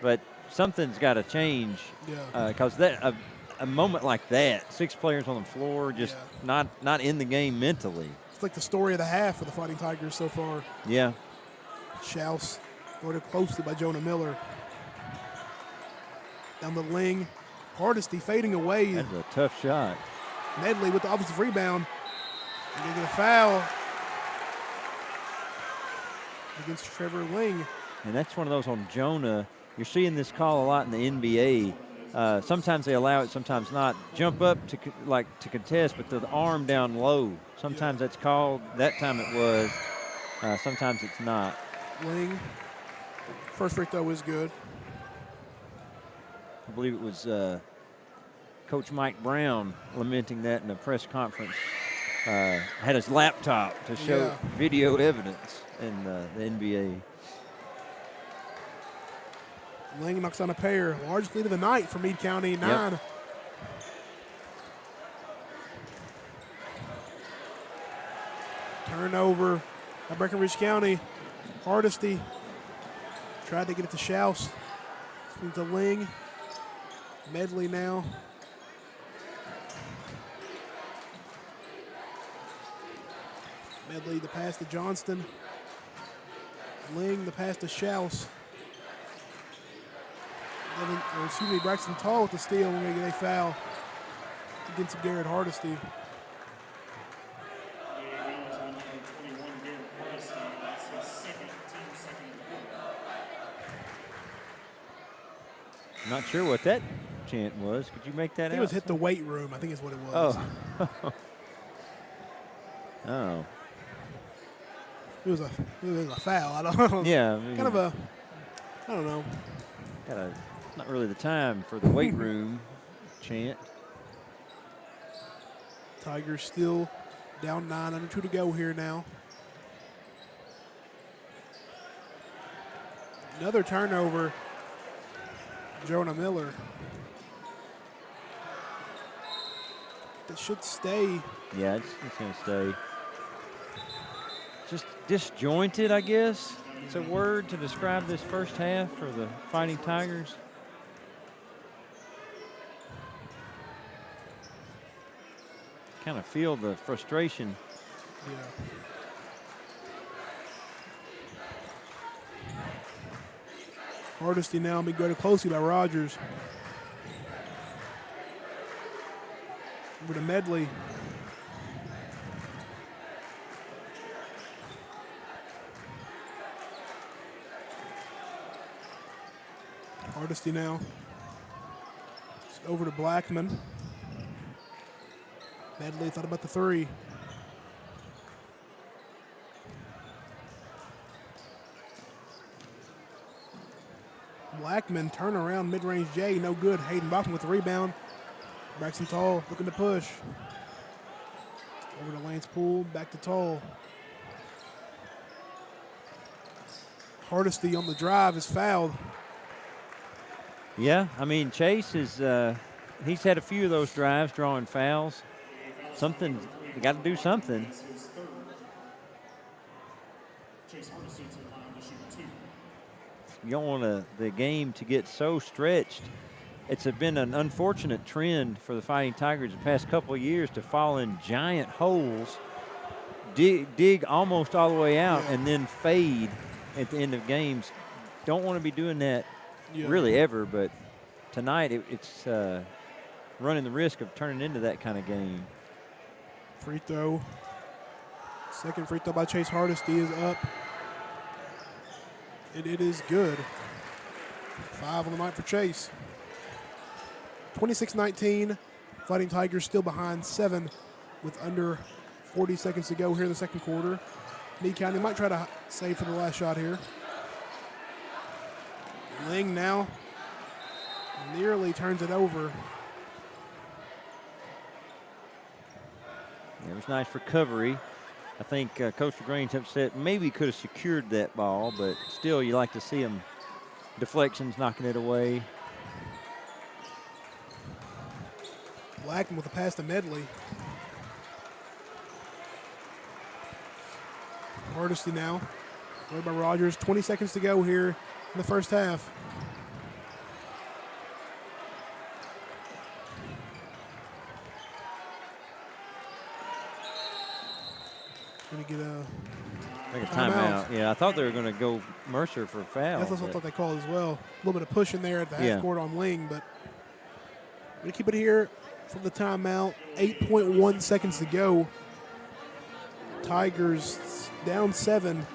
but something's got to change. Yeah. Because a moment like that, 6 players on the floor, just not in the game mentally. It's like the story of the half for the Fighting Tigers so far. Yeah. Schaus guarded closely by Jonah Miller. Down the wing. Hardesty fading away. That's a tough shot. Medley with the offensive rebound. And they get a foul against Trevor Ling. And that's one of those on Jonah. You're seeing this call a lot in the NBA. Sometimes they allow it, sometimes not. Jump up to contest, but the arm down low. Sometimes that's called. That time it was. Sometimes it's not. Ling. First free throw is good. I believe it was Coach Mike Brown lamenting that in a press conference. Had his laptop to show video evidence in the NBA. Ling knocks down a pair. Largest lead of the night for Meade County, 9. Yep. Turnover by Breckenridge County. Hardesty tried to get it to Schaus. Spins to Ling. Medley now. Medley the pass to Johnston. Ling the pass to Schaus. Braxton Tall with the steal. We're going to get a foul against Garrett Hardesty. Not sure what that chant was. Could you make that out? He was hit the weight room, I think is what it was. Oh. Oh. It was a foul. I don't know. Yeah. I mean, kind of a, I don't know. Not really the time for the weight room chant. Tigers still down 9, under 2 to go here now. Another turnover. Jonah Miller. That should stay. Yeah, it's going to stay. Just disjointed, I guess. It's a word to describe this first half for the Fighting Tigers. Kind of feel the frustration. Yeah. Hardesty now being guarded closely by Rogers. Over to Medley. Hardesty now. Over to Blackman. Medley thought about the 3. Blackman, turnaround, mid-range J, no good. Hayden Bachman with the rebound. Braxton Tall looking to push. Over to Lance Poole, back to Tall. Hardesty on the drive is fouled. Yeah, I mean, Chase is, he's had a few of those drives drawing fouls. Something, you got to do something. You don't want the game to get so stretched. It's been an unfortunate trend for the Fighting Tigers the past couple of years to fall in giant holes, dig almost all the way out, and then fade at the end of games. Don't want to be doing that really ever, but tonight it's running the risk of turning into that kind of game. Free throw. Second free throw by Chase Hardesty is up. And it is good. 5 on the night for Chase. 26-19. Fighting Tigers still behind 7 with under 40 seconds to go here in the second quarter. Meade County might try to save for the last shot here. Ling now nearly turns it over. It was nice recovery. I think Coach Green's upset. Maybe could have secured that ball, but still you like to see him deflections knocking it away. Blackman with a pass to Medley. Hardesty now. Led by Rogers. 20 seconds to go here in the first half. Going to get I think a timeout. Yeah, I thought they were going to go Mercer for a foul. That's what I thought they called as well. A little bit of push in there at the half court on Ling, but going to keep it here from the timeout. 8.1 seconds to go. Tigers down 7. Going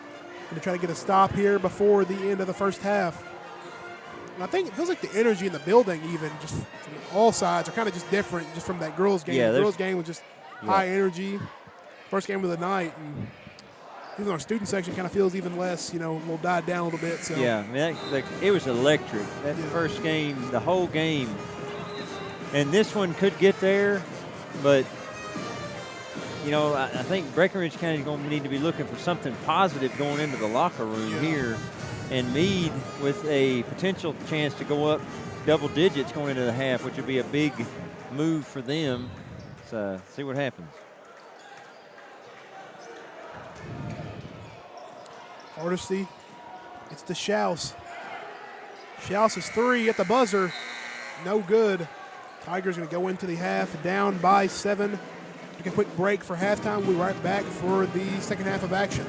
to try to get a stop here before the end of the first half. And I think it feels like the energy in the building, even just from all sides, are kind of just different just from that girls' game. Yeah, the girls' game was just high energy. First game of the night. And even our student section kind of feels even less, will die down a little bit. So. Yeah, I mean, it was electric. That first game, the whole game. And this one could get there, but, I think Breckenridge County is going to need to be looking for something positive going into the locker room here. And Meade with a potential chance to go up double digits going into the half, which would be a big move for them. So see what happens. Hardesty. It's to Schaus. Schaus is 3 at the buzzer. No good. Tigers going to go into the half down by 7. Take a quick break for halftime. We'll be right back for the second half of action.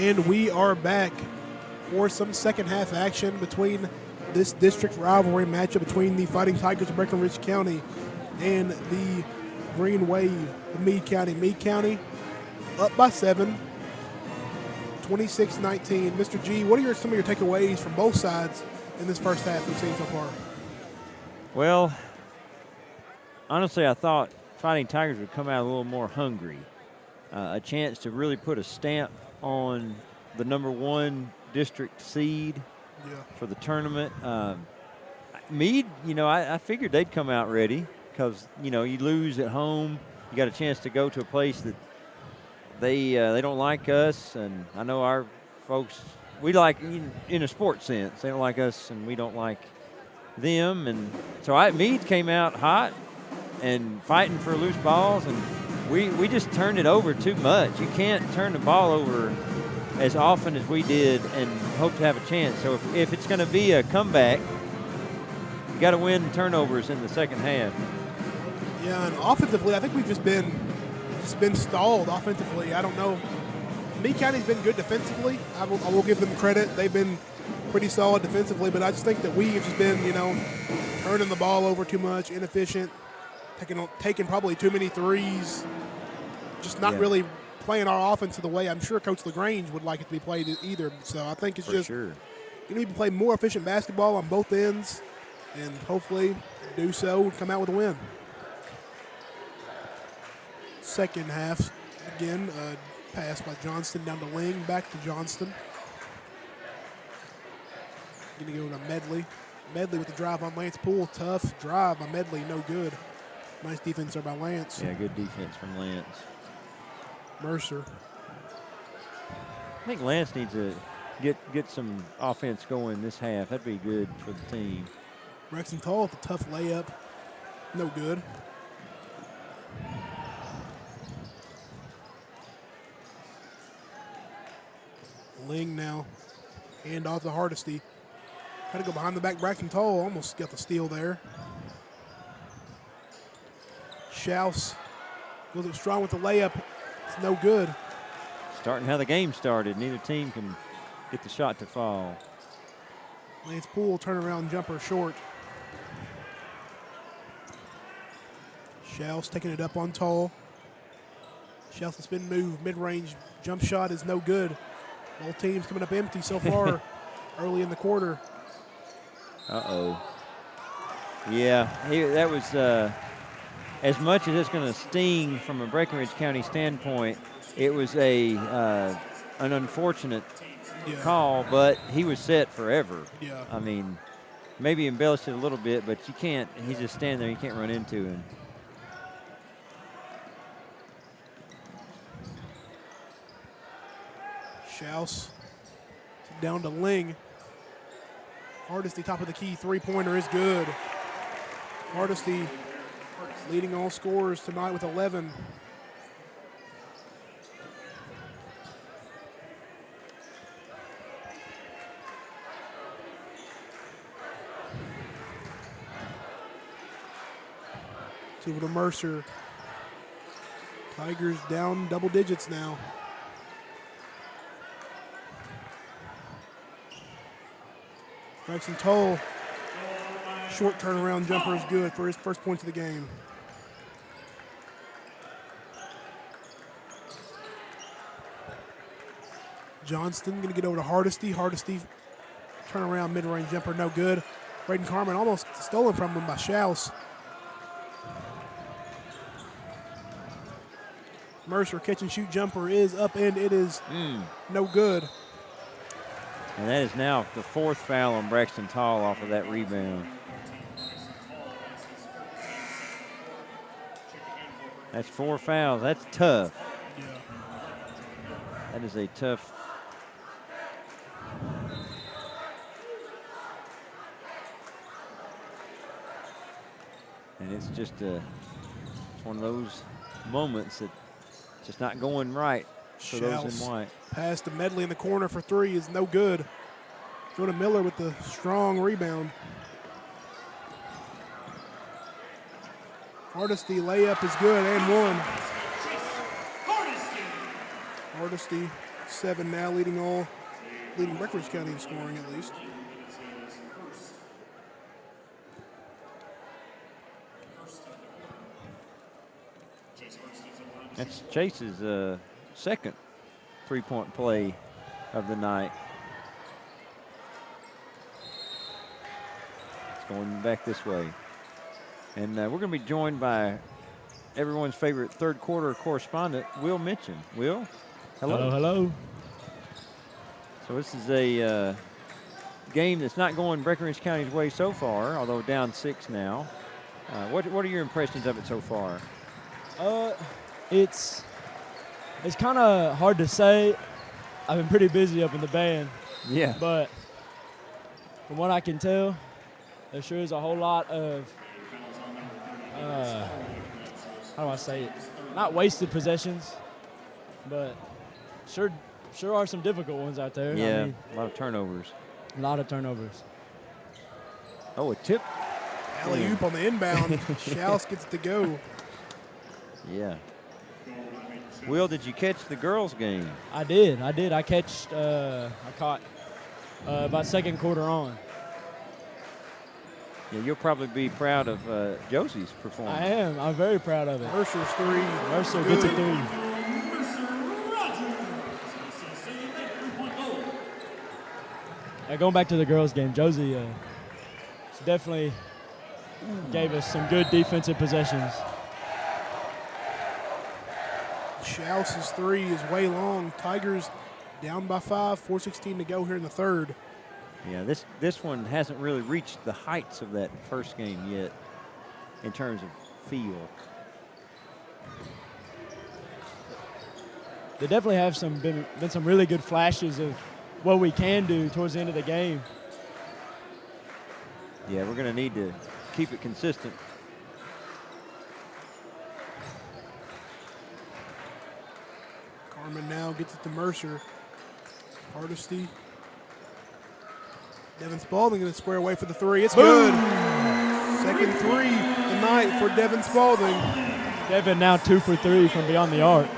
And we are back for some second half action between this district rivalry matchup between the Fighting Tigers of Breckenridge County and the Green Wave of Meade County. Meade County up by 7, 26-19. Mr. G, what are some of your takeaways from both sides in this first half we've seen so far? Well, honestly, I thought Fighting Tigers would come out a little more hungry. A chance to really put a stamp on the #1 district seed for the tournament. Meade, I figured they'd come out ready because, you lose at home. You got a chance to go to a place that they don't like us, and I know our folks, we like, in a sports sense, they don't like us and we don't like them. And so Meade came out hot and fighting for loose balls, and we just turned it over too much. You can't turn the ball over as often as we did and hope to have a chance. So if it's going to be a comeback, you got to win turnovers in the second half. Yeah, and offensively, I think we've just been stalled offensively. I don't know. Meade County's been good defensively. I will give them credit. They've been pretty solid defensively, but I just think that we have just been, turning the ball over too much, inefficient, taking probably too many threes, just not really playing our offense the way I'm sure Coach LaGrange would like it to be played either. So I think it's you need to play more efficient basketball on both ends and hopefully do so and come out with a win. Second half, again, pass by Johnston down to Ling, back to Johnston. Going to go to Medley. Medley with the drive on Lance Poole. Tough drive by Medley, no good. Nice defense there by Lance. Yeah, good defense from Lance. Mercer. I think Lance needs to get some offense going this half. That'd be good for the team. Braxton Tall with a tough layup. No good. Ling now. Hand off to Hardesty. Trying to go behind the back. Braxton Tall almost got the steal there. Schaus goes up strong with the layup. It's no good. Starting how the game started. Neither team can get the shot to fall. Lance Poole turnaround jumper short. Schaus taking it up on Tall. Schaus the spin move. Mid-range jump shot is no good. Both teams coming up empty so far early in the quarter. Uh-oh. Yeah, that was as much as it's going to sting from a Breckenridge County standpoint, it was an unfortunate call, but he was set forever. Yeah. I mean, maybe embellished it a little bit, but you can't, he's just standing there, you can't run into him. Schaus down to Ling. Hardesty, top of the key, three-pointer is good. Hardesty leading all scorers tonight with 11. Over to Mercer. Tigers down double digits now. Braxton Toll, short turnaround jumper is good for his first points of the game. Johnston going to get over to Hardesty. Hardesty, turnaround mid-range jumper, no good. Braden Carmen almost stolen from him by Schaus. Mercer catch and shoot jumper is up and it is no good. And that is now the fourth foul on Braxton Tall off of that rebound. That's 4 fouls. That's tough. Yeah. That is a tough. And it's just one of those moments that just not going right for those in white. Pass to Medley in the corner for three is no good. Jonah Miller with the strong rebound. Hardesty layup is good and one. Hardesty 7 now, leading Breckenridge County in scoring at least. That's Chase's second three-point play of the night. It's going back this way. And we're going to be joined by everyone's favorite third quarter correspondent, Will Mitchell. Will, hello. Hello, hello. So this is a game that's not going Breckenridge County's way so far, although down 6 now. What are your impressions of it so far? It's kind of hard to say. I've been pretty busy up in the band. Yeah. But from what I can tell, there sure is a whole lot of, how do I say it? Not wasted possessions, but sure are some difficult ones out there. Yeah, I mean, a lot of turnovers. a lot of turnovers. Oh, a tip. Alley-oop on the inbound. Schaus gets to go. Yeah. Will, did you catch the girls' game? I did. I caught about second quarter on. Yeah, you'll probably be proud of Josie's performance. I am. I'm very proud of it. Mercer's 3. Mercer gets a 3. Going back to the girls' game, Josie definitely gave us some good defensive possessions. Schaus's 3 is way long. Tigers down by 5, 4:16 to go here in the third. Yeah, this one hasn't really reached the heights of that first game yet in terms of feel. There definitely have been some really good flashes of what we can do towards the end of the game. Yeah, we're going to need to keep it consistent. Carmen now gets it to Mercer. Hardesty. Devin Spalding going to square away for the 3. It's good. Second 3 tonight for Devin Spalding. Devin now 2 for 3 from beyond the arc.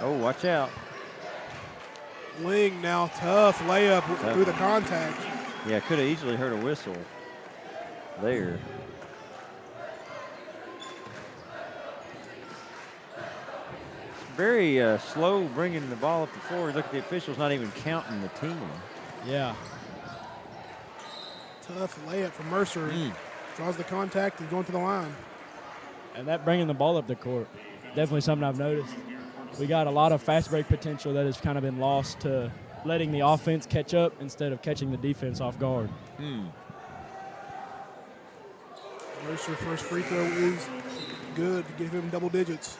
Oh, watch out. Ling now tough layup through the contact. Yeah, could have easily heard a whistle there. Very slow bringing the ball up the floor. Look at the officials not even counting the team. Yeah. Tough layup from Mercer. Draws the contact and going to the line. And that bringing the ball up the court, definitely something I've noticed. We got a lot of fast break potential that has kind of been lost to letting the offense catch up instead of catching the defense off guard. Mercer first free throw is good to give him double digits.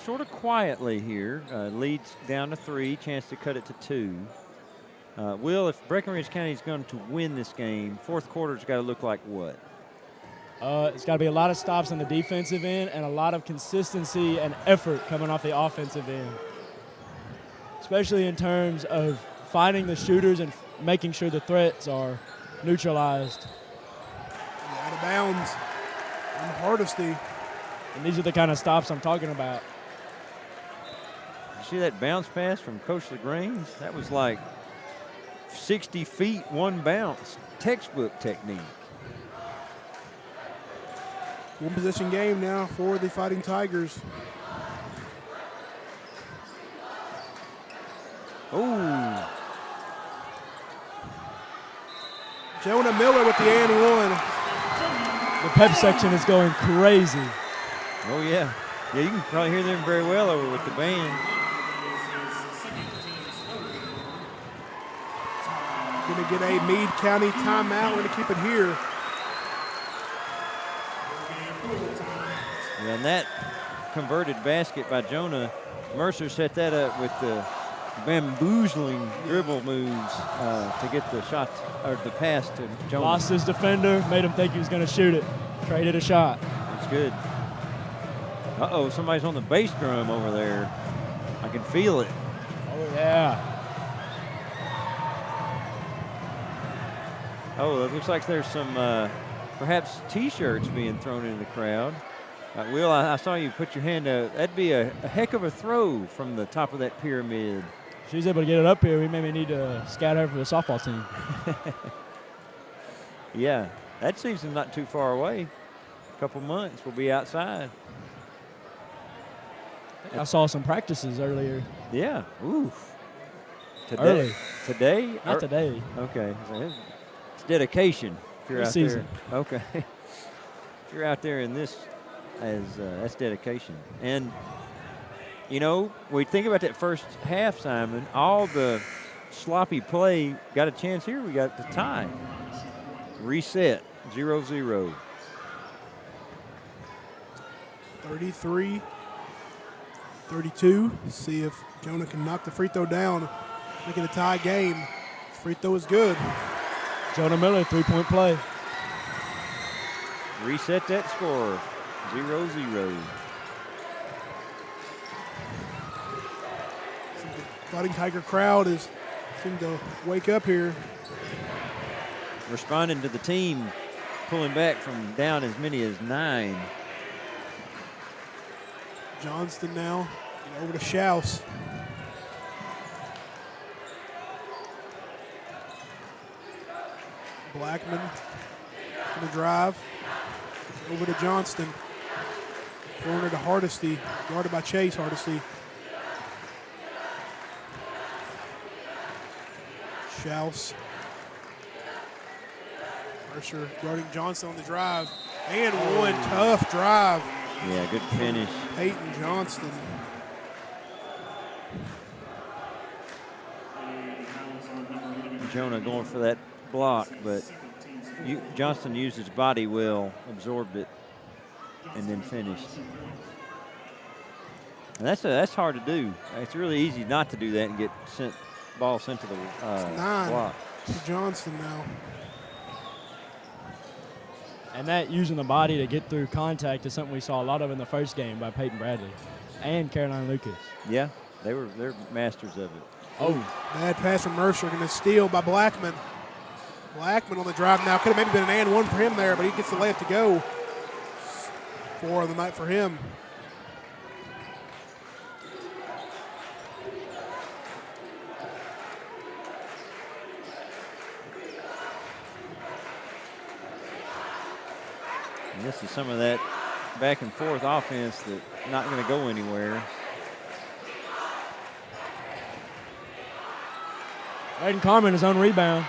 Sort of quietly here. Leads down to 3, chance to cut it to 2. Will, if Breckenridge County is going to win this game, fourth quarter's got to look like what? It's got to be a lot of stops on the defensive end and a lot of consistency and effort coming off the offensive end, especially in terms of finding the shooters and making sure the threats are neutralized. Out of bounds on Hardesty. And these are the kind of stops I'm talking about. You see that bounce pass from Coach LaGrange? That was like 60 feet, one bounce. Textbook technique. One possession game now for the Fighting Tigers. Oh. Jonah Miller with the and one. The pep section is going crazy. Oh, yeah. Yeah, you can probably hear them very well over with the band. Going to get a Meade County timeout. We're going to keep it here. Yeah, and that converted basket by Jonah, Mercer set that up with the bamboozling dribble moves to get the shot or the pass to Jonah. Lost his defender, made him think he was going to shoot it. Created a shot. That's good. Uh-oh, somebody's on the bass drum over there. I can feel it. Oh, yeah. Oh, it looks like there's some perhaps T-shirts being thrown into the crowd. Will, I saw you put your hand out. That'd be a heck of a throw from the top of that pyramid. If she's able to get it up here, we maybe need to scout her for the softball team. Yeah, that season's not too far away. A couple months, we'll be outside. I saw some practices earlier. Yeah, oof. Early. Today? Not today. Okay, so it's dedication. If you're out Preseason. there, okay. If you're out there in this, that's dedication. And you know, we think about that first half, Simon. All the sloppy play got a chance here. We got the tie. Reset, 0-0. 33, 32. See if Jonah can knock the free throw down, make it a tie game. Free throw is good. Jonah Miller, 3-point play. Reset that score, 0-0. The Fighting Tiger crowd is seem to wake up here. Responding to the team pulling back from down as many as 9. Johnston now over to Schaus. Blackman in the drive. Over to Johnston. Corner to Hardesty. Guarded by Chase Hardesty. Schaus. Mercer guarding Johnston on the drive. And one tough drive. Yeah, good finish. Peyton Johnston. Jonah going for that block, but Johnston used his body well, absorbed it, and then finished. And that's hard to do. It's really easy not to do that and get ball sent to the 9 block. to Johnston now. And that using the body to get through contact is something we saw a lot of in the first game by Peyton Bradley and Caroline Lucas. Yeah, they're masters of it. Oh, Bad pass from Mercer. Going to steal by Blackman. Blackman on the drive now. Could have maybe been an and one for him there, but he gets the layup to go. 4 of the night for him. And this is some of that back and forth offense that's not going to go anywhere. Aiden Carmen, his own rebound.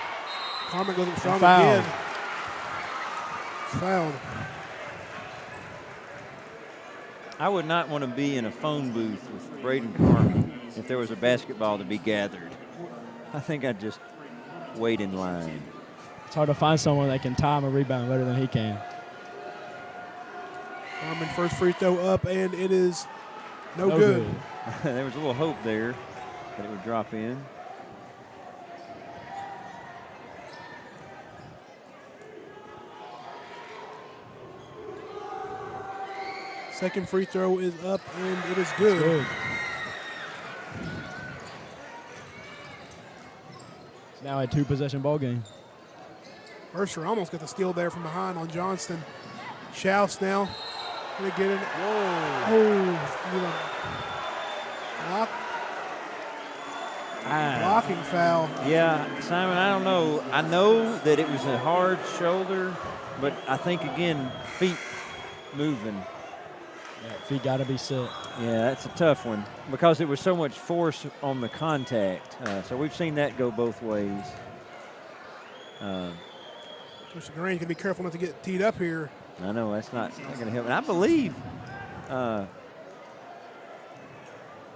Carmen goes up strong Fouled. again. Fouled. I would not want to be in a phone booth with Braden Carmen if there was a basketball to be gathered. I think I'd just wait in line. It's hard to find someone that can time a rebound better than he can. Carmen first free throw up, and it is no No good. There was a little hope there that it would drop in. Second free throw is up, and it is good. Good. It's now a 2-possession ball game. Mercer almost got the steal there from behind on Johnston. Schaus now. Gonna get it. Whoa. Oh, blocking foul. Yeah, Simon, I don't know. I know that it was a hard shoulder, but I think, again, feet moving. Yeah, feet got to be set. Yeah, that's a tough one because it was so much force on the contact. So we've seen that go both ways. Coach Green can be careful not to get teed up here. I know that's not going to help. And I believe, I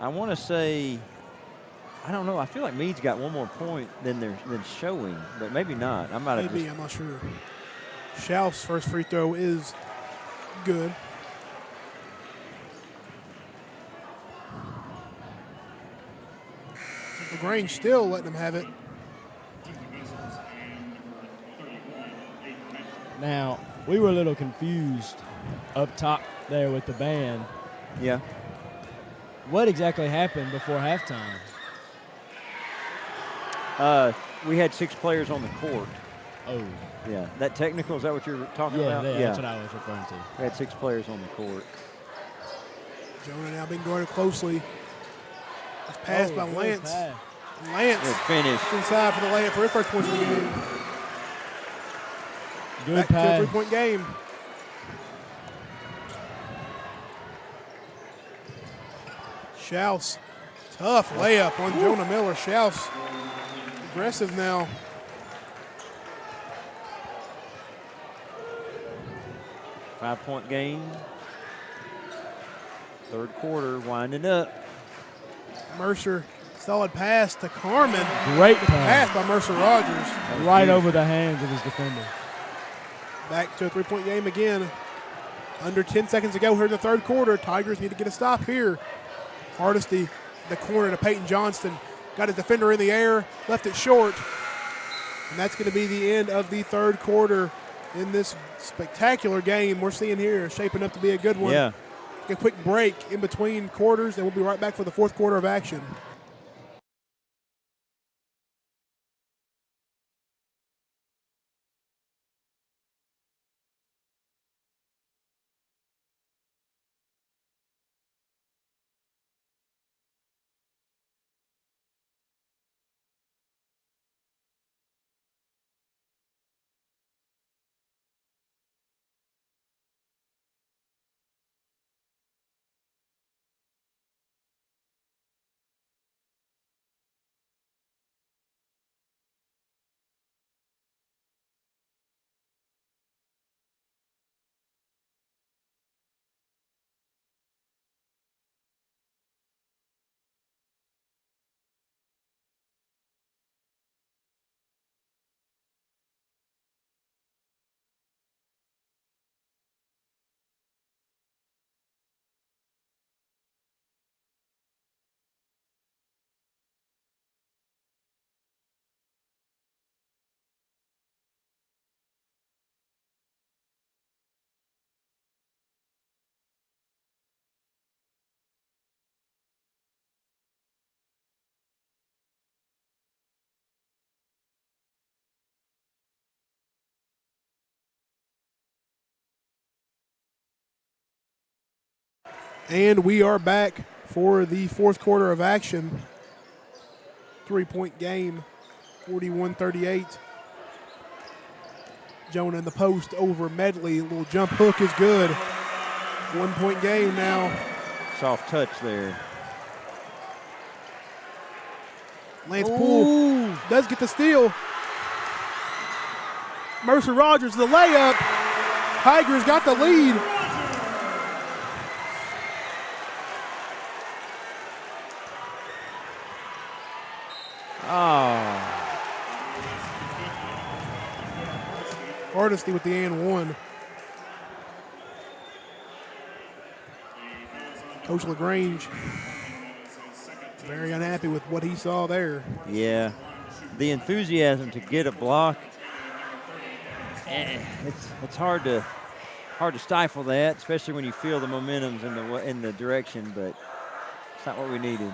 want to say, I don't know. I feel like Meade's got one more point than showing, but maybe not. I'm I'm not sure. Schaus' first free throw is good. LaGrange still letting them have it. Now, we were a little confused up top there with the band. Yeah. What exactly happened before halftime? We had 6 players on the court, Oh. Yeah, that technical, is that what you're talking Yeah, about? that's what I was referring to. We had 6 players on the court. Jonah now being guarded closely. It's passed by good Lance. pass. Lance Good finish. inside for the layup for his first points of the game. Good Back to a pass. three-point game. Schaus, tough layup on Jonah Miller. Schaus, aggressive now. Five-point game. Third quarter, winding up. Mercer, solid pass to Carmen. Great Pass pass. by Mercer Rogers. Right over the hands of his defender. Back to a three-point game again. Under 10 seconds to go here in the third quarter. Tigers need to get a stop here. Hardesty, the corner to Peyton Johnston. Got his defender in the air, left it short. And that's going to be the end of the third quarter in this spectacular game we're seeing here. Shaping up to be a good one. Yeah. A quick break in between quarters, and we'll be right back for the fourth quarter of action. And we are back for the fourth quarter of action. Three-point game, 41-38. Jonah in the post over Medley. A little jump hook is good. 1-point game now. Soft touch there. Lance Poole does get the steal. Mercer Rogers, the layup. Tigers got the lead. Oh. Hardesty with the and one. Coach LaGrange very unhappy with what he saw there. Yeah. The enthusiasm to get a block, it's hard to stifle that, especially when you feel the momentum's in the direction, but it's not what we needed.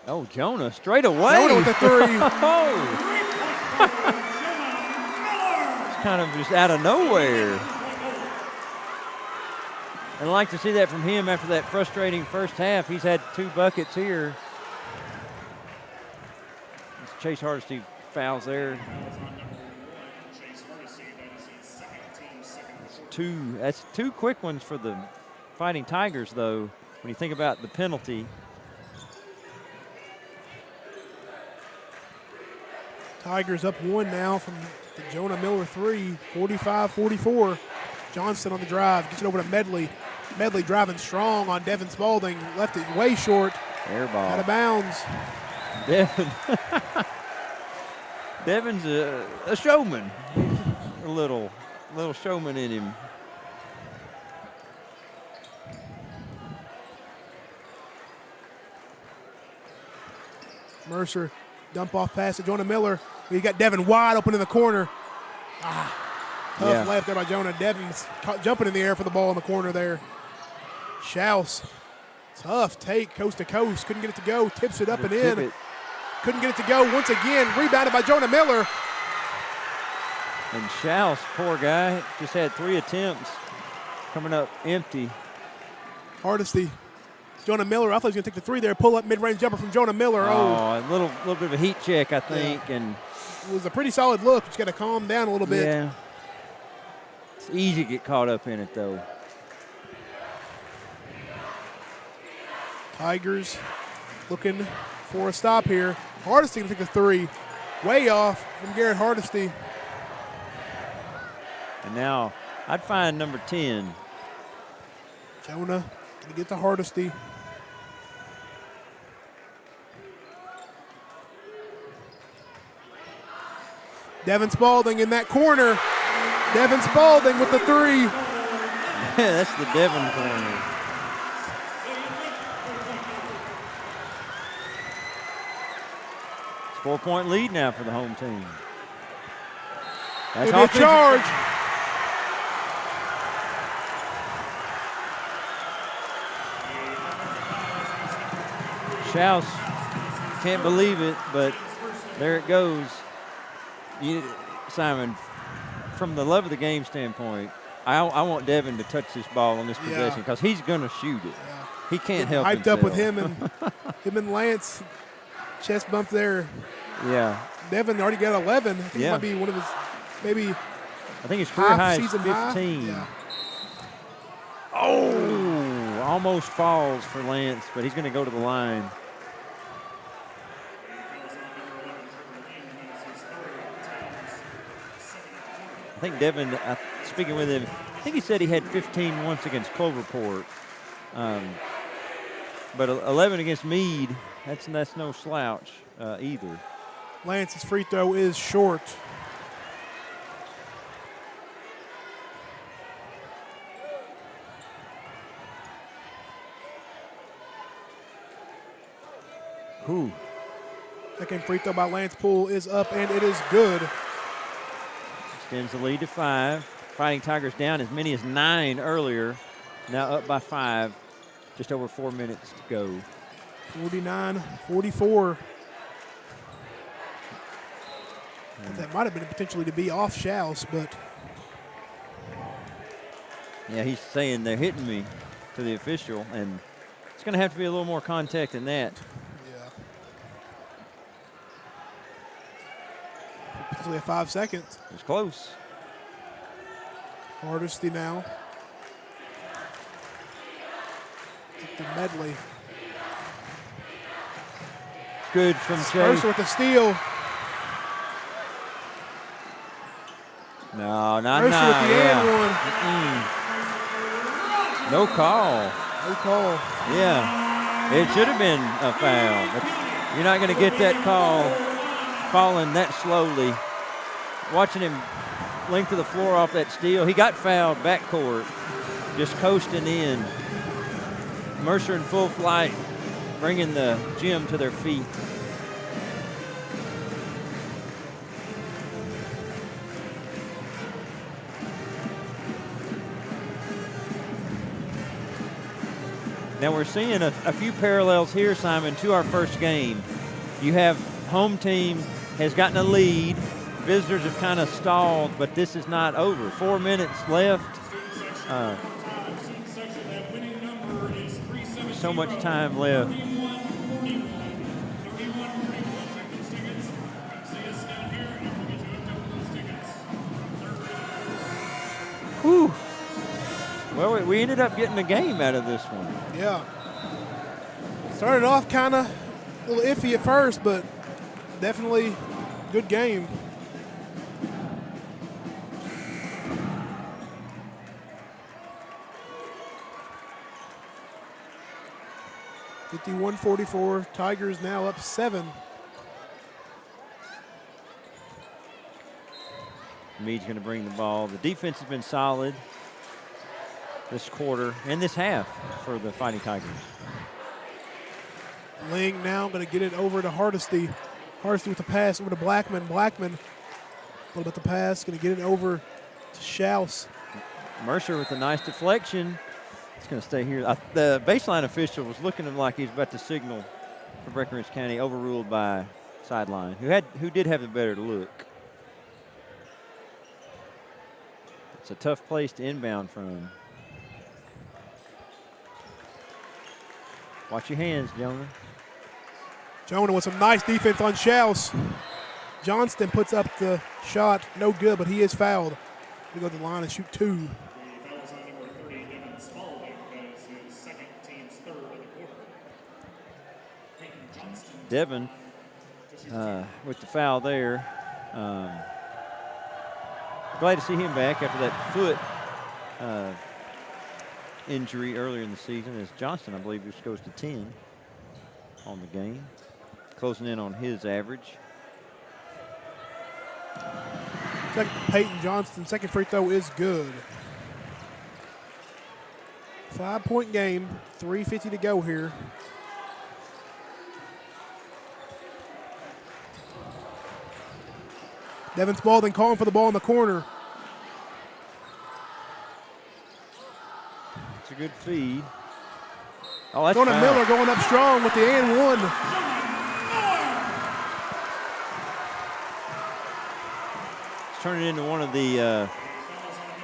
Oh, Jonah, straight away. Jonah with the three. It's kind of just out of nowhere. And I like to see that from him after that frustrating first half. He's had 2 buckets here. Chase Hardesty fouls there. That's two quick ones for the Fighting Tigers, though, when you think about the penalty. Tigers up one now from the Jonah Miller three, 45-44. Johnston on the drive, gets it over to Medley. Medley driving strong on Devin Spalding, left it way short. Air ball. Out of bounds. Devin. Devin's a showman. A little showman in him. Mercer Dump off pass to Jonah Miller. He got Devin wide open in the corner. Tough left there by Jonah. Devin's jumping in the air for the ball in the corner there. Schaus, tough take, coast to coast. Couldn't get it to go. Tips it up and in. Couldn't get it to go once again. Rebounded by Jonah Miller. And Schaus, poor guy, just had 3 attempts coming up empty. Hardesty. Jonah Miller, I thought he was going to take the 3 there. Pull up mid-range jumper from Jonah Miller. A little bit of a heat check, I think. Yeah. And it was a pretty solid look. Just got to calm down a little bit. Yeah. It's easy to get caught up in it, though. Tigers looking for a stop here. Hardesty to take the 3. Way off from Garrett Hardesty. And now I'd find number 10. Jonah going to get to Hardesty. Devin Spalding in that corner. Devin Spalding with the 3. That's the Devin corner. It's a 4-point lead now for the home team. That's It'll be a charge. Schaus can't believe it, but there it goes. Simon, from the love of the game standpoint, I want Devin to touch this ball on this possession because he's going to shoot it. Yeah. He can't help hyped himself. up with him and Lance. Chest bump there. Yeah. Devin already got 11. I think it might be one of his maybe. I think his career high is season 15. high. Yeah. Oh, almost falls for Lance, but he's going to go to the line. I think Devin, speaking with him, I think he said he had 15 once against Cloverport. But 11 against Meade, that's no slouch either. Lance's free throw is short. Ooh. Second free throw by Lance Poole is up, and it is good. Extends the lead to 5. Fighting Tigers down as many as 9 earlier. Now up by 5. Just over 4 minutes to go. 49-44. That might have been potentially to be off Schaus, but. Yeah, he's saying they're hitting me to the official, and it's going to have to be a little more contact than that. Yeah. Potentially 5 seconds. It's close. Hardesty now. Get the Medley. Good from Chase. Mercer with the steal. No, not Mercer now. with the and one. No call. No call. Yeah, it should have been a foul, but you're not going to get that call falling that slowly. Watching him length of the floor off that steal, he got fouled backcourt, just coasting in. Mercer in full flight, bringing the gym to their feet. Now we're seeing a few parallels here, Simon, to our first game. You have home team has gotten a lead. Visitors have kind of stalled, but this is not over. 4 minutes left. So much time left. Whew. Well, we ended up getting a game out of this one. Yeah. Started off kind of a little iffy at first, but definitely good game. (51-44). Tigers now up 7. Meade's going to bring the ball. The defense has been solid this quarter and this half for the Fighting Tigers. Ling now going to get it over to Hardesty. Hardesty with the pass over to Blackman. Blackman, what about the pass? Going to get it over to Schaus. Mercer with a nice deflection. It's going to stay here. The baseline official was looking like he was about to signal for Breckenridge County, overruled by sideline, who did have the better look. It's a tough place to inbound from. Watch your hands, Jonah. Jonah with some nice defense on Schaus. Johnston puts up the shot. No good, but he is fouled. We go to the line and shoot 2. The foul is on number 30, Devin Spalding. That is his second, team's third of the quarter. Peyton Johnston. Devin with the foul there. Glad to see him back after that foot injury earlier in the season, as Johnston, I believe, just goes to 10 on the game, closing in on his average. Peyton Johnston, second free throw is good. 5-point game, 3:50 to go here. Devin Spalding calling for the ball in the corner. It's a good feed. Oh, that's Jonah foul. Miller going up strong with the and one. It's turning into one of the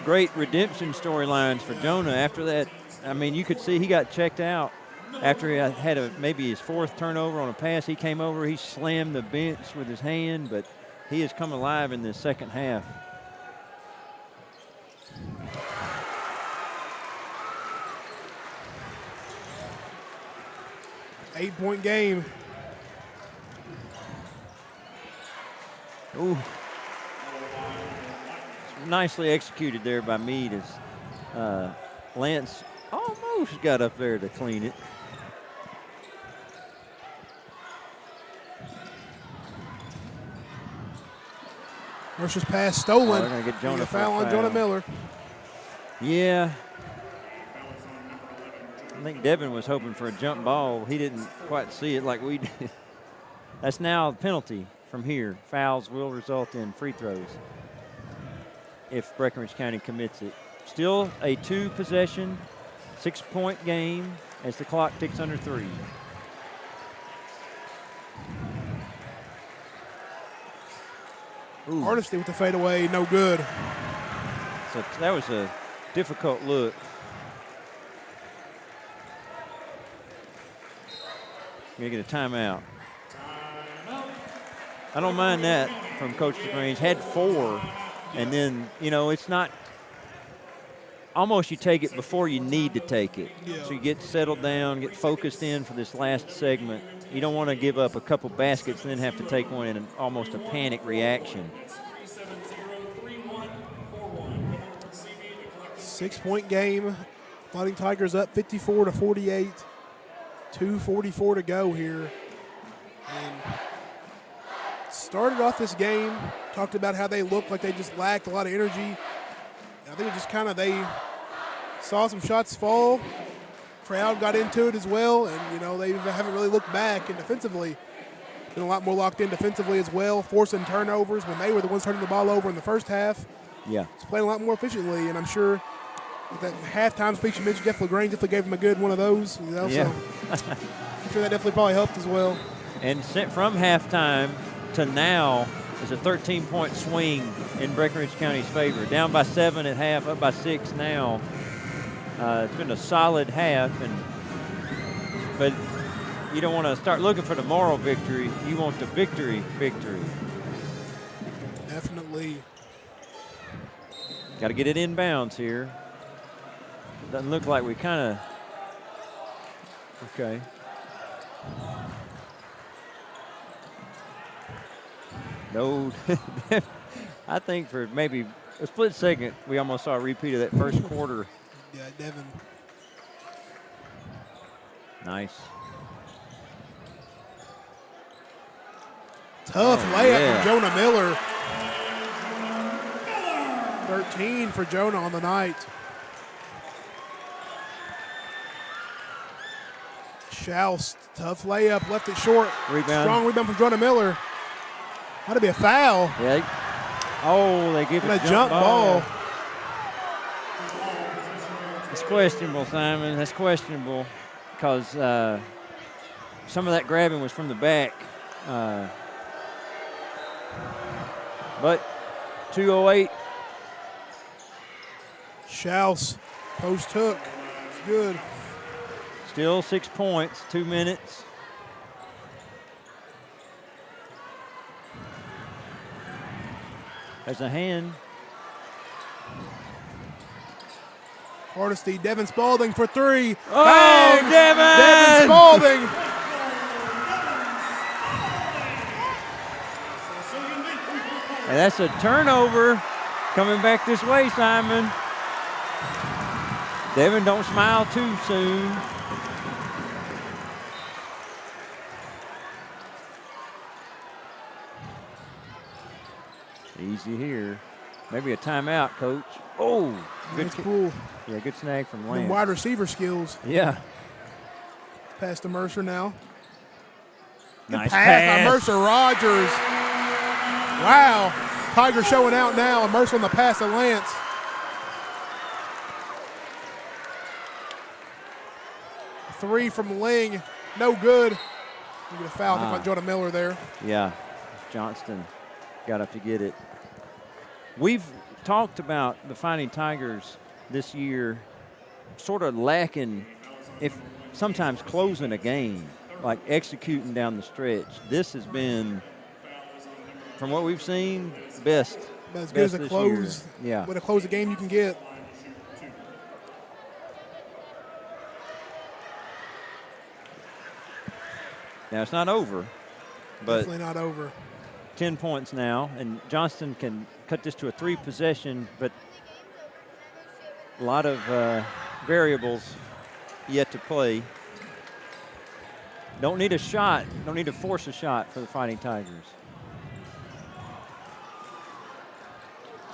great redemption storylines for Jonah. After that, I mean, you could see he got checked out after he had maybe his 4th turnover on a pass. He came over, he slammed the bench with his hand, but he has come alive in this second half. Eight-point game. Ooh. Nicely executed there by Meade, as Lance almost got up there to clean it. Mercer's pass stolen. They're going to get Jonah A for foul on Jonah Miller. Yeah. I think Devin was hoping for a jump ball. He didn't quite see it like we did. That's now a penalty from here. Fouls will result in free throws if Breckenridge County commits it. Still a 2-possession, 6-point game as the clock ticks under 3. Ooh. Hardesty with the fadeaway, no good. So that was a difficult look. You're going to get a timeout. I don't mind that from Coach LaGrange. Had 4, and then, you know, it's not almost you take it before you need to take it. Yeah. So you get settled down, get focused in for this last segment. You don't want to give up a couple baskets and then have to take one in almost a panic reaction. 6-point game. Fighting Tigers up 54-48. 2:44 to go here. And started off this game, talked about how they looked like they just lacked a lot of energy. I think it just kind of they saw some shots fall. Crowd got into it as well, and you know they haven't really looked back. And defensively, been a lot more locked in defensively as well, forcing turnovers when they were the ones turning the ball over in the first half. Yeah, It's playing a lot more efficiently, and I'm sure with that halftime speech you mentioned, Jeff LaGrange definitely gave him a good one of those. You know, yeah. So I'm sure that definitely probably helped as well. And from halftime to now is a 13-point swing in Breckenridge County's favor. Down by 7 at half, up by 6 now. It's been a solid half, but you don't want to start looking for the moral victory. You want the victory. Definitely. Got to get it inbounds here. Doesn't look like we kind of. Okay. No. I think for maybe a split second, we almost saw a repeat of that first quarter. Yeah, Devin. Nice. Tough layup yeah. from Jonah Miller. 13 for Jonah on the night. Schaus, tough layup, left it short. Rebound. Strong rebound from Jonah Miller. That'd be a foul. Yeah. They give And it a jump ball. It's questionable, Simon. That's questionable because some of that grabbing was from the back. But 2:08. Schaus, post hook. It's good. Still 6 points, 2 minutes. There's a hand. Hardesty, Devin Spalding for 3. Oh, Bang! Devin! Spalding. And that's a turnover coming back this way, Simon. Devin, don't smile too soon. Easy here. Maybe a timeout, Coach. Oh, good Nice pull. Yeah, good snag from And Lance. wide receiver skills. Yeah. Pass to Mercer now. Good Nice pass pass. by Mercer Rogers. Wow. Tiger showing out now, and Mercer on the pass to Lance. Three from Ling, no good. You get a foul, I think, on Jonah Miller there. Yeah, Johnston got up to get it. We've talked about the Fighting Tigers this year sort of lacking, if sometimes closing a game, like executing down the stretch. This has been, from what we've seen, best. As good as a this close. year. Yeah. With a close a game you can get. Now it's not over, but Definitely not over. 10 points now, and Johnston can cut this to a 3-possession, but a lot of variables yet to play. Don't need a shot, don't need to force a shot for the Fighting Tigers.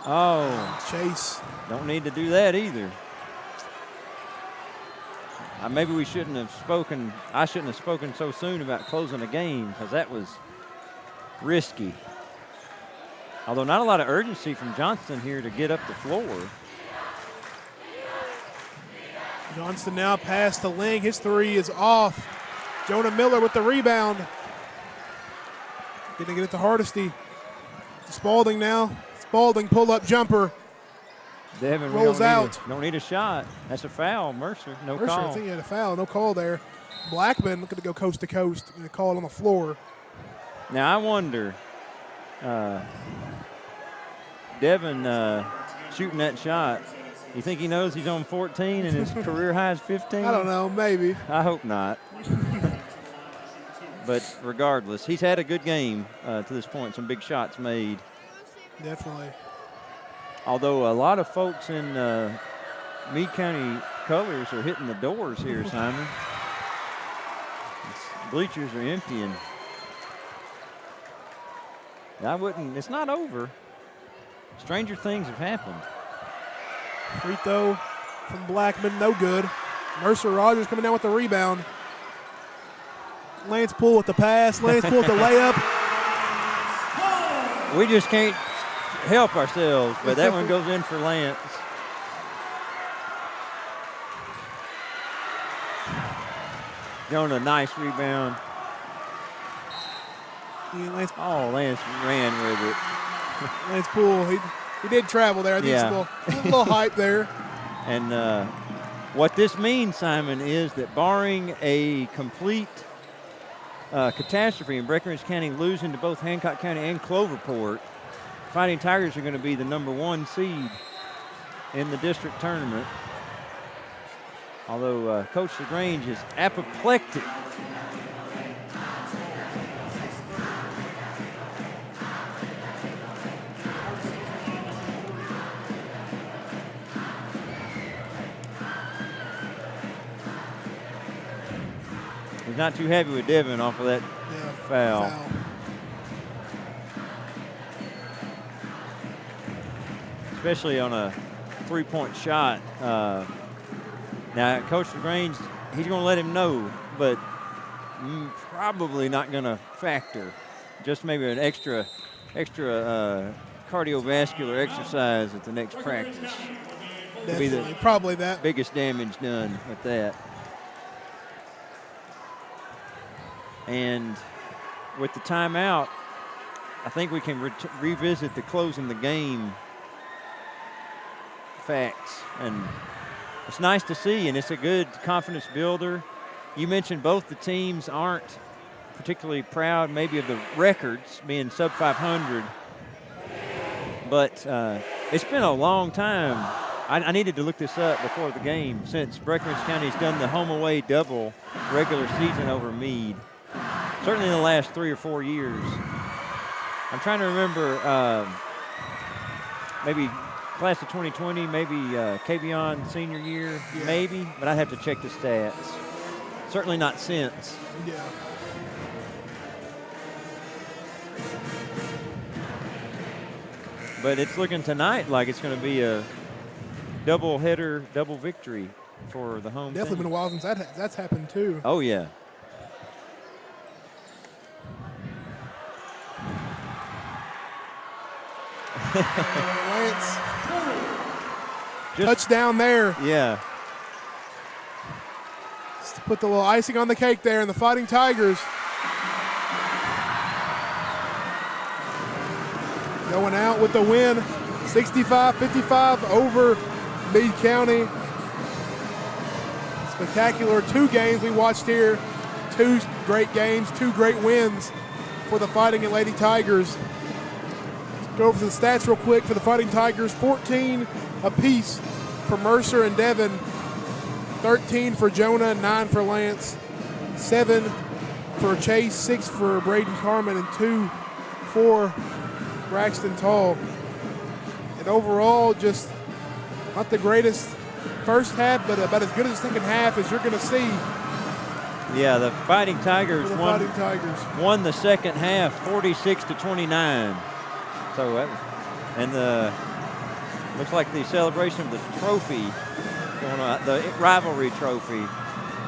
Oh, Chase. don't need to do that either. Maybe we shouldn't have spoken, I shouldn't have spoken so soon about closing a game, because that was risky. Although not a lot of urgency from Johnston here to get up the floor. Johnston now pass to Ling. His 3 is off. Jonah Miller with the rebound. Gonna get it to Hardesty. To Spalding now. Spalding pull-up jumper. Devin, Rolls out. Don't need a shot. That's a foul. Mercer, no Mercer, call. I think he had a foul. No call there. Blackman looking to go coast to coast. Going to call it on the floor. Now I wonder, Devin shooting that shot, you think he knows he's on 14 and his career high is 15? I don't know. Maybe. I hope not. But regardless, he's had a good game to this point. Some big shots made. Definitely. Although a lot of folks in Meade County colors are hitting the doors here, Simon. Bleachers are emptying. It's not over. Stranger things have happened. Free throw from Blackman, no good. Mercer Rogers coming down with the rebound. Lance Poole with the pass. Lance Poole with the layup. We just can't help ourselves, but that one goes in for Lance. Jonah, nice rebound. Lance ran with it. Lance Poole, he did travel there. I think Yeah. it's a little hype there. And what this means, Simon, is that barring a complete catastrophe in Breckinridge County losing to both Hancock County and Cloverport, Fighting Tigers are going to be the #1 seed in the district tournament. Although Coach LaGrange is apoplectic. He's not too happy with Devin off of that foul. Especially on a three-point shot. Now, Coach LaGrange, he's going to let him know, but probably not going to factor. Just maybe an extra extra cardiovascular exercise at the next practice. Definitely, probably that. Biggest damage done with that. And with the timeout, I think we can revisit the closing the game facts. And it's nice to see, and it's a good confidence builder. You mentioned both the teams aren't particularly proud maybe of the records being sub 500, but it's been a long time. I needed to look this up before the game since Breckenridge County's done the home-away double regular season over Meade. Certainly in the last 3 or 4 years. I'm trying to remember maybe class of 2020, maybe Kavion senior year, maybe, but I'd have to check the stats. Certainly not since. Yeah. But it's looking tonight like it's going to be a double-header, double victory for the home Definitely team. been a while since that's happened, too. Oh, yeah. Lance. Touchdown there. Yeah. Just to put the little icing on the cake there, and the Fighting Tigers going out with the win, 65-55 over Meade County. Spectacular 2 games we watched here. 2 great games, 2 great wins for the Fighting and Lady Tigers. Let's go over the stats real quick for the Fighting Tigers. 14 apiece for Mercer and Devin. 13 for Jonah, 9 for Lance. 7 for Chase, 6 for Braden Carmen, and 2 for Braxton Tall. And overall, just not the greatest first half, but about as good as the second half as you're going to see. Yeah, the Fighting Tigers won the second half 46-29. So that, looks like the celebration of the trophy going on, the rivalry trophy,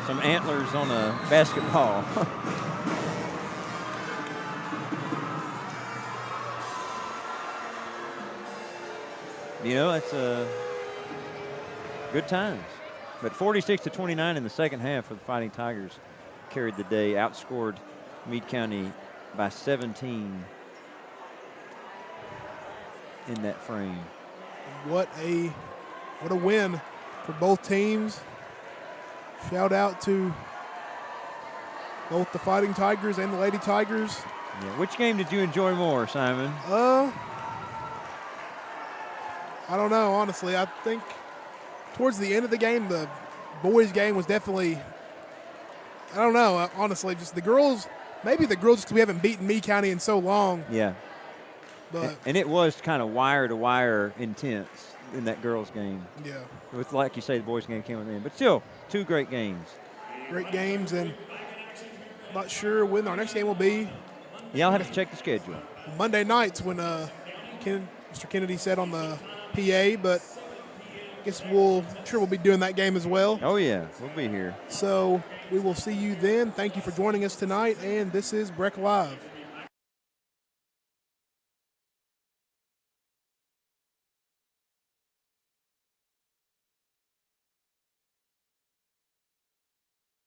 some antlers on a basketball. You know, it's good times. But 46-29 in the second half for the Fighting Tigers carried the day, outscored Meade County by 17 in that frame. What a win for both teams. Shout out to both the Fighting Tigers and the Lady Tigers. Yeah. Which game did you enjoy more, Simon? I don't know, honestly. I think towards the end of the game, the boys' game was definitely, I don't know, honestly, just the girls, maybe the girls, because we haven't beaten Meade County in so long. Yeah. But and it was kind of wire-to-wire intense in that girls' game. Yeah. With, like you say, the boys' game came at the end. But still, 2 great games. Great games, and not sure when our next game will be. Yeah, I'll have to check the schedule. Monday nights when Mr. Kennedy said on the PA, but I guess we'll be doing that game as well. Oh, yeah, we'll be here. So we will see you then. Thank you for joining us tonight, and this is Breck Live.